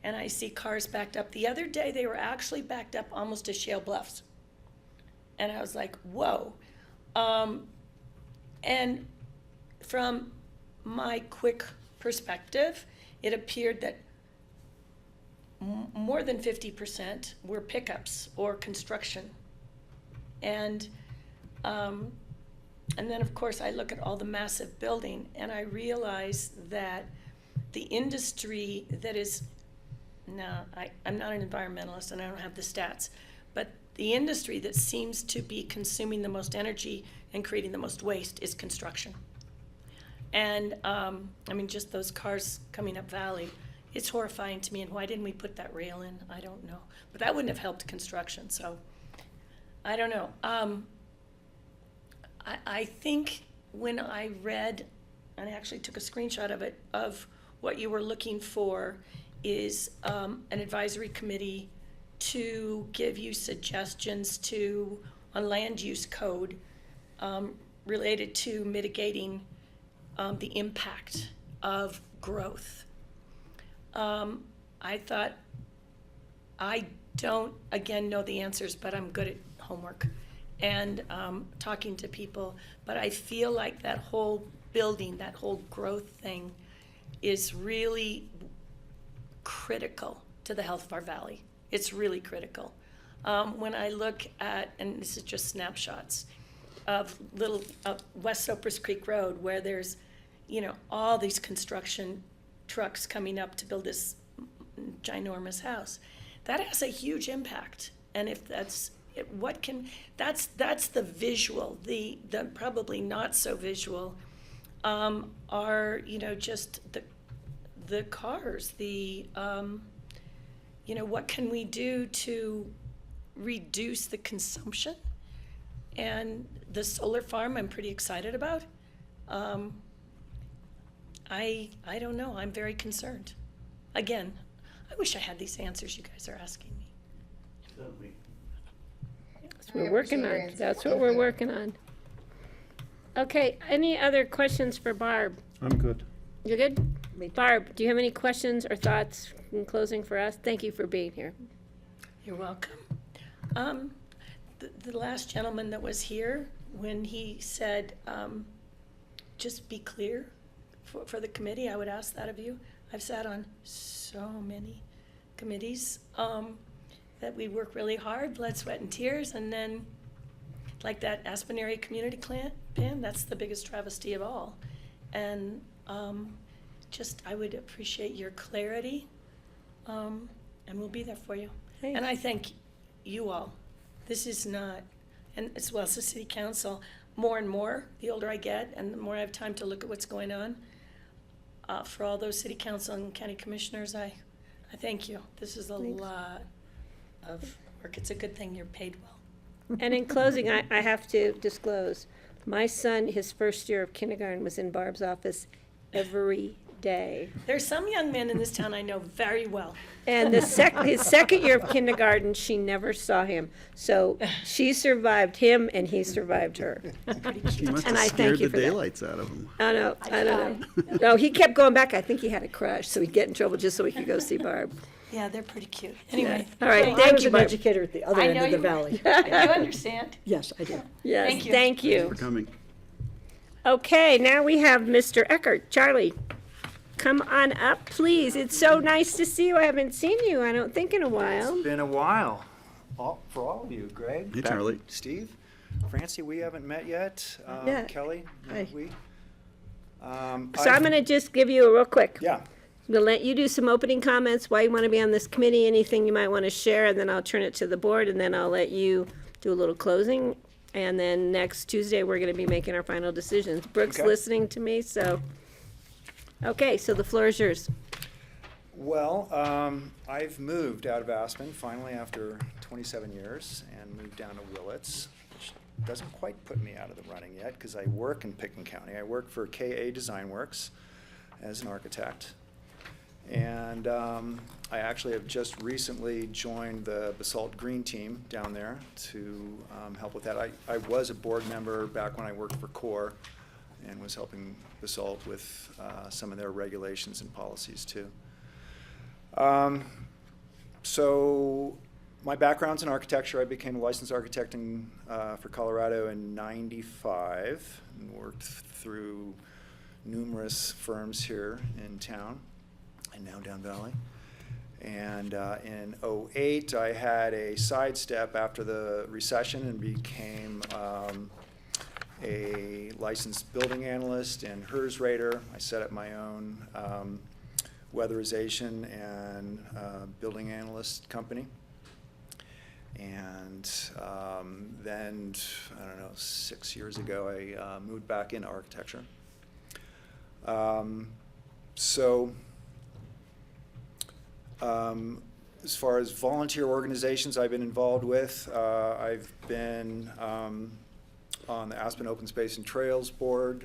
and I see cars backed up. The other day, they were actually backed up almost to Shale Bluffs. And I was like, whoa. And from my quick perspective, it appeared that more than 50% were pickups or construction. And then, of course, I look at all the massive building, and I realize that the industry that is, I'm not an environmentalist, and I don't have the stats, but the industry that seems to be consuming the most energy and creating the most waste is construction. And, just those cars coming up Valley, it's horrifying to me, and why didn't we put that rail in? I don't know. But that wouldn't have helped construction, so I don't know. I think when I read, and I actually took a screenshot of it, of what you were looking for is an advisory committee to give you suggestions on land use code related to mitigating the impact of growth. I thought, I don't, again, know the answers, but I'm good at homework and talking to people. But I feel like that whole building, that whole growth thing is really critical to the health of our valley. It's really critical. When I look at, and this is just snapshots, of West Soapers Creek Road, where there's, all these construction trucks coming up to build this ginormous house. That has a huge impact. And if that's the visual. The probably not so visual are, just the cars, what can we do to reduce the consumption? And the solar farm I'm pretty excited about. I don't know, I'm very concerned. Again, I wish I had these answers you guys are asking me. We're working on. That's what we're working on. Okay, any other questions for Barb? I'm good. You good? Barb, do you have any questions or thoughts in closing for us? Thank you for being here. You're welcome. The last gentleman that was here, when he said, just be clear for the committee, I would ask that of you. I've sat on so many committees that we work really hard, blood, sweat, and tears, and then like that Aspen Area Community Plan, that's the biggest travesty of all. And I would appreciate your clarity, and we'll be there for you. Thanks. And I thank you all. This is not, and as well as the city council, more and more, the older I get and the more I have time to look at what's going on, for all those city council and county commissioners, I thank you. This is a lot of work. It's a good thing you're paid well. And in closing, I have to disclose, my son, his first year of kindergarten was in Barb's office every day. There's some young men in this town I know very well. And his second year of kindergarten, she never saw him. So she survived him and he survived her. She must And have I scared thank you the for that. daylights out of him. I don't know. No, he kept going back. I think he had a crush, so he'd get in trouble just so he could go see Barb. Yeah, they're pretty cute. Anyway. All right, I thank was you, an Barb. educator at the other I end know of the you- valley. You understand? Yes, I do. Yes, Thank you. thank you. For coming. Okay, now we have Mr. Eckert. Charlie, come on up, please. It's so nice to see you. I haven't seen you, I don't think, in a while. It's been a while. For all of you, Greg. Hey, Becky, Charlie. Steve. Francie, we haven't met yet. Yeah. Kelly, Hi. we? So I'm gonna just give you a real quick. Yeah. I'm gonna let you do some opening comments, why you wanna be on this committee, anything you might wanna share, and then I'll turn it to the board, and then I'll let you do a little closing. And then next Tuesday, we're gonna be making our final decisions. Brooke's Okay. listening to me, so. Okay, so the floor is yours. Well, I've moved out of Aspen finally after 27 years and moved down to Willits, which doesn't quite put me out of the running yet because I work in Pickens County. I work for KA Design Works as an architect. And I actually have just recently joined the Basalt Green Team down there to help with that. I was a board member back when I worked for CORE and was helping Basalt with some of their regulations and policies too. So my background's in architecture. I became a licensed architect for Colorado in '95 and worked through numerous firms here in town and now down Valley. And in '08, I had a sidestep after the recession and became a licensed building analyst and HERS rater. I set up my own weatherization and building analyst company. And then, I don't know, 6 years ago, I moved back into architecture. As far as volunteer organizations I've been involved with, I've been on the Aspen Open Space and Trails Board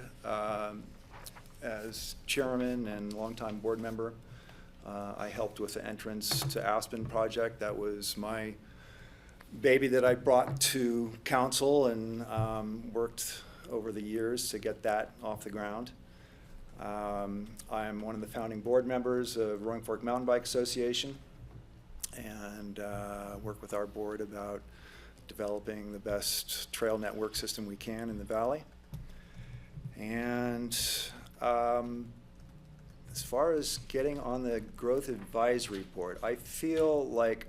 as chairman and longtime board member. I helped with the Entrance to Aspen project. That was my baby that I brought to council and worked over the years to get that off the ground. I'm one of the founding board members of Roaring Fork Mountain Bike Association and work with our board about developing the best trail network system we can in the valley. And as far as getting on the growth advisory board, I feel like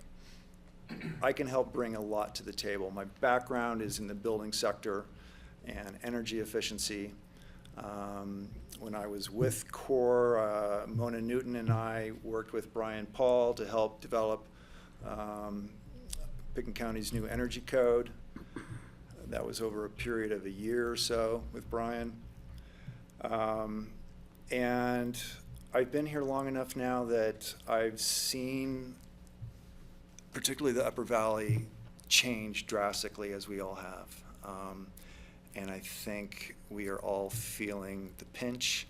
I can help bring a lot to the table. My background is in the building sector and energy efficiency. When I was with CORE, Mona Newton and I worked with Brian Paul to help develop Pickens County's new energy code. That was over a period of a year or so with Brian. And I've been here long enough now that I've seen particularly the Upper Valley change drastically, as we all have. And I think we are all feeling the pinch.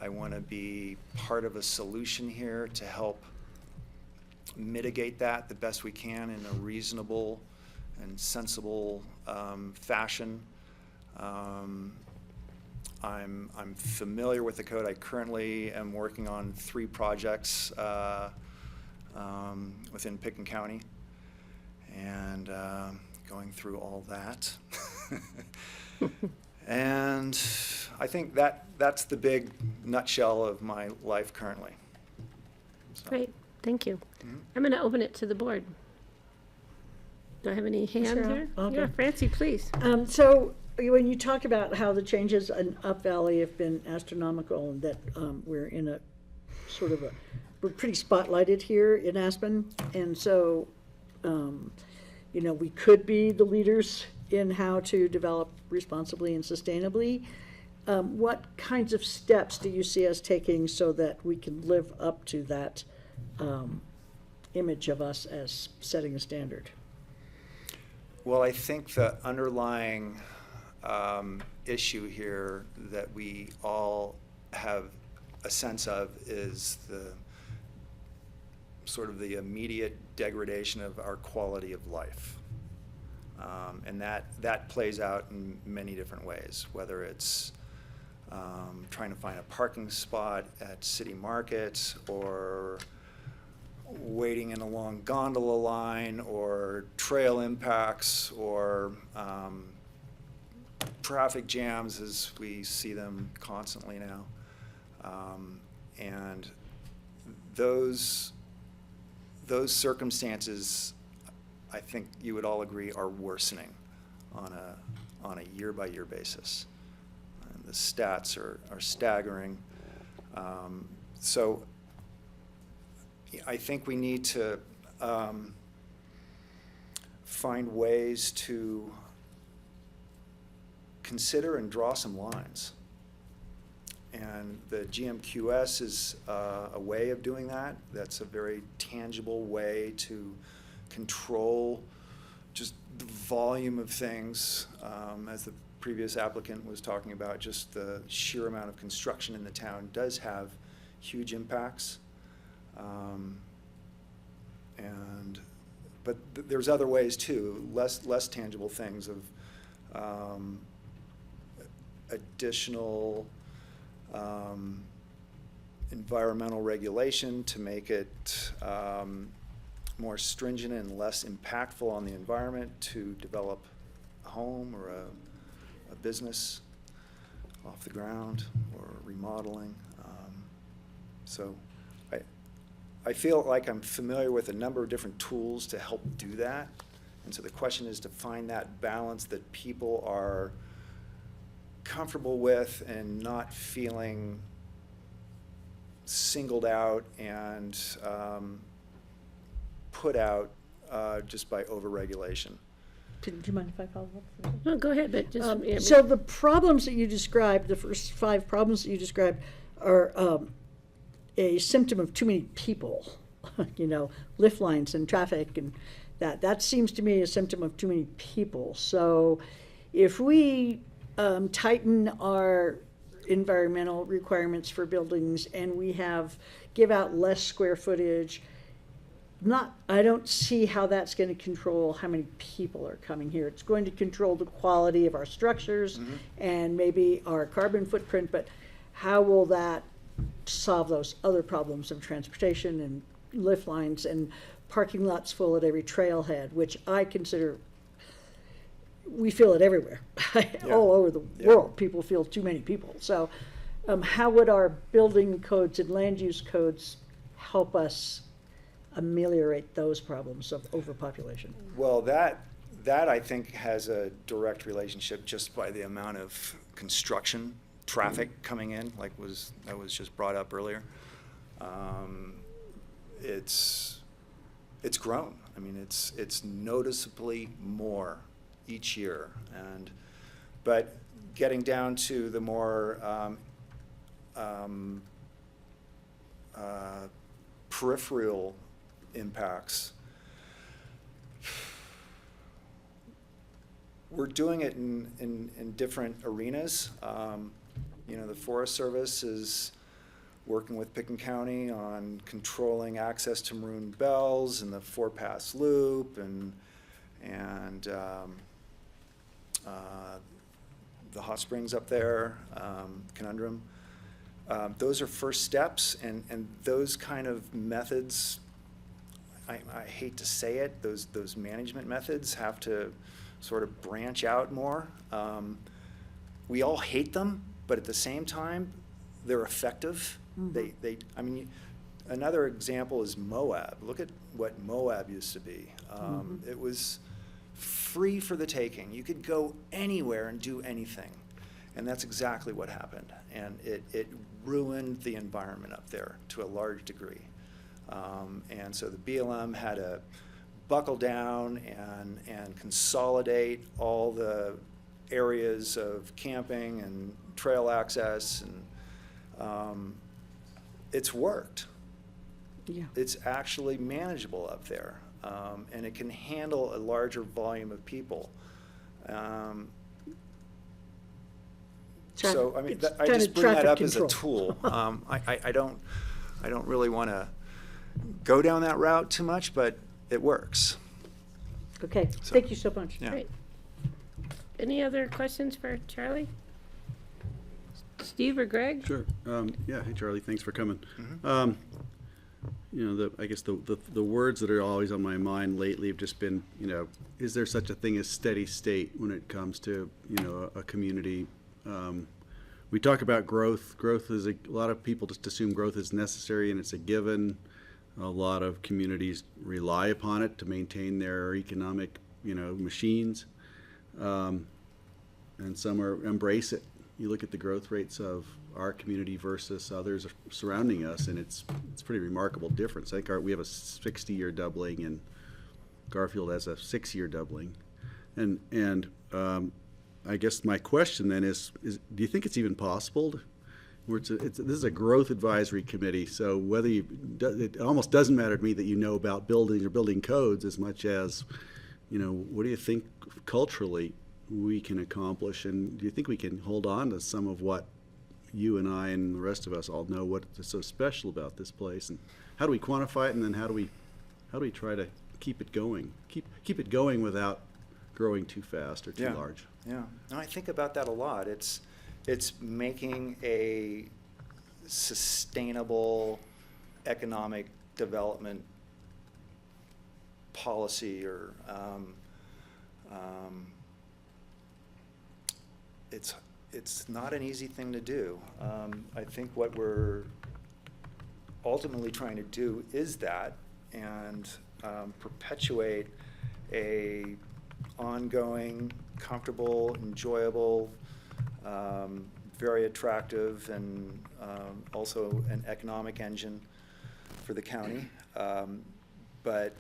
I want to be part of a solution here to help mitigate that the best we can in a reasonable and sensible fashion. I'm familiar with the code. I currently am working on 3 projects within Pickens County and going through all that. And I think that's the big nutshell of my life currently. So. Great, thank you. I'm gonna open it to the board. Do I have any hands Sure, here? I'll Yeah, go. Francie, please. So when you talk about how the changes in Up Valley have been astronomical and that we're in a sort of we're pretty spotlighted here in Aspen. And so, we could be the leaders in how to develop responsibly and sustainably. What kinds of steps do you see us taking so that we can live up to that image of us as setting a standard? Well, I think the underlying issue here that we all have a sense of is the sort of the immediate degradation of our quality of life. And that plays out in many different ways, whether it's trying to find a parking spot at city markets or waiting in a long gondola line or trail impacts or traffic jams as we see them constantly now. And those circumstances, I think you would all agree, are worsening on on a year-by-year basis. And the stats are staggering. So I think we need to find ways to consider and draw some lines. And the GMQS is a way of doing that. That's a very tangible way to control just the volume of things, as the previous applicant was talking about, just the sheer amount of construction in the town does have huge impacts. But there's other ways too, less tangible things of additional environmental regulation to make it more stringent and less impactful on the environment to develop a home or a business off the ground or remodeling. So I feel like I'm familiar with a number of different tools to help do that. And so the question is to find that balance that people are comfortable with and not feeling singled out and put out just by overregulation. Do you mind if I follow up? No, go ahead, but just. So the problems that you described, the first 5 problems that you described, are a symptom of too many people. You know, lift lines and traffic, and that seems to me a symptom of too many people. So if we tighten our environmental requirements for buildings and we give out less square footage, I don't see how that's going to control how many people are coming here. It's going to control the quality of our structures and maybe our carbon footprint, but how will that solve those other problems of transportation and lift lines and parking lots full at every trailhead, which I consider, we feel it everywhere. All over the world, people feel too many people. So how would our building codes and land use codes help us ameliorate those problems of overpopulation? Well, that I think has a direct relationship just by the amount of construction traffic coming in, that was just brought up earlier. It's grown. I mean, it's noticeably more each year, but getting down to the more peripheral impacts, we're doing it in different arenas. You know, the Forest Service is working with Picken County on controlling access to Maroon Bells and the 4-pass loop and the hot springs up there, Conundrum. Those are first steps, and those kind of methods, I hate to say it, those management methods have to sort of branch out more. We all hate them, but at the same time, they're effective. I mean, another example is Moab. Look at what Moab used to be. It was free for the taking. You could go anywhere and do anything. And that's exactly what happened. And it ruined the environment up there to a large degree. And so the BLM had to buckle down and consolidate all the areas of camping and trail access, and it's worked. Yeah. It's actually manageable up there, and it can handle a larger volume of people. So I mean, I just bring that up as a tool. I don't really want to go down that route too much, but it works. Okay, So, thank you so much. yeah. Great. Any other questions for Charlie? Steve or Greg? Sure. Yeah. Hey, Charlie. Thanks for coming. You know, I guess the words that are always on my mind lately have just been, you know, is there such a thing as steady state when it comes to, you know, a community? We talk about growth. Growth is a lot of people just assume growth is necessary and it's a given. A lot of communities rely upon it to maintain their economic, you know, machines. and some embrace it. You look at the growth rates of our community versus others surrounding us, and it's pretty remarkable difference. I think we have a 60-year doubling, and Garfield has a 6-year doubling. And I guess my question then is do you think it's even possible? This is a growth advisory committee, so whether it almost doesn't matter to me that you know about building or building codes as much as, what do you think culturally we can accomplish, and do you think we can hold on to some of what you and I and the rest of us all know what is so special about this place, and how do we quantify it, and then how do we try to keep it going, keep it going without growing too fast or too large? Yeah, no, I think about that a lot. It's making a sustainable economic development policy, or it's not an easy thing to do. I think what we're ultimately trying to do is that, and perpetuate a ongoing, comfortable, enjoyable, very attractive, and also an economic engine for the county. But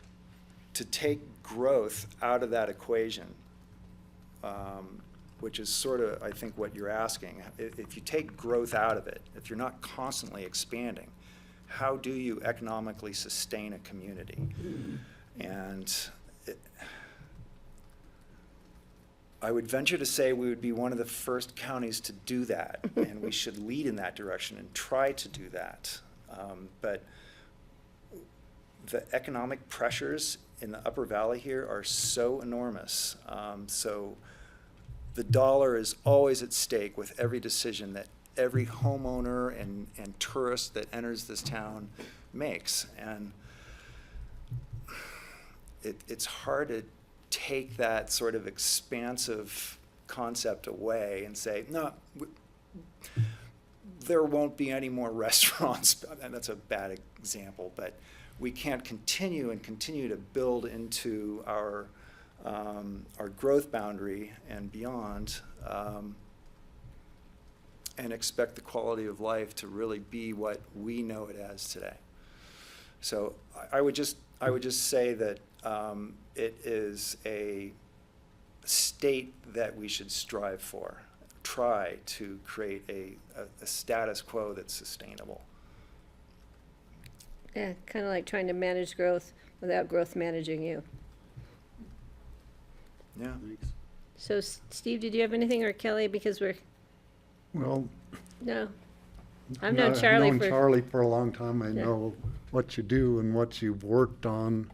to take growth out of that equation, which is sort of, I think, what you're asking. If you take growth out of it, if you're not constantly expanding, how do you economically sustain a community? And I would venture to say we would be one of the first counties to do that, and we should lead in that direction and try to do that. But the economic pressures in the Upper Valley here are so enormous. So the dollar is always at stake with every decision that every homeowner and tourist that enters this town makes. And it's hard to take that sort of expansive concept away and say, no, there won't be any more restaurants. And that's a bad example, but we can't continue to build into our growth boundary and beyond, and expect the quality of life to really be what we know it as today. So I would just say that it is a state that we should strive for, try to create a status quo that's sustainable. Yeah, kind of like trying to manage growth without growth managing you. Yeah. So, Steve, did you have anything, or Kelly? Because we're Well, no. I've known Charlie I've known for Charlie for a long time. I Yeah. know what you do and what you've worked on.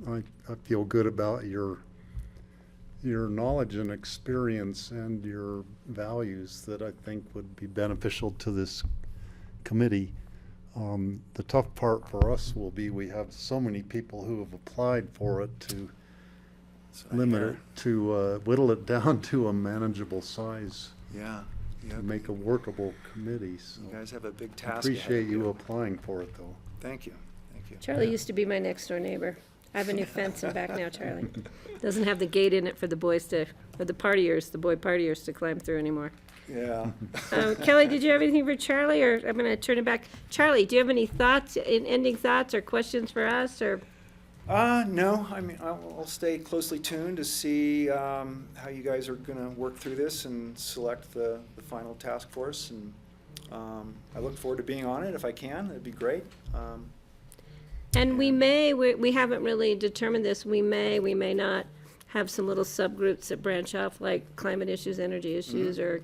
I feel good about your knowledge and experience and your values that I think would be beneficial to this committee. The tough part for us will be we have so many people who have applied for it to limit it, to whittle it down to a manageable size. Yeah. To make a workable committee. So You guys have a big task ahead of appreciate you you. applying for it, though. Thank you. Thank you. Charlie used to be my next door neighbor. I have a new fence in back now, Charlie. Doesn't have the gate in it for the boys to, or the partiers, the boy partiers to climb through anymore. Yeah. Kelly, did you have anything for Charlie, or I'm gonna turn it back? Charlie, do you have any thoughts, ending thoughts or questions for us, or? No, I mean, I'll stay closely tuned to see how you guys are going to work through this and select the final task force. And I look forward to being on it if I can. It'd be great. And we haven't really determined this, we may not have some little subgroups that branch off, like climate issues, energy issues, or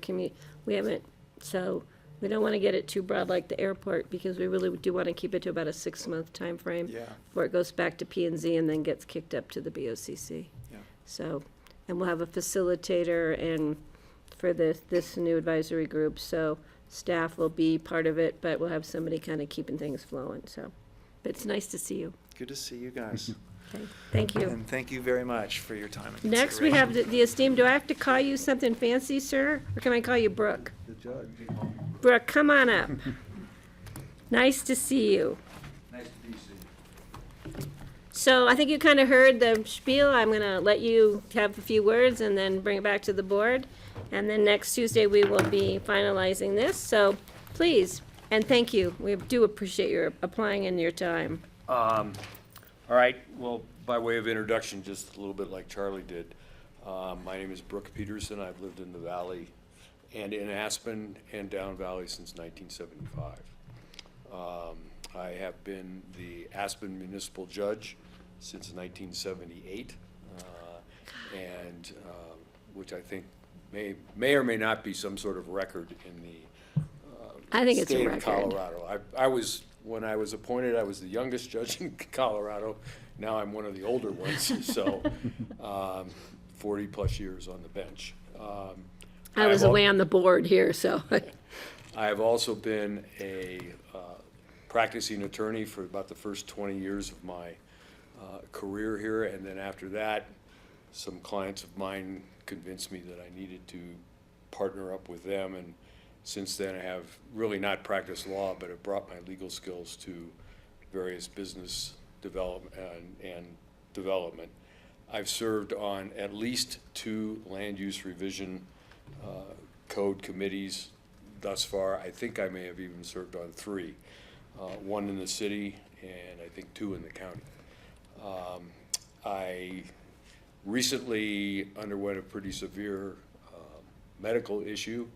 we haven't, so we don't want to get it too broad like the airport, because we really do want to keep it to about a 6-month time frame before it goes back to P&Z and then gets kicked up to the BOCC. Yeah. So, and we'll have a facilitator and for this new advisory group, so staff will be part of it, but we'll have somebody kind of keeping things flowing, so. But it's nice to see you. Good to see you guys. Okay. Thank you. And thank you very much for your time. And Next, we have the esteemed, do I have to call you something fancy, sir? Or can I call you Brooke? The judge. Brooke, come on up. Nice to see you. Nice to be seen. So I think you kind of heard the spiel. I'm going to let you have a few words and then bring it back to the board. And then next Tuesday, we will be finalizing this, so please, and thank you. We do appreciate your applying and your time. All right, well, by way of introduction, just a little bit like Charlie did. My name is Brooke Peterson. I've lived in the Valley and in Aspen and Down Valley since 1975. I have been the Aspen Municipal Judge since 1978, and which I think may or may not be some sort of record in the I think it's a state of record. Colorado. I was, when I was appointed, I was the youngest judge in Colorado. Now I'm one of the older ones, so 40-plus years on the bench. I was away on the board here, so. I have also been a practicing attorney for about the first 20 years of my career here, and then after that, some clients of mine convinced me that I needed to partner up with them, and since then I have really not practiced law, but have brought my legal skills to various business development and development. I've served on at least 2 land use revision code committees thus far. I think I may have even served on 3, 1 in the city and I think 2 in the county. I recently underwent a pretty severe medical issue,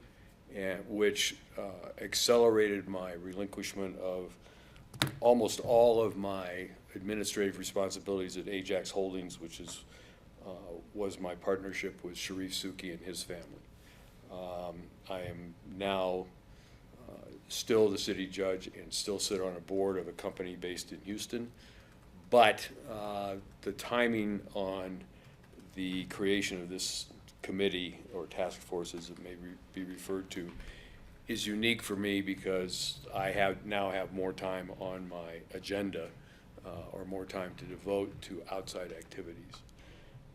which accelerated my relinquishment of almost all of my administrative responsibilities at Ajax Holdings, which was my partnership with Sharif Suki and his family. I am now still the city judge and still sit on a board of a company based in Houston, but the timing on the creation of this committee, or task force as it may be referred to, is unique for me because I now have more time on my agenda, or more time to devote to outside activities.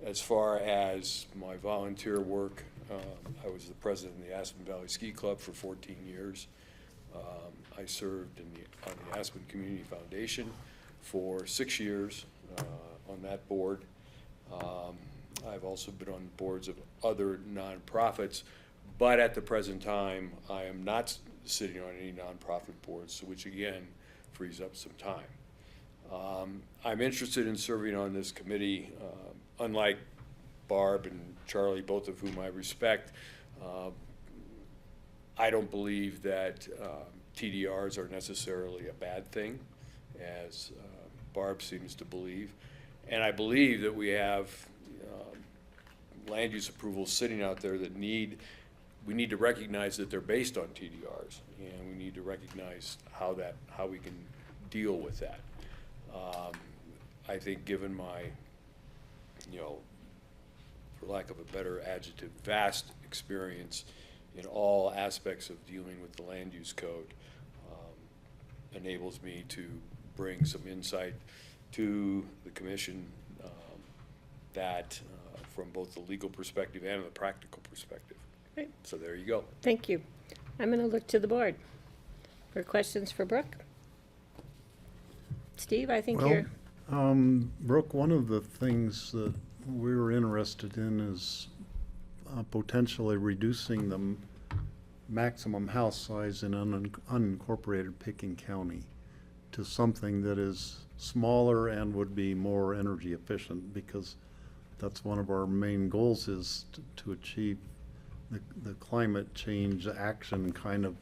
As far as my volunteer work, I was the president of the Aspen Valley Ski Club for 14 years. I served on the Aspen Community Foundation for 6 years on that board. I've also been on boards of other nonprofits, but at the present time, I am not sitting on any nonprofit boards, which again frees up some time. I'm interested in serving on this committee. Unlike Barb and Charlie, both of whom I respect, I don't believe that TDRs are necessarily a bad thing, as Barb seems to believe. And I believe that we have land use approvals sitting out there that we need to recognize that they're based on TDRs, and we need to recognize how we can deal with that. I think given my, for lack of a better adjective, vast experience in all aspects of dealing with the land use code, enables me to bring some insight to the commission that from both the legal perspective and the practical perspective. Right. So there you go. Thank you. I'm going to look to the board for questions for Brooke. Steve, I think you're. Brooke, one of the things that we were interested in is potentially reducing the maximum house size in unincorporated Pickens County to something that is smaller and would be more energy efficient, because that's one of our main goals, is to achieve the climate change action kind of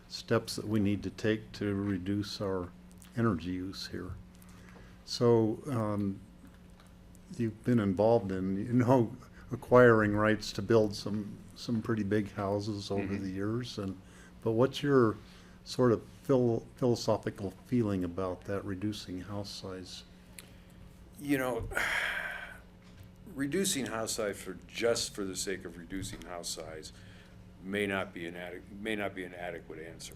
steps that we need to take to reduce our energy use here. So you've been involved in, acquiring rights to build some pretty big houses over the years, but what's your sort of philosophical feeling about that, reducing house size? Reducing house size just for the sake of reducing house size may not be an adequate answer.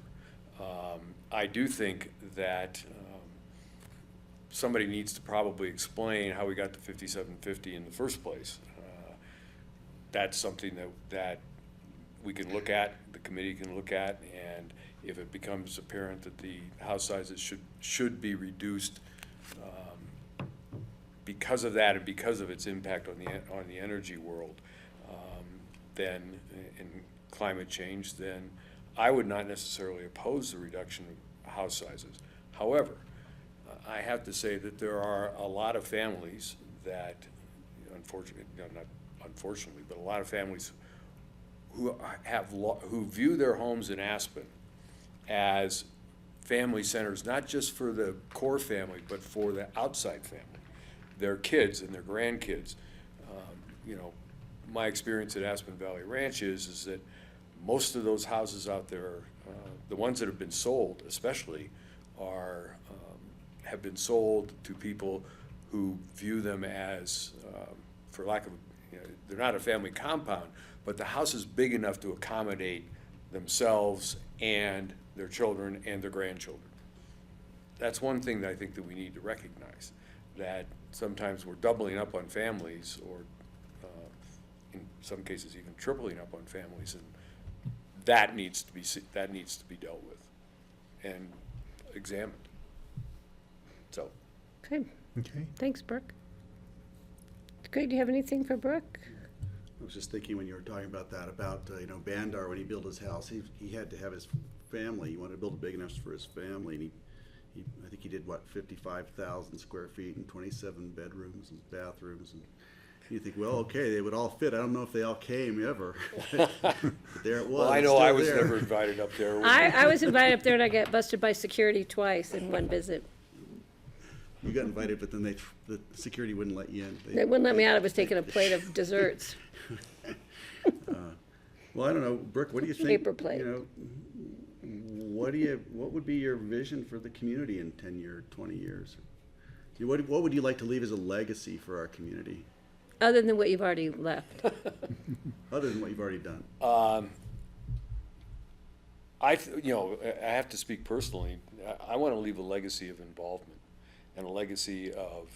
I do think that somebody needs to probably explain how we got to 5750 in the first place. That's something that we can look at, the committee can look at, and if it becomes apparent that the house sizes should be reduced because of that and because of its impact on the energy world, then in climate change, then I would not necessarily oppose the reduction of house sizes. However, I have to say that there are a lot of families that, unfortunately, not unfortunately, but a lot of families who who view their homes in Aspen as family centers, not just for the core family, but for the outside family, their kids and their grandkids. You know, my experience at Aspen Valley Ranch is that most of those houses out there, the ones that have been sold especially, have been sold to people who view them as, for lack of, they're not a family compound, but the house is big enough to accommodate themselves and their children and their grandchildren. That's one thing that I think that we need to recognize, that sometimes we're doubling up on families, or in some cases even tripling up on families, and that needs to be dealt with and examined. So. Okay. Okay. Thanks, Brooke. Greg, do you have anything for Brooke? I was just thinking when you were talking about that, about, Bandar, when he built his house, he had to have his family, he wanted to build it big enough for his family, and I think he did, 55,000 square feet and 27 bedrooms and bathrooms, and you think, well, okay, they would all fit. I don't know if they all came ever. But there it was. Well, I know I was never invited up there. I was invited up there and I got busted by security twice in one visit. You got invited, but then the security wouldn't let you in. They wouldn't let me out. I was taking a plate of desserts. Well, I don't know, Brooke, what do you think? Paper plate. What would be your vision for the community in 10 years, 20 years? What would you like to leave as a legacy for our community? Other than what you've already left. Other than what you've already done. I have to speak personally. I want to leave a legacy of involvement and a legacy of,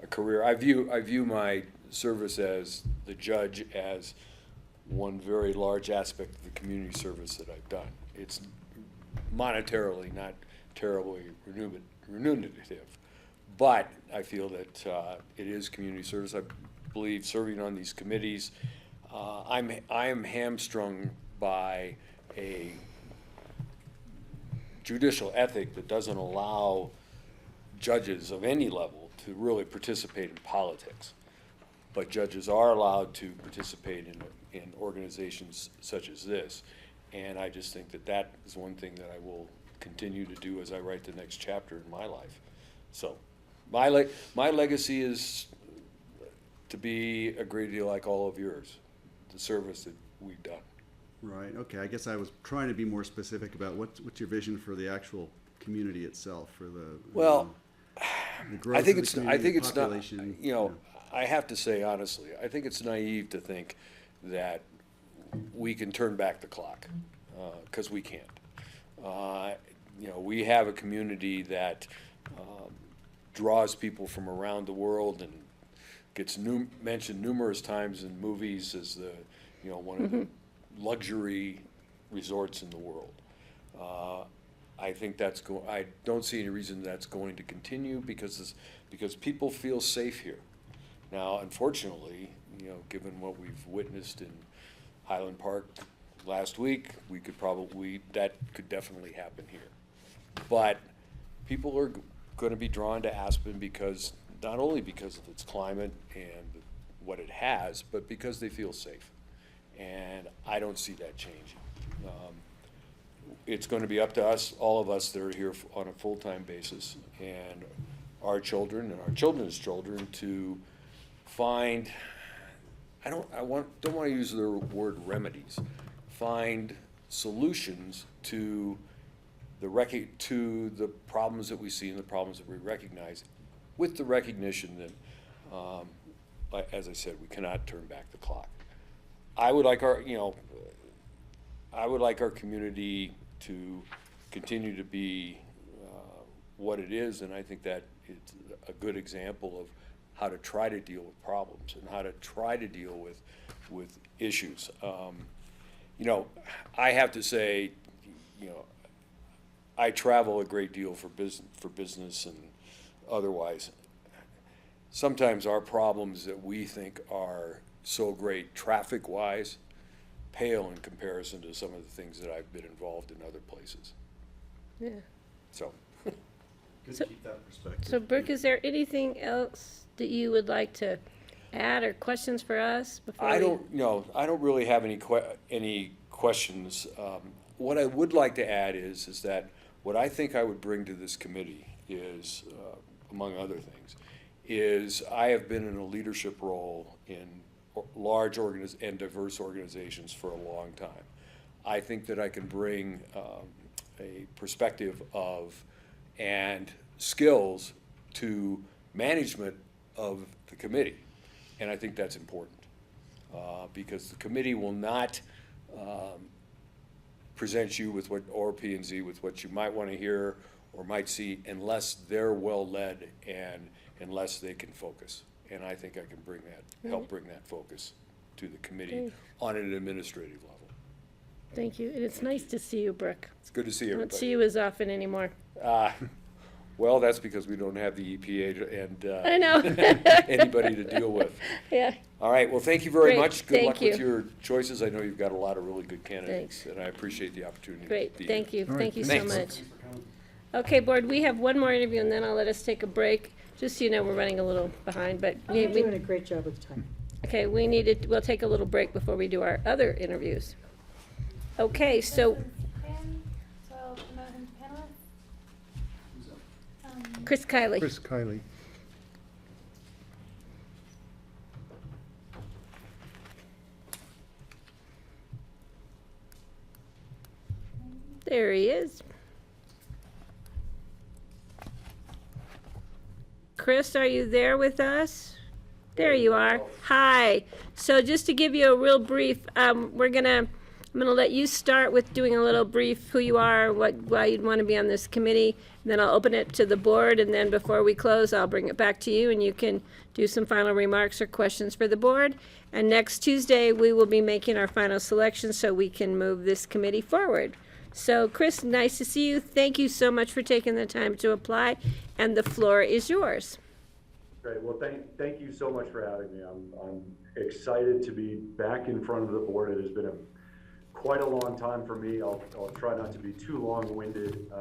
a career. I view my service as the judge as one very large aspect of the community service that I've done. It's monetarily not terribly remunerative, but I feel that it is community service. I believe serving on these committees, I am hamstrung by a judicial ethic that doesn't allow judges of any level to really participate in politics. But judges are allowed to participate in organizations such as this. And I just think that that is one thing that I will continue to do as I write the next chapter in my life. So my legacy is to be a great deal like all of yours, the service that we've done. Right, okay, I guess I was trying to be more specific about what's your vision for the actual community itself, for the, the growth I think of it's the community, not, population, I have to say honestly, I think it's naive to think that we can turn back the clock, because we can't. We have a community that draws people from around the world and gets mentioned numerous times in movies as one of the luxury resorts in the world. I think I don't see any reason that's going to continue because people feel safe here. Now, unfortunately, given what we've witnessed in Highland Park last week, that could definitely happen here. But people are going to be drawn to Aspen not only because of its climate and what it has, but because they feel safe. And I don't see that changing. It's going to be up to us, all of us that are here on a full-time basis, and our children and our children's children to find, don't want to use the word remedies, find solutions to the problems that we see and the problems that we recognize, with the recognition that, as I said, we cannot turn back the clock. I would like our community to continue to be what it is, and I think that it's a good example of how to try to deal with problems and how to try to deal with issues. I have to say, I travel a great deal for business and otherwise. Sometimes our problems that we think are so great traffic-wise, pale in comparison to some of the things that I've been involved in other places. Yeah. So, Good So- to keep that perspective. So Brooke, is there anything else that you would like to add or questions for us before I we? don't really have any questions. What I would like to add is that what I think I would bring to this committee is, among other things, is I have been in a leadership role in large and diverse organizations for a long time. I think that I can bring a perspective of and skills to management of the committee. And I think that's important, because the committee will not present you with what, or P&Z with what you might want to hear or might see unless they're well-led and unless they can focus. And I think I can bring that, help bring that focus to the committee Great. on an administrative level. Thank you, and it's nice to see you, Brooke. It's good to see I don't everybody. see you as often anymore. Well, that's because we don't have the EPA and I know. anybody to deal with. Yeah. All right, well, thank you very Great, much. Good thank luck with you. your choices. I know you've got a lot of really good candidates, and I appreciate the opportunity. Great, to be thank here. you, thank you so Thanks. much. Okay, board, we have one more interview, and then I'll let us take a break. Just so you know, we're running a little behind, but You're doing a great job with the time. okay, we'll take a little break before we do our other interviews. Okay, so So I'll promote him to panelist. Chris Kiley. Chris Kiley. There he is. Chris, are you there with us? There you are. Hi. So just to give you a real brief, I'm gonna let you start with doing a little brief who you are, why you'd want to be on this committee. And then I'll open it to the board, and then before we close, I'll bring it back to you, and you can do some final remarks or questions for the board. And next Tuesday, we will be making our final selection so we can move this committee forward. So Chris, nice to see you. Thank you so much for taking the time to apply, and the floor is yours. Great. Well, thank you so much for having me. I'm excited to be back in front of the board. It has been quite a long time for me. I'll try not to be too long-winded,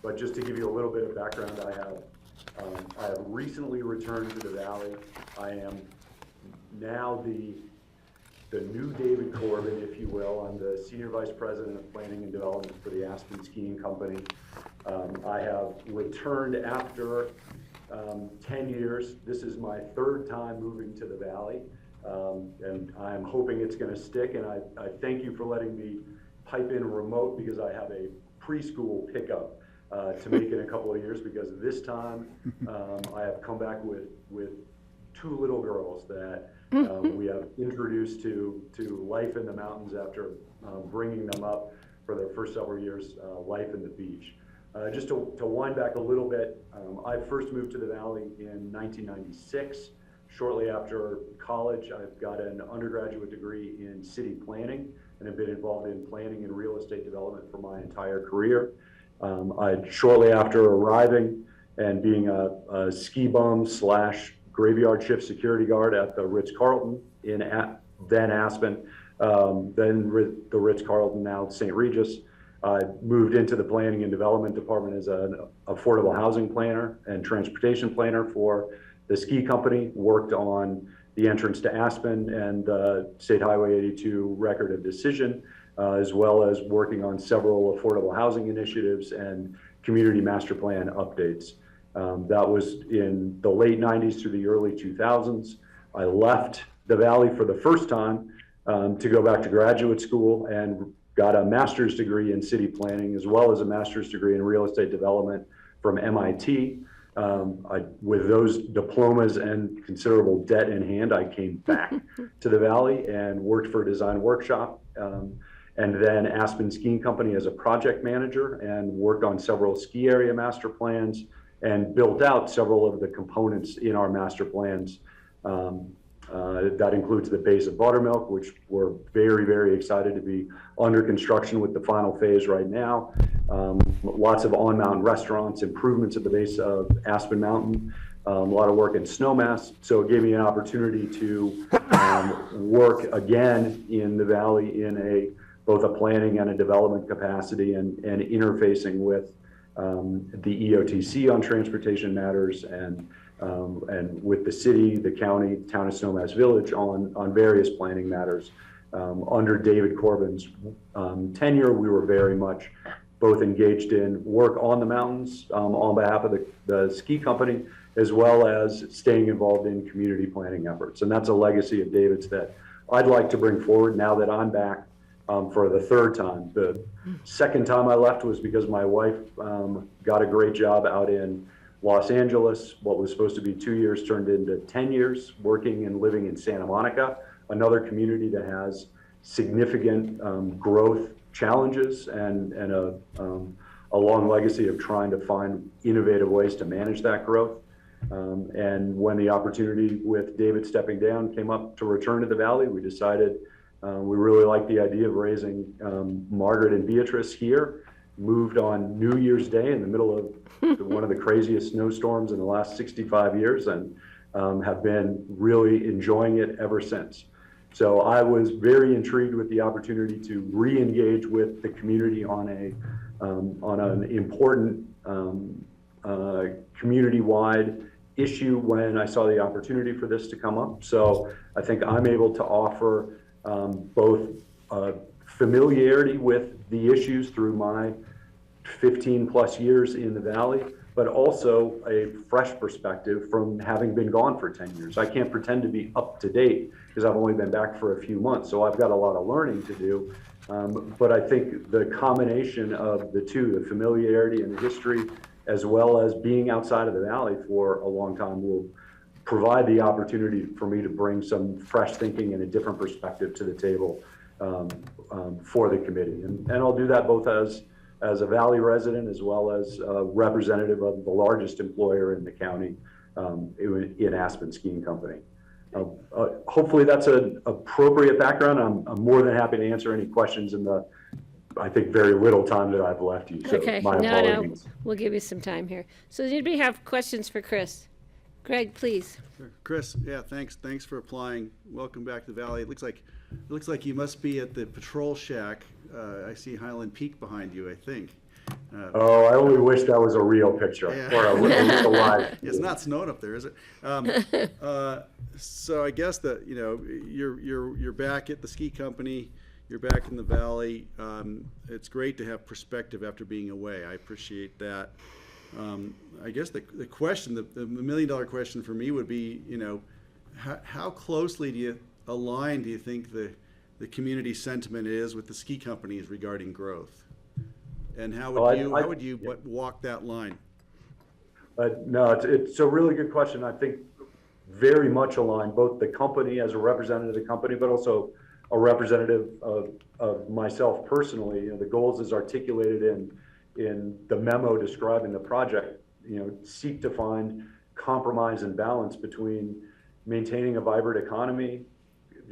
but just to give you a little bit of background, I have recently returned to the Valley. I am now the new David Corbin, if you will. I'm the Senior Vice President of Planning and Development for the Aspen Skiing Company. I have returned after 10 years. This is my third time moving to the Valley, and I'm hoping it's going to stick, and I thank you for letting me pipe in remote because I have a preschool pickup to make in a couple of years, because this time I have come back with two little girls that we have introduced to life in the mountains after bringing them up for their first several years, life in the beach. Just to wind back a little bit, I first moved to the Valley in 1996. Shortly after college, I've got an undergraduate degree in city planning and have been involved in planning and real estate development for my entire career. Shortly after arriving and being a ski bum / graveyard shift security guard at the Ritz-Carlton in then Aspen, then the Ritz-Carlton, now St. Regis. I moved into the planning and development department as an affordable housing planner and transportation planner for the ski company, worked on the entrance to Aspen and State Highway 82 record of decision, as well as working on several affordable housing initiatives and community master plan updates. That was in the late 90s through the early 2000s. I left the Valley for the first time to go back to graduate school and got a master's degree in city planning, as well as a master's degree in real estate development from MIT. With those diplomas and considerable debt in hand, I came back to the Valley and worked for a design workshop, and then Aspen Skiing Company as a project manager, and worked on several ski area master plans and built out several of the components in our master plans. That includes the base of Buttermilk, which we're very, very excited to be under construction with the final phase right now. Lots of on-mountain restaurants, improvements at the base of Aspen Mountain, a lot of work in snowmass. So it gave me an opportunity to work again in the Valley in both a planning and a development capacity, and interfacing with the EOTC on transportation matters, and with the city, the county, town of Snowmass Village on various planning matters. Under David Corbin's tenure, we were very much both engaged in work on the mountains on behalf of the ski company, as well as staying involved in community planning efforts. And that's a legacy of David's that I'd like to bring forward now that I'm back for the third time. The second time I left was because my wife got a great job out in Los Angeles. What was supposed to be 2 years turned into 10 years, working and living in Santa Monica, another community that has significant growth challenges and a long legacy of trying to find innovative ways to manage that growth. And when the opportunity with David stepping down came up to return to the Valley, we decided we really liked the idea of raising Margaret and Beatrice here. Moved on New Year's Day in the middle of one of the craziest snowstorms in the last 65 years, and have been really enjoying it ever since. So I was very intrigued with the opportunity to re-engage with the community on an important community-wide issue when I saw the opportunity for this to come up. So I think I'm able to offer both familiarity with the issues through my 15 plus years in the Valley, but also a fresh perspective from having been gone for 10 years. I can't pretend to be up to date because I've only been back for a few months, so I've got a lot of learning to do. But I think the combination of the two, the familiarity and the history, as well as being outside of the Valley for a long time, will provide the opportunity for me to bring some fresh thinking and a different perspective to the table for the committee. And I'll do that both as a Valley resident as well as a representative of the largest employer in the county, in Aspen Skiing Company. Hopefully that's an appropriate background. I'm more than happy to answer any questions in the, I think, very little time that I've left you. So Okay, my no, apologies. we'll give you some time here. So does anybody have questions for Chris? Greg, please. Sure. Chris, yeah, thanks for applying. Welcome back to the Valley. It looks like you must be at the patrol shack. I see Highland Peak behind you, I think. Oh, I only wish that was a real picture, or at least a live. It's not snowing up there, is it? So I guess that you're back at the ski company. You're back in the Valley. It's great to have perspective after being away. I appreciate that. I guess the question, the $1 million question for me would be, how closely do you think the community sentiment is with the ski companies regarding growth? And how would you walk that line? No, it's a really good question. I think very much aligned, both the company as a representative of the company, but also a representative of myself personally. The goals as articulated in the memo describing the project, seek to find compromise and balance between maintaining a vibrant economy,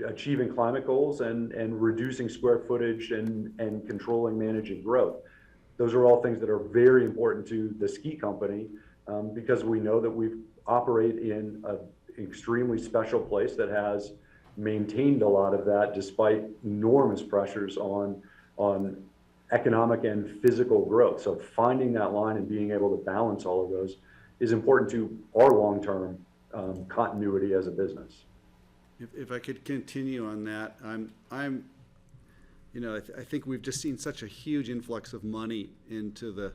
achieving climate goals, and reducing square footage and controlling, managing growth. Those are all things that are very important to the ski company, because we know that we operate in an extremely special place that has maintained a lot of that despite enormous pressures on economic and physical growth. So finding that line and being able to balance all of those is important to our long-term continuity as a business. If I could continue on that, I think we've just seen such a huge influx of money into the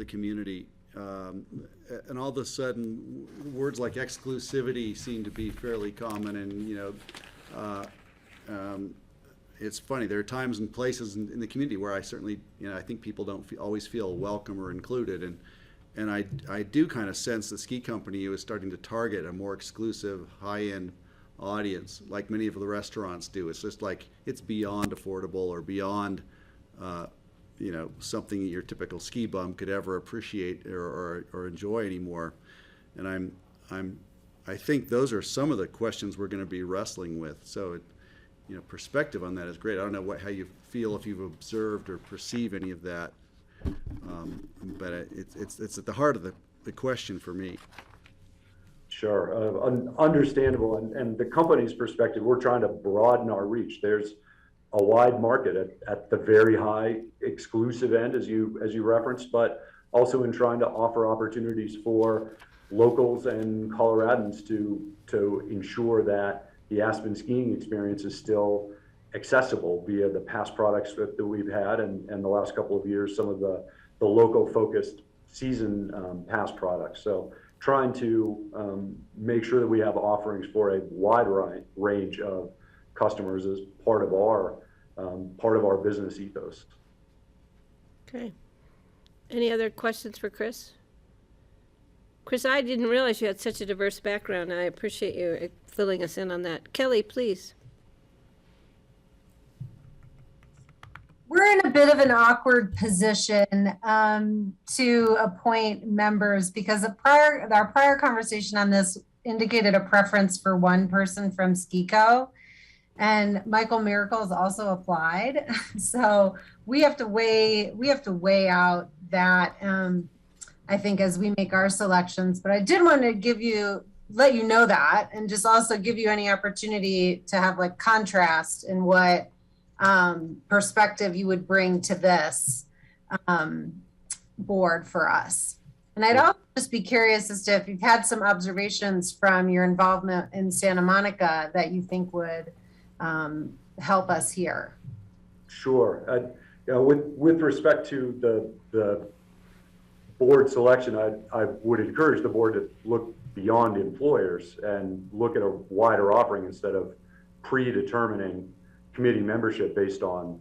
community, and all of a sudden, words like exclusivity seem to be fairly common. And it's funny. There are times and places in the community where I certainly, I think people don't always feel welcome or included, and I do kind of sense the ski company is starting to target a more exclusive, high-end audience, like many of the restaurants do. It's just like it's beyond affordable or beyond, something your typical ski bum could ever appreciate or enjoy anymore. And I think those are some of the questions we're going to be wrestling with. So, perspective on that is great. I don't know how you feel, if you've observed or perceive any of that, but it's at the heart of the question for me. Sure, understandable, and the company's perspective, we're trying to broaden our reach. There's a wide market at the very high exclusive end, as you referenced, but also in trying to offer opportunities for locals and Coloradans to ensure that the Aspen skiing experience is still accessible via the past products that we've had, and the last couple of years, some of the local focused season pass products. So trying to make sure that we have offerings for a wide range of customers is part of our business ethos. Okay. Any other questions for Chris? Chris, I didn't realize you had such a diverse background. I appreciate you filling us in on that. Kelly, please. We're in a bit of an awkward position to appoint members because our prior conversation on this indicated a preference for one person from SKICO, and Michael Miracles also applied. So we have to weigh out that I think as we make our selections. But I did want to let you know that, and just also give you any opportunity to have like contrast in what perspective you would bring to this board for us. And I'd also just be curious as to if you've had some observations from your involvement in Santa Monica that you think would help us here. Sure. With respect to the board selection, I would encourage the board to look beyond employers and look at a wider offering instead of predetermining committee membership based on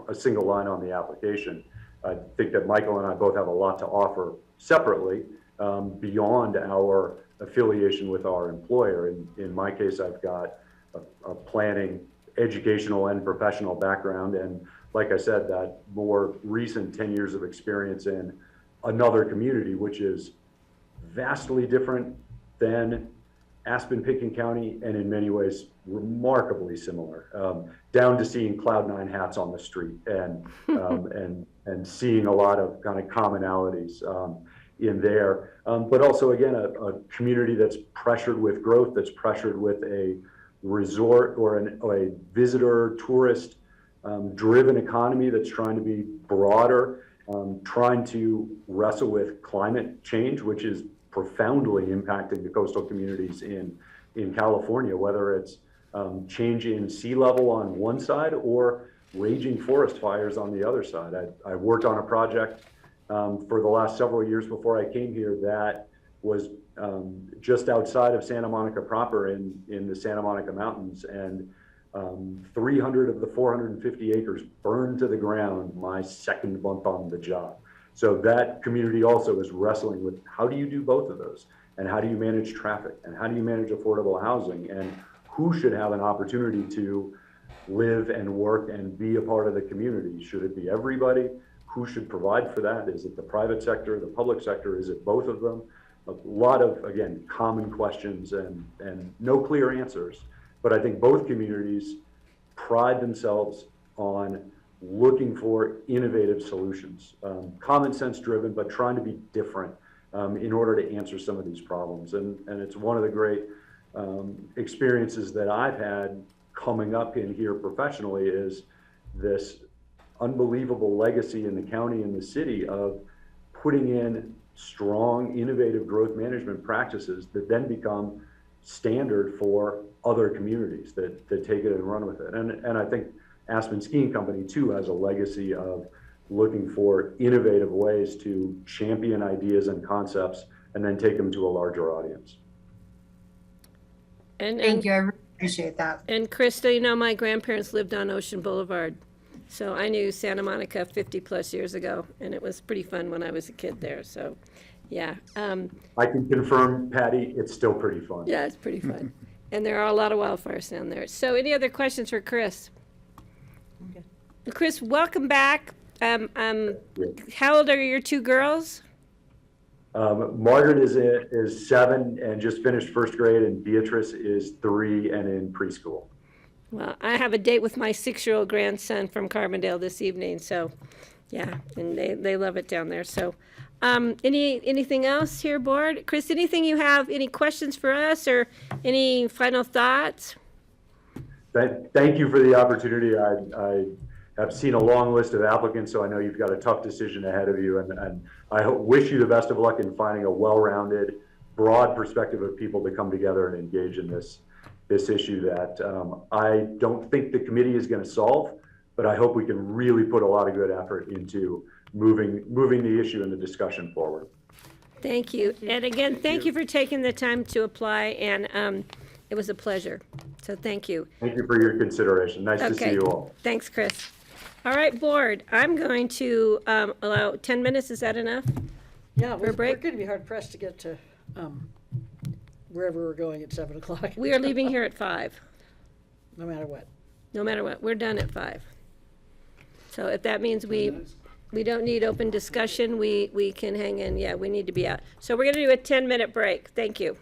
a single line on the application. I think that Michael and I both have a lot to offer separately beyond our affiliation with our employer. In my case, I've got a planning, educational, and professional background, and like I said, that more recent 10 years of experience in another community, which is vastly different than Aspen-Pitkin County, and in many ways remarkably similar, down to seeing Cloud9 hats on the street and seeing a lot of kind of commonalities in there. But also, again, a community that's pressured with growth, that's pressured with a resort or a visitor tourist driven economy that's trying to be broader, trying to wrestle with climate change, which is profoundly impacting the coastal communities in California, whether it's change in sea level on one side or raging forest fires on the other side. I worked on a project for the last several years before I came here that was just outside of Santa Monica proper in the Santa Monica Mountains, and 300 of the 450 acres burned to the ground my second month on the job. So that community also is wrestling with how do you do both of those, and how do you manage traffic, and how do you manage affordable housing, and who should have an opportunity to live and work and be a part of the community? Should it be everybody? Who should provide for that? Is it the private sector, the public sector? Is it both of them? A lot of, again, common questions and no clear answers. But I think both communities pride themselves on looking for innovative solutions, common sense driven, but trying to be different in order to answer some of these problems. And it's one of the great experiences that I've had coming up in here professionally is this unbelievable legacy in the county and the city of putting in strong, innovative growth management practices that then become standard for other communities that take it and run with it. And I think Aspen Skiing Company too has a legacy of looking for innovative ways to champion ideas and concepts and then take them to a larger audience. Thank you, I really appreciate that. And Krista, you know, my grandparents lived on Ocean Boulevard, so I knew Santa Monica 50 plus years ago, and it was pretty fun when I was a kid there, so yeah. I can confirm, Patty, it's still pretty fun. Yeah, it's pretty fun. And there are a lot of wildfires down there. So any other questions for Chris? Okay. Chris, welcome back. How old are your two girls? Margaret is 7 and just finished first grade, and Beatrice is 3 and in preschool. Well, I have a date with my 6-year-old grandson from Carbondale this evening, so Yeah, and they love it down there. So, anything else here, board? Chris, anything you have? Any questions for us or any final thoughts? Thank you for the opportunity. I have seen a long list of applicants, so I know you've got a tough decision ahead of you, and I wish you the best of luck in finding a well-rounded, broad perspective of people to come together and engage in this issue that I don't think the committee is going to solve, but I hope we can really put a lot of good effort into moving the issue and the discussion forward. Thank you. And again, thank you for taking the time to apply, and it was a pleasure. So thank you. Thank you for your consideration. Nice to see you all. Thanks, Chris. All right, board, I'm going to allow 10 minutes. Is that enough? Yeah, For a break? we're gonna be hard pressed to get to, wherever we're going at 7 o'clock. We are leaving here at 5. No matter what. No matter what. We're done at 5. So if that means we don't need open discussion, we can hang in. Yeah, we need to be out. So we're going to do a 10-minute break. Thank you.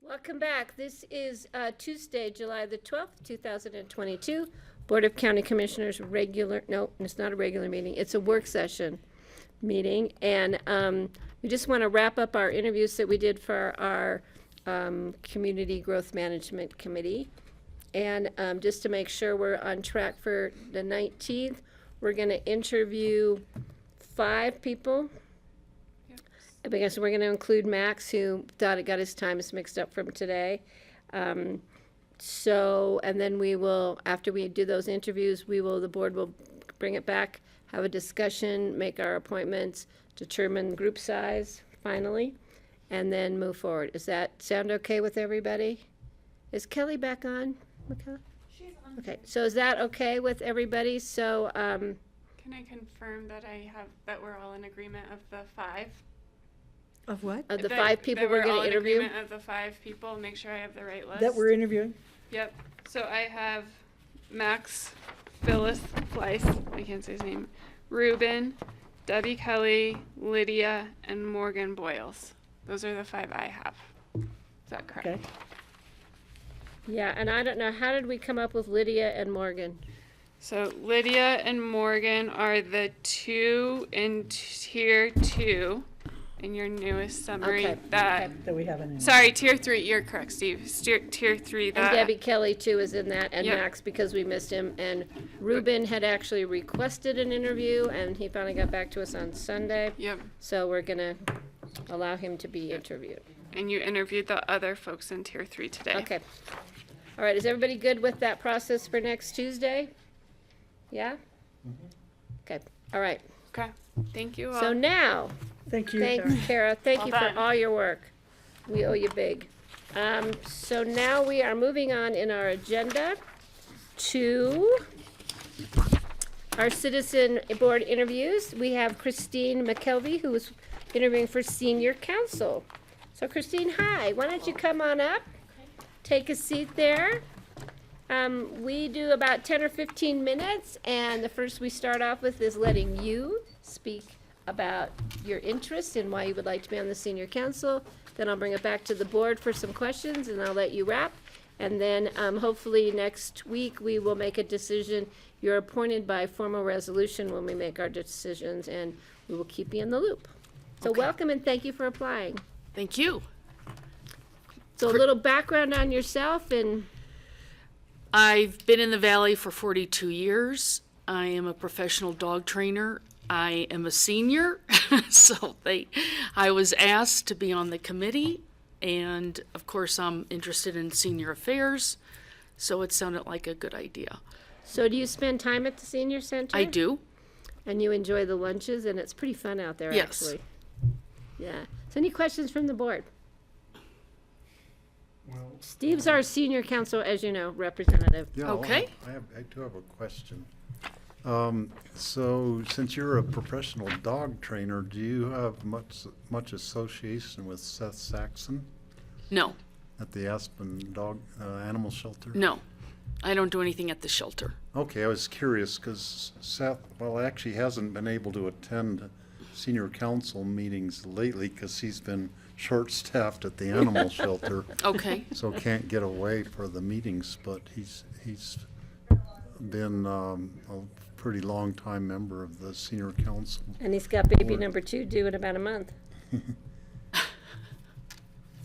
Welcome back. This is Tuesday, July the 12th, 2022. Board of County Commissioners regular, no, it's not a regular meeting. It's a work session meeting. And we just want to wrap up our interviews that we did for our Community Growth Management Committee. And just to make sure we're on track for the 19th, we're going to interview 5 people. Because we're going to include Max, who thought it got his times mixed up from today. And then we will, after we do those interviews, the board will bring it back, have a discussion, make our appointments, determine group size finally, and then move forward. Does that sound okay with everybody? Is Kelly back on? Okay. She's on. Okay, so is that okay with everybody? So, Can I confirm that we're all in agreement of the 5? Of what? Of the 5 people we're going to interview? Agreement of the 5 people. Make sure I have the right list. That we're interviewing? Yep. So I have Max, Phyllis Fleiss, I can't say his name, Ruben, Debbie Kelly, Lydia, and Morgan Boyles. Those are the 5 I have. Is that correct? Okay. Yeah, and I don't know, how did we come up with Lydia and Morgan? So Lydia and Morgan are the 2 in tier 2 in your newest summary. Okay, that we haven't. Sorry, tier 3. You're correct, Steve. Tier 3. That And Debbie Kelly too is in that, and Yep. Max because we missed him. And Ruben had actually requested an interview, and he finally got back to us on Sunday. Yep. So we're gonna allow him to be interviewed. And you interviewed the other folks in tier 3 today. Okay. All right, is everybody good with that process for next Tuesday? Yeah? Okay, all right. Okay. Thank you all. So now, Thank you, thanks, Kara. Thank Well you done. for all your work. We owe you big. So now we are moving on in our agenda to our citizen board interviews. We have Christine McKelvey, who is interviewing for senior council. So Christine, hi, why don't you come on up, take a seat there. We do about 10 or 15 minutes, and the first we start off with is letting you speak about your interest and why you would like to be on the senior council. Then I'll bring it back to the board for some questions, and I'll let you wrap. And then hopefully next week we will make a decision. You're appointed by formal resolution when we make our decisions, and we will keep you in the loop. So welcome and thank you for applying. Thank you. So a little background on yourself and. I've been in the Valley for 42 years. I am a professional dog trainer. I am a senior, so I was asked to be on the committee, and of course I'm interested in senior affairs, so it sounded like a good idea. So do you spend time at the senior center? I do. And you enjoy the lunches, and it's pretty fun out there, Yes. actually. Yeah. So any questions from the board? Steve's our senior council, as you know, representative. Yeah, Okay. I do have a question. So since you're a professional dog trainer, do you have much association with Seth Saxon No, at the Aspen Dog Animal Shelter? no. I don't do anything at the shelter. Okay, I was curious because Seth, well, actually hasn't been able to attend senior council meetings lately because he's been short-staffed at the animal shelter. Okay. So can't get away for the meetings, but he's been a pretty long time member of the senior council. And he's got baby number 2 due in about a month. He's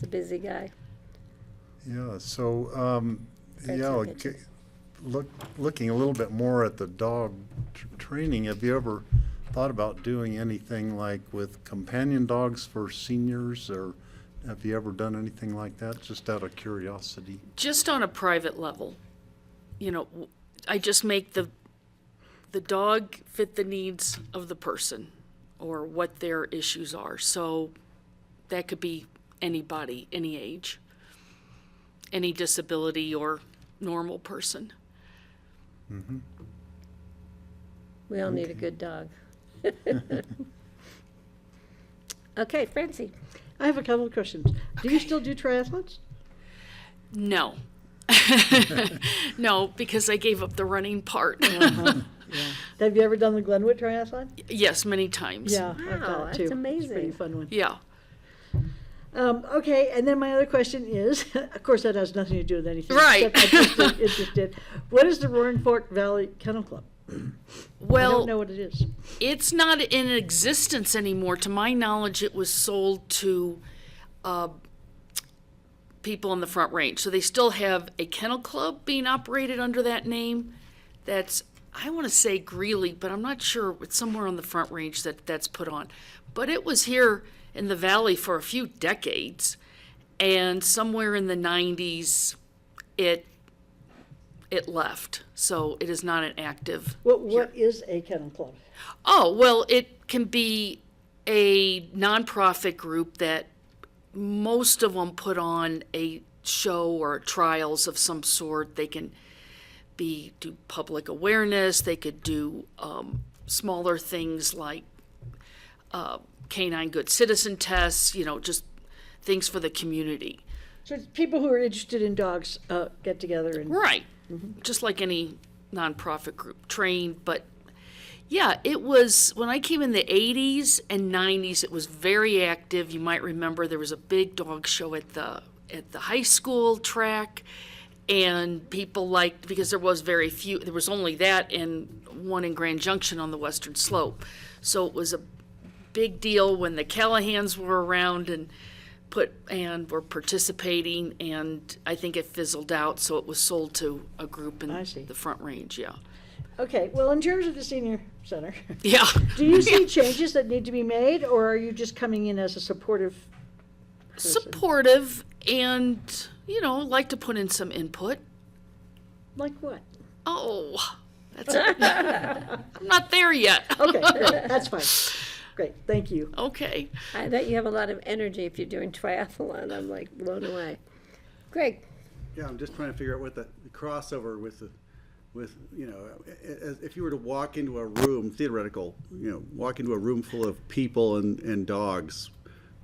a busy guy. Yeah, so, Thanks yeah, for pitching. looking a little bit more at the dog training, have you ever thought about doing anything like with companion dogs for seniors, or have you ever done anything like that, just out of curiosity? Just on a private level. You know, I just make the dog fit the needs of the person or what their issues are. So that could be anybody, any age, any disability or normal person. Mm-hmm. We all need a good dog. Okay, Francie. I have a couple of questions. Do you still do triathlons? No. No, because I gave up the running part. Yeah. Have you ever done the Glenwood Triathlon? Yes, many times. Yeah, I've done Wow, it too. that's It's a amazing. pretty fun one. Yeah. Okay, and then my other question is, of course, that has nothing to do with anything. Right. Except I'm just interested. What is the Roaring Fork Valley Kennel Club? I Well, don't know what it is. it's not in existence anymore. To my knowledge, it was sold to people on the Front Range. So they still have a kennel club being operated under that name. That's, I want to say Greeley, but I'm not sure. It's somewhere on the Front Range that's put on. But it was here in the Valley for a few decades. And somewhere in the 90s, it left. So it is not an active. What is a kennel club? Oh, well, it can be a nonprofit group that most of them put on a show or trials of some sort. They can do public awareness. They could do smaller things like canine good citizen tests, you know, just things for the community. So it's people who are interested in dogs get together and. Right. Just like any nonprofit group, trained. But yeah, it was, when I came in the 80s and 90s, it was very active. You might remember there was a big dog show at the high school track, and people liked, because there was very few, there was only that and one in Grand Junction on the western slope. So it was a big deal when the Callahans were around and were participating, and I think it fizzled out, so it was sold to a group in the Front Range, yeah. Okay, well, in terms of the senior center. Yeah. Do you see changes that need to be made, or are you just coming in as a supportive person? Supportive, and, you know, like to put in some input. Like what? Oh, that's I'm not there yet. Okay, great, that's fine. Great, thank you. Okay. I bet you have a lot of energy if you're doing triathlon. I'm like blown away. Greg. Yeah, I'm just trying to figure out what the crossover with you know, if you were to walk into a room, theoretical, you know, walk into a room full of people and dogs,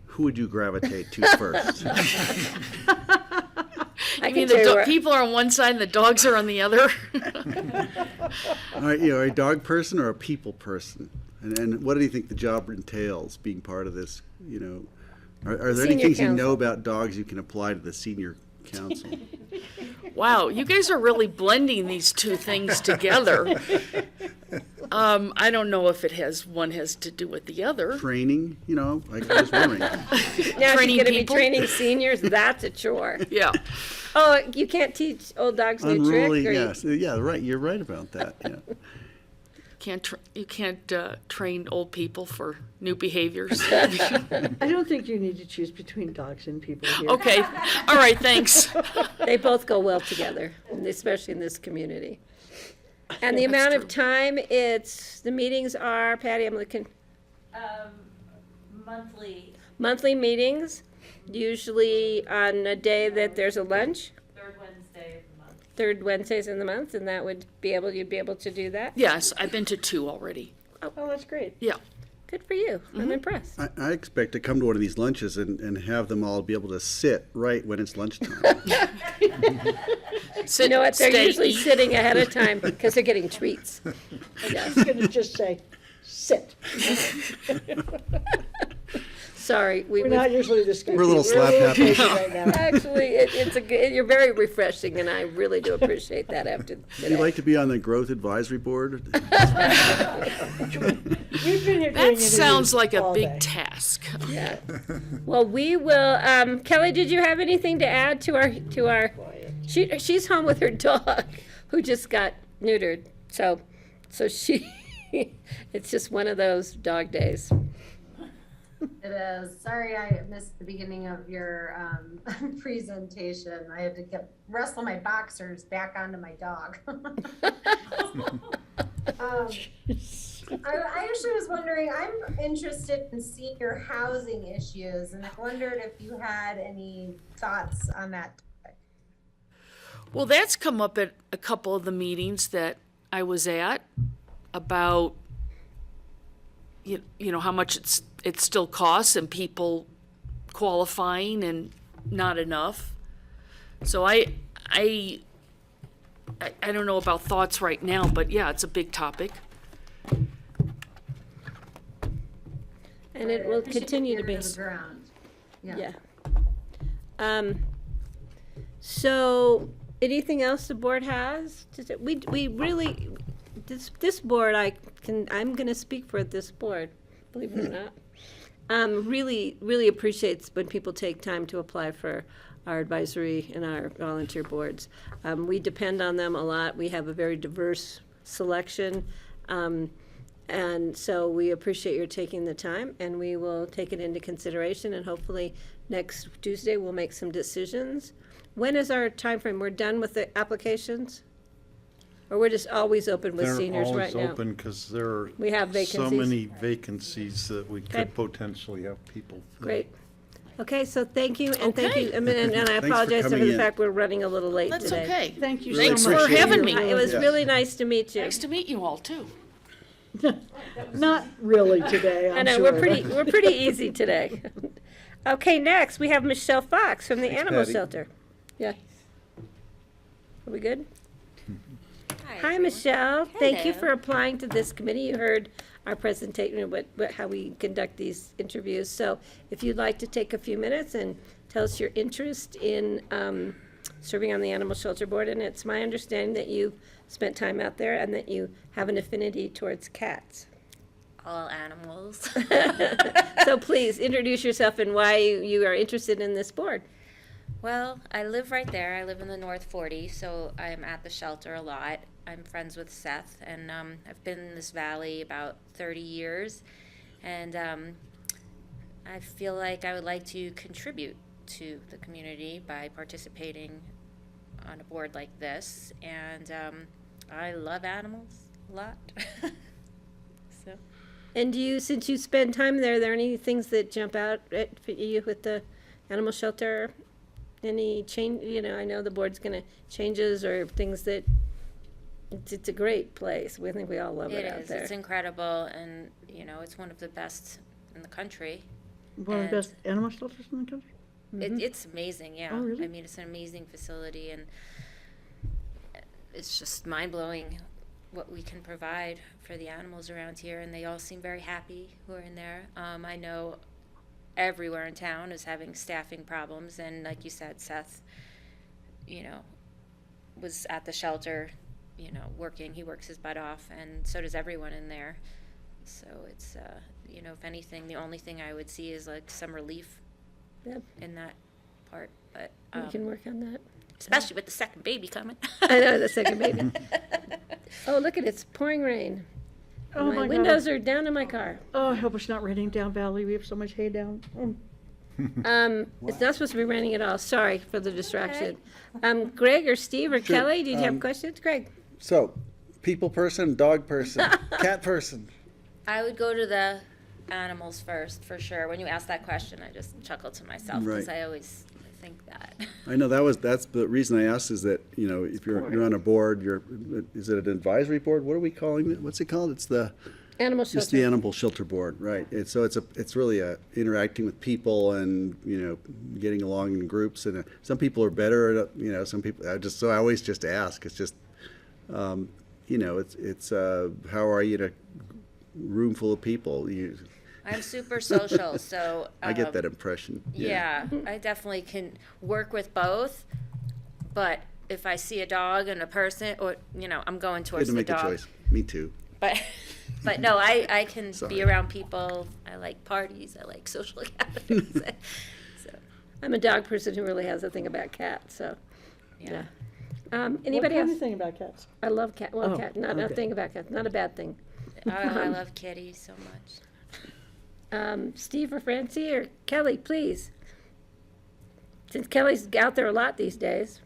who would you gravitate to first? I mean, people are on one side and the dogs are on the other. Are you a dog person or a people person? And what do you think the job entails, being part of this? Are there any Senior things you know council. about dogs you can apply to the senior council? Wow, you guys are really blending these two things together. I don't know if one has to do with the other. Training, like I was wondering. Now she's going to be training seniors. That's a chore. Yeah. Oh, you can't teach old dogs new Unruly, trick. yes. Yeah, right. You're right about that. Yeah. You can't train old people for new behaviors. I don't think you need to choose between dogs and people here. Okay. All right. Thanks. They both go well together, especially in this community. And the amount of time the meetings are, Patty, I'm looking. Monthly meetings, usually on a day that there's a lunch. Third Wednesdays in the month, and you'd be able to do that? Yes, I've been to 2 already. Oh, that's great. Yeah. Good for you. I'm impressed. I expect to come to one of these lunches and have them all be able to sit right when it's lunchtime. You know what? They're usually sitting ahead of time because they're getting treats. I was going to just say, sit. Sorry, We're not usually this good. We're a little slap happy. Right now. Actually, you're very refreshing, and I really do appreciate that after Would you today. like to be on the growth advisory board? We've been here doing That sounds interviews like a all big day. task. Yeah. Well, we will. Kelly, did you have anything to add to our? She's home with her dog, who just got neutered. So she. It's just one of those dog days. It is. Sorry I missed the beginning of your presentation. I had to wrestle my boxers back onto my dog. I actually was wondering, I'm interested in senior housing issues, and I wondered if you had any thoughts on that topic. Well, that's come up at a couple of the meetings that I was at about how much it still costs and people qualifying and not enough. So I don't know about thoughts right now, but yeah, it's a big topic. And it will continue to be. Ear the ground. Yeah. So, anything else the board has? We really, this board, I'm going to speak for this board, believe it or not. Really appreciates when people take time to apply for our advisory and our volunteer boards. We depend on them a lot. We have a very diverse selection. And so we appreciate your taking the time, and we will take it into consideration, and hopefully next Tuesday we'll make some decisions. When is our time frame? We're done with the applications? Or we're just always open with seniors right now? They're always open because there We have are so vacancies. many vacancies that we Okay. could potentially have people fill. Great. Okay, so thank you, and thank Okay. you, and I Thanks for apologize for coming the in. fact we're running a little late That's today. okay. Thank you Really so much. Thanks for having me. It was Yes. really nice to meet you. Nice to meet you all too. Not really today, I I'm know, sure. we're pretty easy today. Okay, next, we have Michelle Fox from the Thanks, Animal Patty. Shelter. Yeah. Are we good? Hi, Michelle. Thank you for applying to this committee. You heard our presentation, how we conduct these interviews. So if you'd like to take a few minutes and tell us your interest in serving on the Animal Shelter Board. And it's my understanding that you've spent time out there and that you have an affinity towards cats. All animals. So please introduce yourself and why you are interested in this board. Well, I live right there. I live in the North 40, so I'm at the shelter a lot. I'm friends with Seth, and I've been in this valley about 30 years, and I feel like I would like to contribute to the community by participating on a board like this, and I love animals a lot. So. And since you spend time there, are there any things that jump out at you with the animal shelter? Any change? I know the board's going to changes or things that. It's a great place. We think we all love it out there. It's incredible, and it's one of the best in the country. One of the And- best animal shelters in the country? It's amazing, yeah. Oh, really? I mean, it's an amazing facility, and it's just mind-blowing what we can provide for the animals around here, and they all seem very happy who are in there. I know everywhere in town is having staffing problems, and like you said, Seth, you know, was at the shelter, you know, working. He works his butt off, and so does everyone in there. So it's, you know, if anything, the only thing I would see is like some relief Yep. in that part, but We can work on that. especially with the second baby coming. I know, the second baby. Oh, look at it, it's pouring rain. Oh, My my God. windows are down in my car. Oh, I hope it's not raining down Valley. We have so much hay down. It's not supposed to be raining at all. Sorry for the distraction. Greg or Steve or Sure. Kelly, do you have questions? Greg? So, people person, dog person, cat person. I would go to the animals first, for sure. When you ask that question, I just chuckle to myself because Right. I always think that. I know that's the reason I asked is that, you know, if you're on a board, is it an advisory board? What are we calling it? What's it called? It's the Animal It's the shelter. animal shelter board, right? So it's really interacting with people and, you know, getting along in groups. And some people are better at, you know, some people I always just ask. It's just, you know, it's how are you in a room full of people? I'm super social, so I get that impression. Yeah, I definitely can work with both. But if I see a dog and a person, or you know, I'm going You had towards to the make dog. a choice. Me too. But no, I can Sorry. be around people. I like parties. I like social gatherings. So I'm a dog person who really has a thing about cats, so, yeah. Anybody What kind else? of thing about cats? I love cat, well, Oh, cat, not a okay. thing about cats, not a bad thing. I love kitties so much. Steve or Francie or Kelly, please. Since Kelly's out there a lot these days.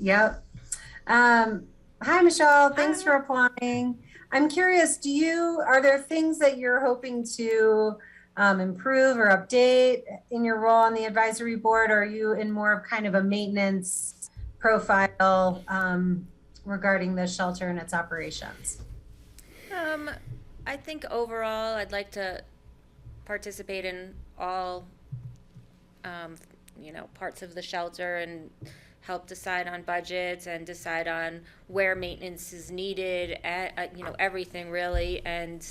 Yep. Hi, Michelle. Thanks for applying. I'm curious, are there things that you're hoping to improve or update in your role on the advisory board? Or are you in more of kind of a maintenance profile regarding the shelter and its operations? I think overall, I'd like to participate in all, you know, parts of the shelter and help decide on budgets and decide on where maintenance is needed, you know, everything really, and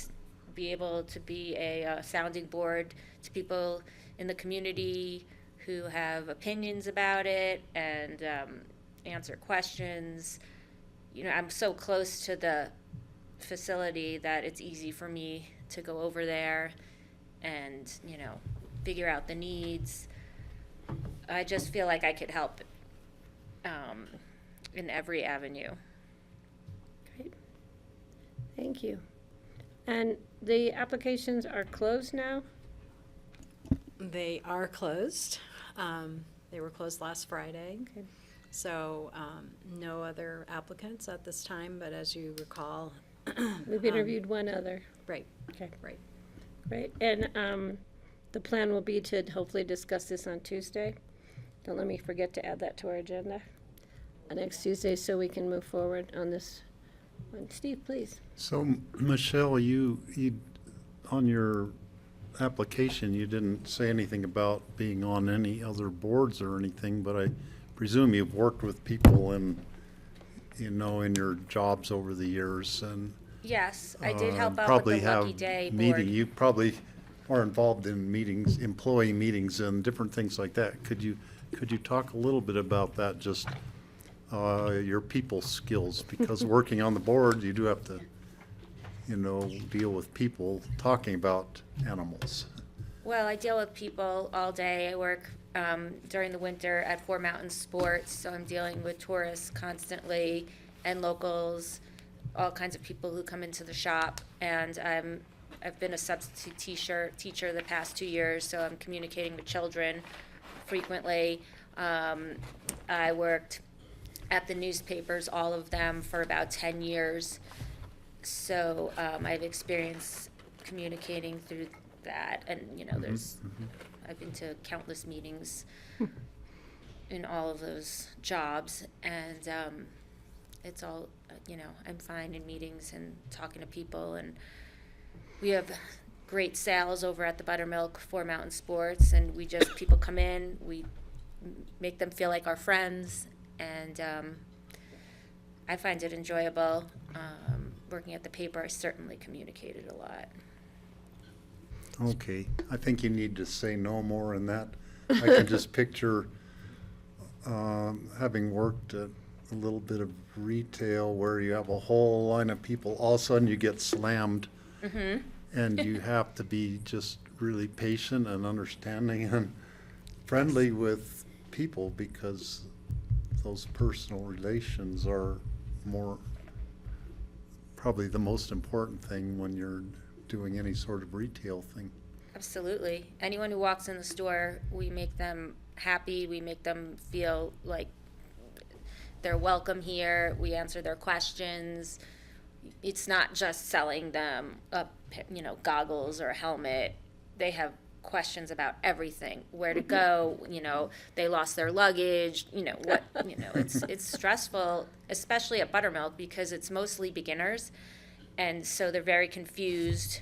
be able to be a sounding board to people in the community who have opinions about it and answer questions. You know, I'm so close to the facility that it's easy for me to go over there and, you know, figure out the needs. I just feel like I could help in every avenue. Great. Thank you. And the applications are closed now? They are closed. They were closed last Friday. Okay. So no other applicants at this time, but as you recall. We've interviewed one other. Right. Okay. Right. Great. And the plan will be to hopefully discuss this on Tuesday. Don't let me forget to add that to our agenda next Tuesday so we can move forward on this one. Steve, please. So, Michelle, you on your application, you didn't say anything about being on any other boards or anything, but I presume you've worked with people in your jobs over the years and. Yes, I did help out probably with the Lucky have Day meeting. board. You probably are involved in meetings, employee meetings and different things like that. Could you talk a little bit about that, just your people skills? Because working on the board, you do have to, you know, deal with people talking about animals. Well, I deal with people all day. I work during the winter at Four Mountain Sports, so I'm dealing with tourists constantly and locals, all kinds of people who come into the shop. And I've been a substitute teacher the past 2 years, so I'm communicating with children frequently. I worked at the newspapers, all of them, for about 10 years. So I have experience communicating through that. And, you know, I've been to countless meetings in all of those jobs. And it's all, you know, I'm fine in meetings and talking to people. And we have great sales over at the Buttermilk for Mountain Sports, and people come in, we make them feel like our friends, and I find it enjoyable. Working at the paper, I certainly communicated a lot. Okay, I think you need to say no more in that. I can just picture having worked at a little bit of retail where you have a whole line of people, all of a sudden you get slammed. Mm-hmm. And you have to be just really patient and understanding and friendly with people, because those personal relations are probably the most important thing when you're doing any sort of retail thing. Absolutely. Anyone who walks in the store, we make them happy. We make them feel like they're welcome here. We answer their questions. It's not just selling them goggles or a helmet. They have questions about everything. Where to go? They lost their luggage. It's stressful, especially at Buttermilk, because it's mostly beginners, and so they're very confused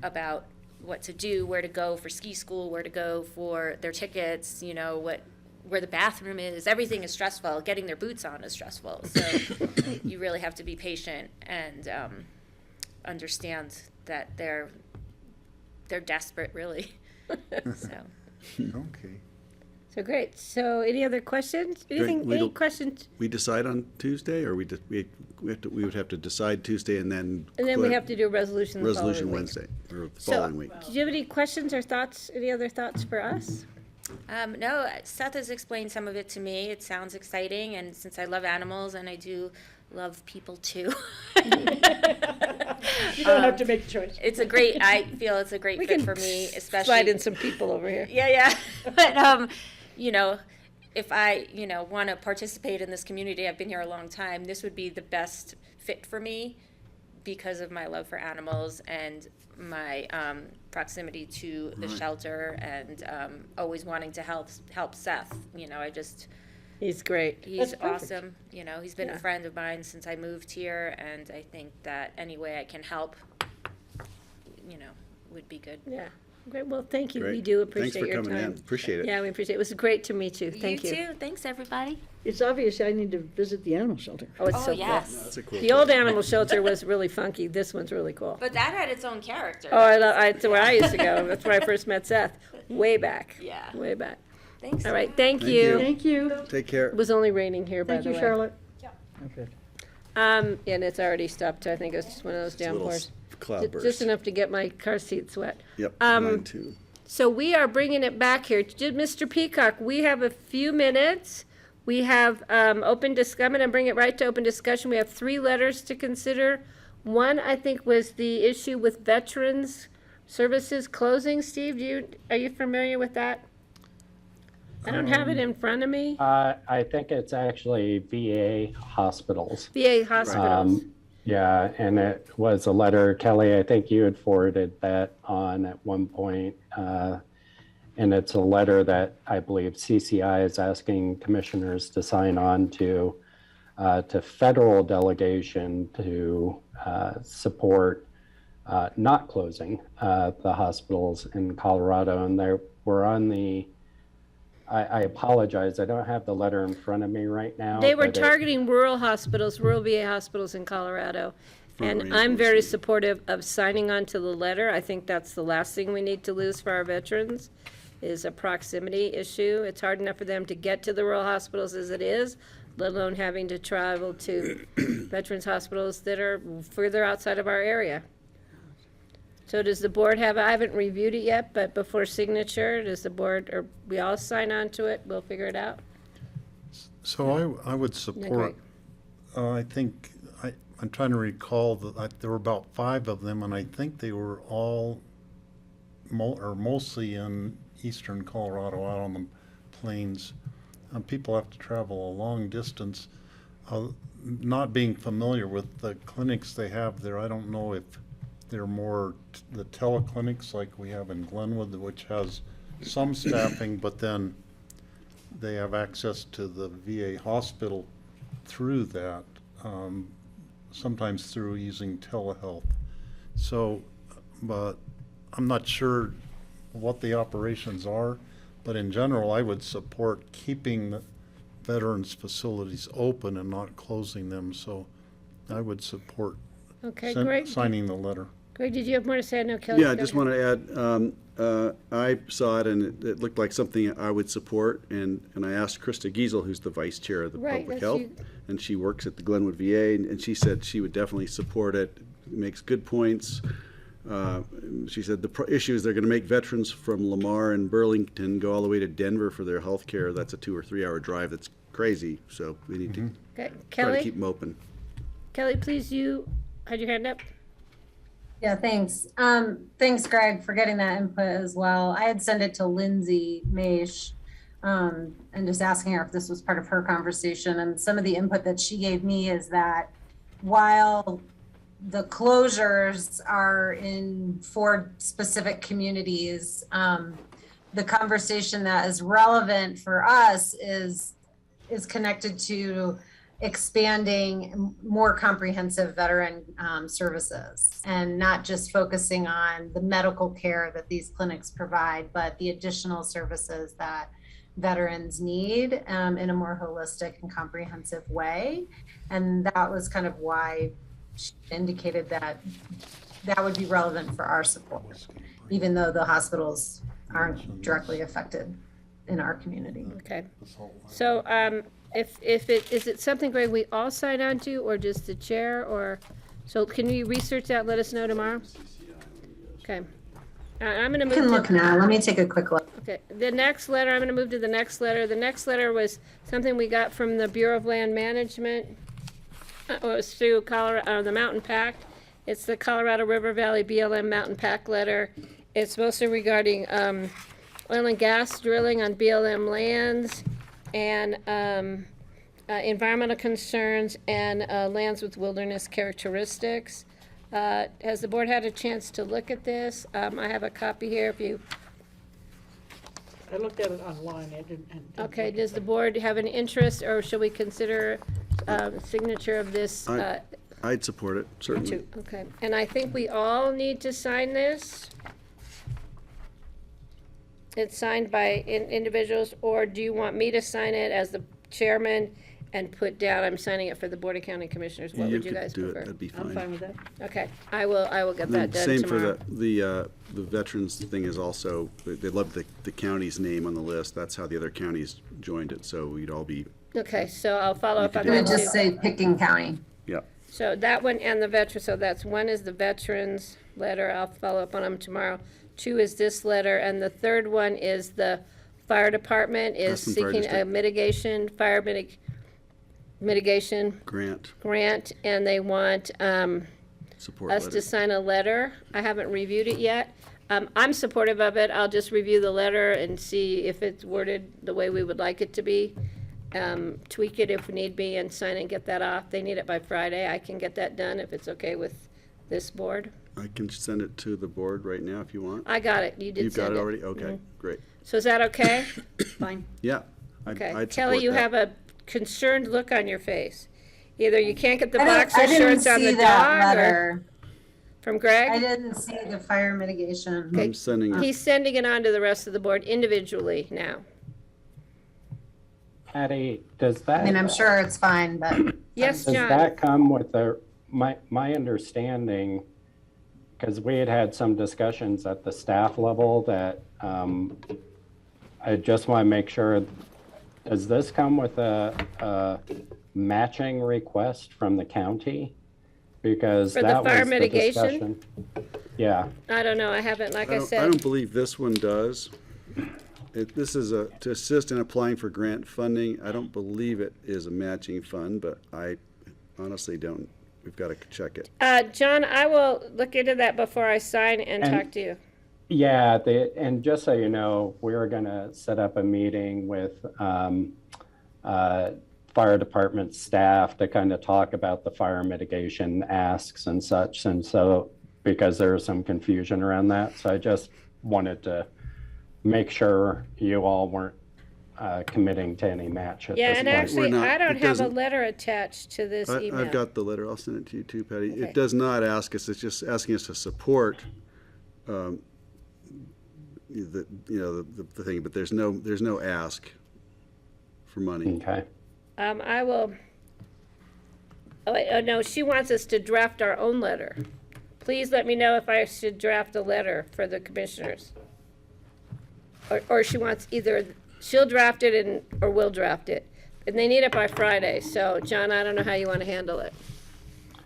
about what to do, where to go for ski school, where to go for their tickets, where the bathroom is. Everything is stressful. Getting their boots on is stressful. So you really have to be patient and understand that they're desperate, really. Okay. So great. So any other questions? Any questions? We decide on Tuesday, or we would have to decide Tuesday and then. And then we have to do a resolution the following week. Wednesday or the following week. Do you have any questions or thoughts? Any other thoughts for us? No, Seth has explained some of it to me. It sounds exciting, and since I love animals and I do love people too. You don't have to make a choice. I feel it's a great fit for me, especially. Slide in some people over here. Yeah. But, if I, want to participate in this community, I've been here a long time, this would be the best fit for me because of my love for animals and my proximity to the shelter and always wanting to help Seth. He's great. He's awesome. He's been a friend of mine since I moved here, and I think that any way I can help, would be good. Yeah. Great. Well, thank you. Great. We do appreciate your time. Thanks for coming in. Appreciate it. Yeah, we appreciate it. It was great to meet you. Thank you. You too. Thanks, everybody. It's obvious I need to visit the animal shelter. Oh, it's so yes. cool. No, that's a cool The place. old animal shelter was really funky. This one's really cool. But that had its own character. Oh, that's where I used to go. That's where I first met Seth. Way back. Yeah. Way back. Thanks. All right. Thank Thank you. you. Thank you. Take care. It was only raining here, by Thank the you, way. Charlotte. Yeah. Okay. And it's already stopped. I think it's just one of those It's a little downpours. cloud burst. Just enough to get my car seats wet. Yep, mine too. So we are bringing it back here. Mr. Peacock, we have a few minutes. We have open discussion. I'm going to bring it right to open discussion. We have 3 letters to consider. One, I think, was the issue with Veterans Services closing. Steve, are you familiar with that? I don't have it in front of me. I think it's actually VA hospitals. VA hospitals. Yeah, and it was a letter, Kelly, I think you had forwarded that on at one point. And it's a letter that I believe CCI is asking commissioners to sign on to federal delegation to support not closing the hospitals in Colorado. And we're on the, I apologize, I don't have the letter in front of me right now. They were but targeting rural hospitals, rural VA hospitals in Colorado. And I'm very supportive of signing on to the letter. I think that's the last thing we need to lose for our veterans, is a proximity issue. It's hard enough for them to get to the rural hospitals as it is, let alone having to travel to veterans hospitals that are further outside of our area. So does the board I haven't reviewed it yet, but before signature, does the board, or we all sign on to it, we'll figure it out? So I would support, I think, I'm trying to recall that there were about 5 of them, and I think they were all mostly in eastern Colorado, out on the plains. People have to travel a long distance. Not being familiar with the clinics they have there, I don't know if they're more the teleclinics like we have in Glenwood, which has some staffing, but then they have access to the VA hospital through that, sometimes through using telehealth. So, but I'm not sure what the operations are, but in general, I would support keeping the veterans facilities open and not closing them, so I would support Okay, great. signing the letter. Greg, did you have more to say? I know Kelly. Yeah, I just want to add, I saw it and it looked like something I would support, and I asked Krista Giesel, who's the vice chair of the Right, Public that's Health, you. and she works at the Glenwood VA, and she said she would definitely support it. It makes good points. She said the issue is they're going to make veterans from Lamar and Burlington go all the way to Denver for their health care. That's a 2 or 3 hour drive. That's crazy, so we need to Okay, try to Kelly? keep them open. Kelly, please, you had your hand up. Yeah, thanks. Thanks, Greg, for getting that input as well. I had sent it to Lindsay Maish, and just asking her if this was part of her conversation. And some of the input that she gave me is that while the closures are in 4 specific communities, the conversation that is relevant for us is connected to expanding more comprehensive veteran services, and not just focusing on the medical care that these clinics provide, but the additional services that veterans need in a more holistic and comprehensive way. And that was kind of why she indicated that that would be relevant for our support, even though the hospitals aren't directly affected in our community. Okay. So, if it, is it something, Greg, we all sign on to, or just the chair, or, so can you research that, let us know tomorrow? Okay. I'm gonna I move can look to, now. Let me take a quick look. okay, the next letter, I'm gonna move to the next letter. The next letter was something we got from the Bureau of Land Management. It was through Colorado, the Mountain Pact. It's the Colorado River Valley BLM Mountain Pact letter. It's mostly regarding, oil and gas drilling on BLM lands, and environmental concerns, and lands with wilderness characteristics. Has the board had a chance to look at this? I have a copy here if you, I looked at it online, I didn't. okay, does the board have an interest, or should we consider signature of this? I'd support it, certainly. Okay, and I think we all need to sign this. It's signed by individuals, or do you want me to sign it as the chairman and put down, I'm signing it for the Board of County Commissioners? What would you could guys do it, prefer? that'd be fine. I'm fine with that. Okay, I will get And that then done same for tomorrow. the veterans thing is also, they love the county's name on the list. That's how the other counties joined it, so we'd all be, Okay, so I'll follow up on I'm gonna that too. just say Picking County. yeah. So that one and the veteran, so that's, one is the veterans letter, I'll follow up on them tomorrow. 2 is this letter, and the third one is the fire department is Aspen Fire seeking a District. mitigation Grant, and they want support us letter. to sign a letter. I haven't reviewed it yet. I'm supportive of it. I'll just review the letter and see if it's worded the way we would like it to be. Tweak it if need be and sign and get that off. They need it by Friday. I can get that done if it's okay with this board. I can send it to the board right now if you want. I got it. You did You've got send it it. already? Okay, Mhm. great. So is that okay? Fine. Yeah. Okay. I'd Kelly, support you that. have a concerned look on your face. Either you can't get the I boxer didn't shorts on see the that dog, or letter. from Greg? I didn't see the fire mitigation. I'm sending it. He's sending it on to the rest of the board individually now. Patty, does I that? mean, I'm sure it's fine, but Yes, Does John? that come with my understanding, because we had some discussions at the staff level that I just want to make sure, does this come with a matching request from the county? Because For the that fire was the mitigation? discussion. Yeah, I don't know. I haven't, like I I said. don't believe this one does. This is to assist in applying for grant funding. I don't believe it is a matching fund, but I honestly don't. We've got to check it. John, I will look into that before I sign and And- talk to you. yeah, and just so you know, we're gonna set up a meeting with fire department staff to kind of talk about the fire mitigation asks and such, and so, because there was some confusion around that, so I just wanted to make sure you all weren't committing to any match at Yeah, this and point. actually, We're not. I don't It have a doesn't- letter attached to this email. I've got the letter. I'll send it to you too, Patty. Okay. It does not ask us, it's just asking us to support the thing, but there's no ask for money. Okay. I will, oh, wait, oh, no, she wants us to draft our own letter. Please let me know if I should draft a letter for the commissioners. Or she wants either, she'll draft it or we'll draft it. And they need it by Friday, so John, I don't know how you want to handle it.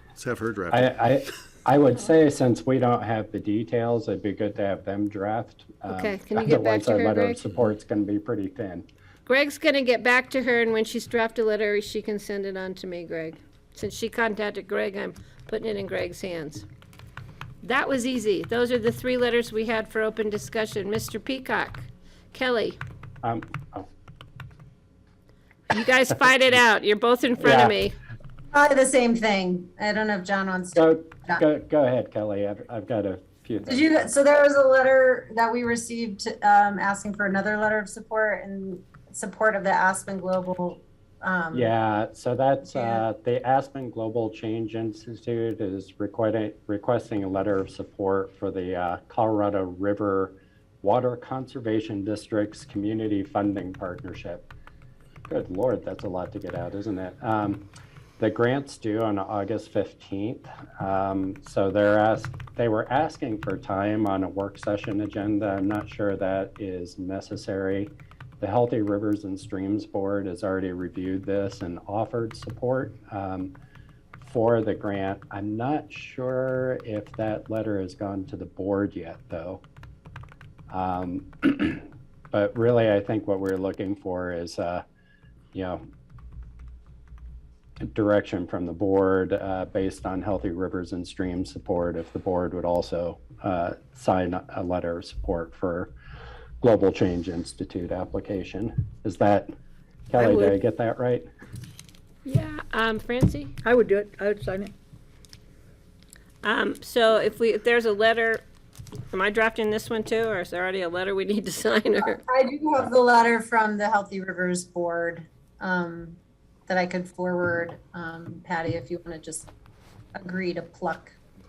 Let's have her draft it. I would say since we don't have the details, it'd be good to have them draft. Okay, can you get back to her, Otherwise, our letter Greg? of support's going to be pretty thin. Greg's gonna get back to her, and when she's drafted a letter, she can send it on to me, Greg. Since she contacted Greg, I'm putting it in Greg's hands. That was easy. Those are the 3 letters we had for open discussion. Mr. Peacock, Kelly, Oh, you guys fight it out. You're both in front of me. Probably the same thing. I don't know if John wants to. go ahead, Kelly. I've got a few things. Did you, so there was a letter that we received, asking for another letter of support in support of the Aspen Global. Yeah, so that's the Aspen Global Change Institute is requesting a letter of support for the Colorado River Water Conservation District's Community Funding Partnership. Good Lord, that's a lot to get out, isn't it? The grant's due on August 15th. So they were asking for time on a work session agenda. I'm not sure that is necessary. The Healthy Rivers and Streams Board has already reviewed this and offered support for the grant. I'm not sure if that letter has gone to the board yet, though. But really, I think what we're looking for is, direction from the board based on Healthy Rivers and Streams support, if the board would also sign a letter of support for Global Change Institute application. Is that, Kelly, did I get that right? Yeah, Francie? I would do it. I would sign it. So if there's a letter, am I drafting this one too, or is there already a letter we need to sign? Or I do have the letter from the Healthy Rivers Board that I could forward, Patty, if you want to just agree to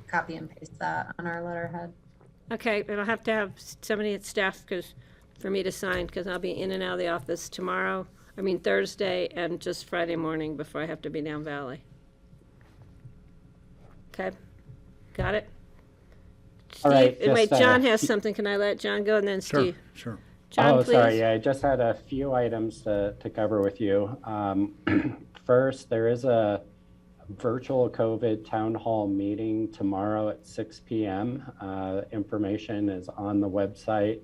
copy and paste that on our letterhead. Okay, and I'll have to have somebody at staff for me to sign, because I'll be in and out of the office Thursday, and just Friday morning before I have to be down Valley. Okay, got it? All right, Steve, wait, just, John has something. Can I let John go, and then Steve? Sure. John, please. Sorry, yeah, I just had a few items to cover with you. First, there is a virtual COVID town hall meeting tomorrow at 6 p.m. Information is on the website.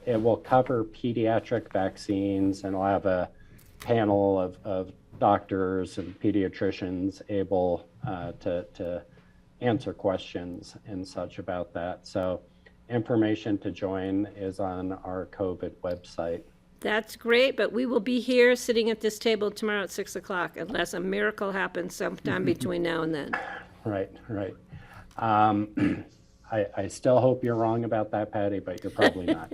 It will cover pediatric vaccines, and I'll have a panel of doctors and pediatricians able to answer questions and such about that. So information to join is on our COVID website. That's great, but we will be here sitting at this table tomorrow at 6 o'clock, unless a miracle happens sometime between now and then. Right. I still hope you're wrong about that, Patty, but you're probably not.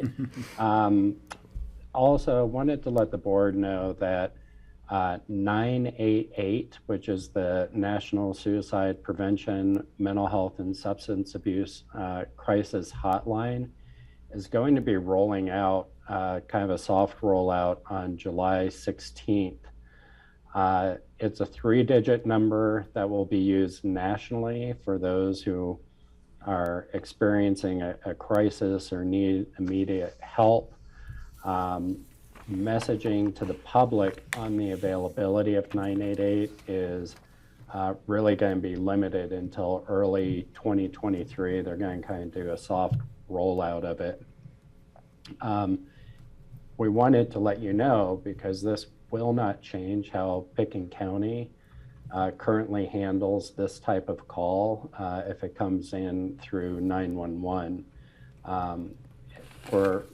Also, wanted to let the board know that 988, which is the National Suicide Prevention, Mental Health, and Substance Abuse Crisis Hotline, is going to be rolling out kind of a soft rollout on July 16th. It's a 3-digit number that will be used nationally for those who are experiencing a crisis or need immediate help. Messaging to the public on the availability of 988 is really going to be limited until early 2023. They're going to kind of do a soft rollout of it. We wanted to let you know, because this will not change how Pickens County currently handles this type of call if it comes in through 911. For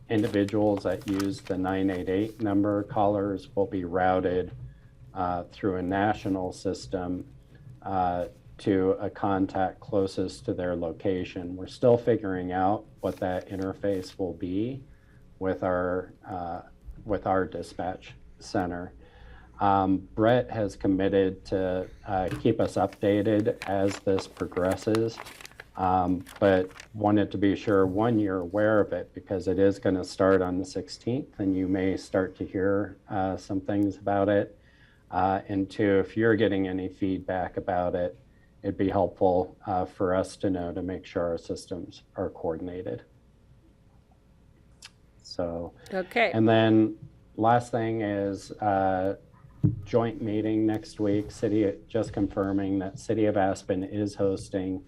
individuals that use the 988 number, callers will be routed through a national system to a contact closest to their location. We're still figuring out what that interface will be with our dispatch center. Brett has committed to keep us updated as this progresses. But wanted to be sure, one, you're aware of it because it is going to start on the 16th and you may start to hear some things about it. And two, if you're getting any feedback about it, it'd be helpful for us to know to make sure our systems are coordinated. So, Okay. and then last thing is joint meeting next week. Just confirming that City of Aspen is hosting.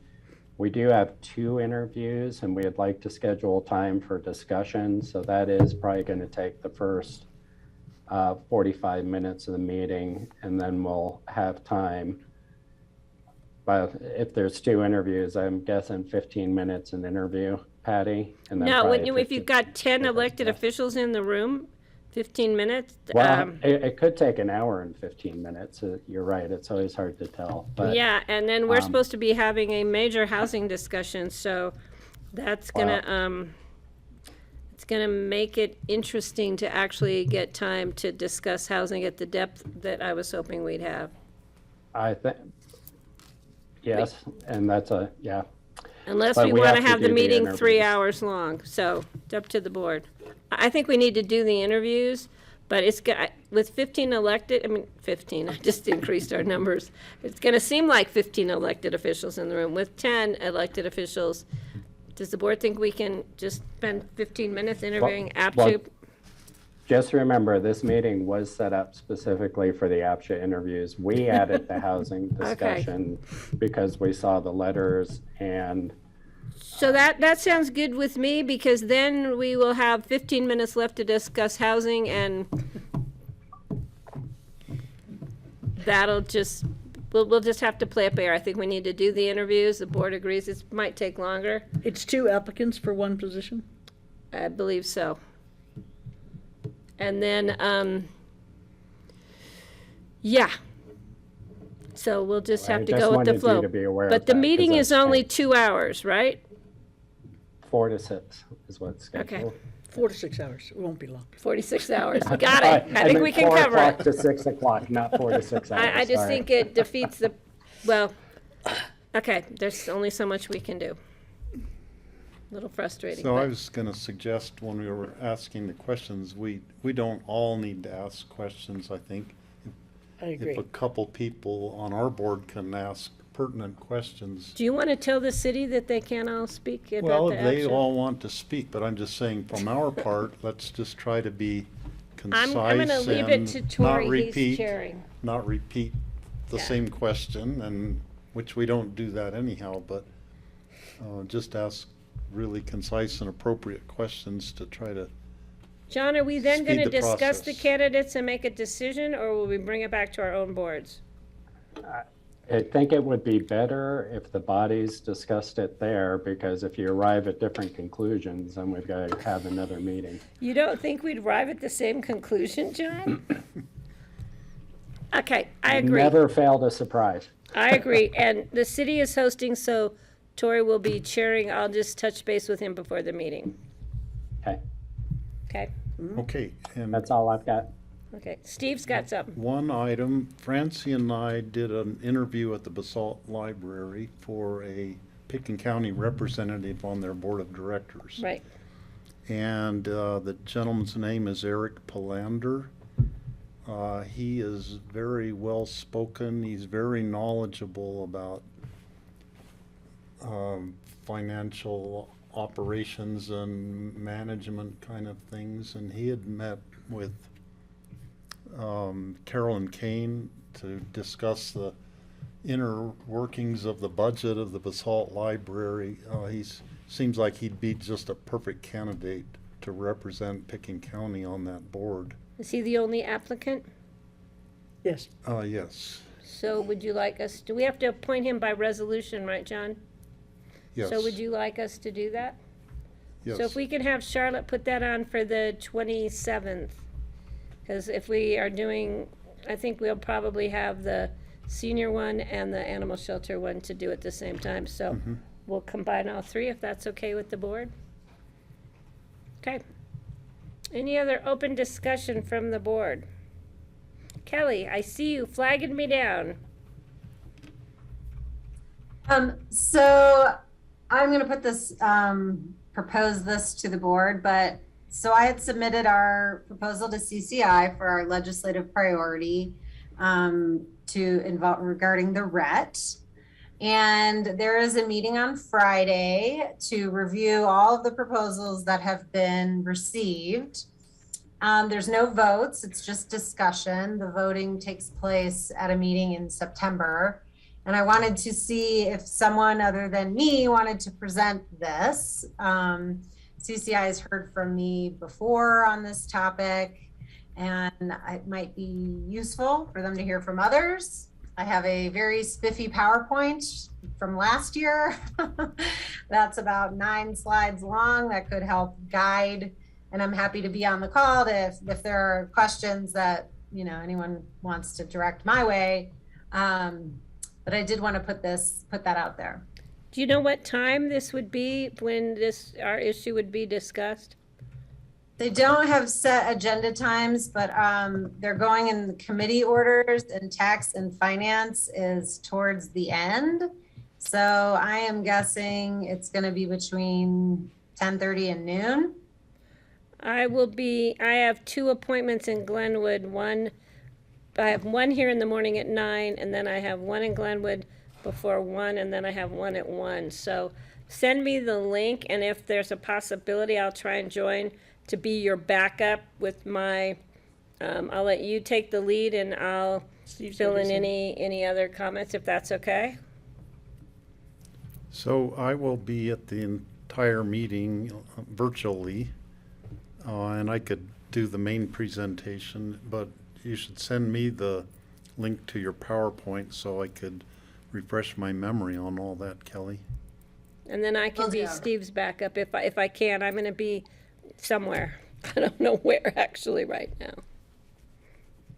We do have 2 interviews and we'd like to schedule time for discussion. So that is probably going to take the first 45 minutes of the meeting, and then we'll have time. But if there's 2 interviews, I'm guessing 15 minutes an interview, Patty. And then No, probably if you've got 10 elected officials in the room, 15 minutes. Well, it could take an hour and 15 minutes. You're right. It's always hard to tell. But, yeah, and then we're supposed to be having a major housing discussion, so that's gonna it's gonna make it interesting to actually get time to discuss housing at the depth that I was hoping we'd have. I think, yes, and that's yeah. Unless But we we want to have to have the do the meeting 3 interviews. hours long, so it's up to the board. I think we need to do the interviews, but it's with 15 elected, I mean, 15, I just increased our numbers. It's going to seem like 15 elected officials in the room. With 10 elected officials, does the board think we can just spend 15 minutes interviewing APSHU? Just remember, this meeting was set up specifically for the APSHA interviews. We added the housing discussion because we saw the letters and So that sounds good with me, because then we will have 15 minutes left to discuss housing, and that'll just, we'll just have to play it by ear. I think we need to do the interviews. The board agrees it might take longer. It's 2 applicants for 1 position? I believe so. And then, yeah. So we'll just have to just go with the wanted you flow. to be aware But of the that, 'cause meeting is that's only changed. 2 hours, right? 4 to 6 is what's scheduled. Okay. 4 to 6 hours. It won't be long. 46 hours. Got it. I think meant we can 4 cover o'clock it. to 6 o'clock, not 4 to 6 hours. I just sorry. think it defeats the, well, okay, there's only so much we can do. A little frustrating. So I but- was gonna suggest when we were asking the questions, we don't all need to ask questions, I think. I agree. If a couple people on our board can ask pertinent questions. Do you want to tell the city that they can't all speak about Well, the they action? all want to speak, but I'm just saying from our part, let's just try to be concise I'm gonna leave it and to not Tori, he's repeat, chairing. not repeat the Yeah. same question, and, which we don't do that anyhow, but just ask really concise and appropriate questions to try to, John, are we then Speed going to the discuss the process. candidates and make a decision, or will we bring it back to our own boards? I think it would be better if the bodies discussed it there, because if you arrive at different conclusions, then we've got to have another meeting. You don't think we'd arrive at the same conclusion, John? Okay, I agree. Never fail to surprise. I agree, and the city is hosting, so Tori will be chairing. I'll just touch base with him before the meeting. Okay, Okay, okay. And that's all I've got. okay. Steve's got something. one item, Francie and I did an interview at the Basalt Library for a Picken County representative on their board of directors. Right. And the gentleman's name is Eric Palander. He is very well spoken. He's very knowledgeable about financial operations and management kind of things. And he had met with Carolyn Kane to discuss the inner workings of the budget of the Basalt Library. Seems like he'd be just a perfect candidate to represent Picken County on that board. Is he the only applicant? Yes. Yes. So would you like us, do we have to appoint him by resolution, right, John? Yes. So would you like us to do that? Yes. So if we can have Charlotte put that on for the 27th, because if we are doing, I think we'll probably have the senior one and the animal shelter one to do at the same time, so we'll combine all 3 if that's okay with the board. Okay. Any other open discussion from the board? Kelly, I see you flagging me down. So I'm gonna put this, propose this to the board, but, so I had submitted our proposal to CCI for our legislative priority, to involve regarding the RET. And there is a meeting on Friday to review all of the proposals that have been received. There's no votes, it's just discussion. The voting takes place at a meeting in September. And I wanted to see if someone other than me wanted to present this. CCI has heard from me before on this topic, and it might be useful for them to hear from others. I have a very spiffy PowerPoint from last year. That's about 9 slides long that could help guide, and I'm happy to be on the call to, if there are questions that, you know, anyone wants to direct my way. But I did want to put that out there. Do you know what time this would be when our issue would be discussed? They don't have set agenda times, but they're going in the committee orders, and tax and finance is towards the end. So I am guessing it's going to be between 10:30 and noon. I have 2 appointments in Glenwood. I have one here in the morning at 9, and then I have one in Glenwood before 1, and then I have one at 1. So send me the link, and if there's a possibility, I'll try and join to be your backup with my, I'll let you take the lead, and I'll fill in any other comments, if that's okay. So I will be at the entire meeting virtually, and I could do the main presentation, but you should send me the link to your PowerPoint so I could refresh my memory on all that, Kelly. And then I can be Steve's backup if I can. I'm going to be somewhere. I don't know where actually right now.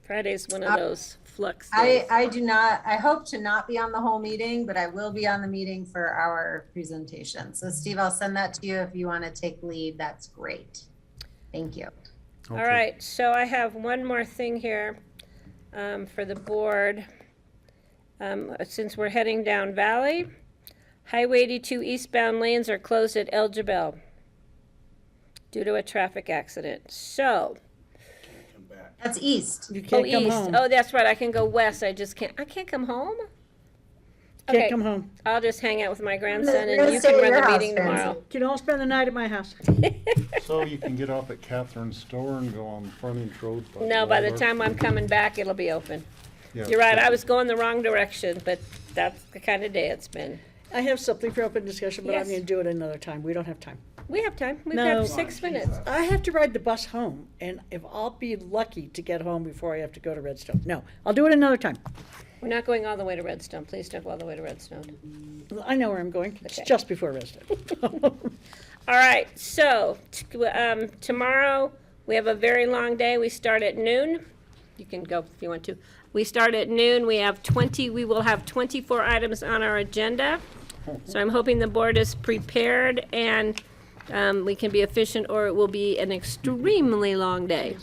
Friday's one of those flux days. I hope to not be on the whole meeting, but I will be on the meeting for our presentation. So Steve, I'll send that to you if you want to take lead. That's great. Thank you. Okay. All right, so I have one more thing here for the board. Since we're heading down Valley, Highway 82 eastbound lanes are closed at El Jabal due to a traffic accident. So. That's east. You can't come home. Oh, that's right, I can go west, I can't come home? Can't come home. I'll just hang out with my grandson and you can run the meeting tomorrow. You can all spend the night at my house. So you can get off at Catherine's store and go on Frontage Road. No, by the time I'm coming back, it'll be open. Yeah, You're right, I was going the wrong direction, but that's the kind of day it's been. I have something for open discussion, but Yes. I'm going to do it another time. We don't have time. We have time, we've No. got 6 minutes. I have to ride the bus home, and if I'll be lucky to get home before I have to go to Redstone. No, I'll do it another time. We're not going all the way to Redstone, please don't go all the way to Redstone. I know where I'm going. It's Okay. just before Redstone. All right, so tomorrow we have a very long day. We start at noon. You can go if you want to. We start at noon. We will have 24 items on our agenda. So I'm hoping the board is prepared and we can be efficient, or it will be an extremely long day.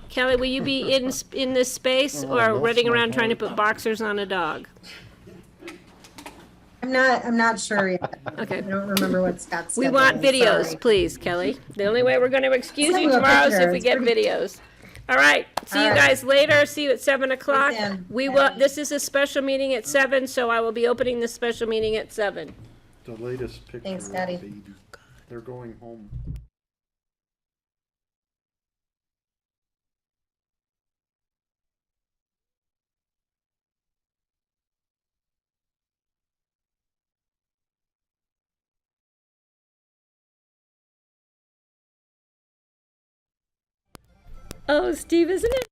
Kelly, will you be in this space or running around trying to put boxers on a dog? I'm not sure yet. Okay. I don't remember what Scott's We schedule want is, videos, sorry. please, Kelly. The only way we're going to excuse Send you me a tomorrow is picture. if we It's get pretty- videos. All right, see you All right. guys later. See you at 7 o'clock. Thanks, Ann. We will. This is a special meeting at 7, so I will be opening the special meeting at 7. The latest picture. Thanks, of Daddy. the baby. They're going home. Oh, Steve, isn't it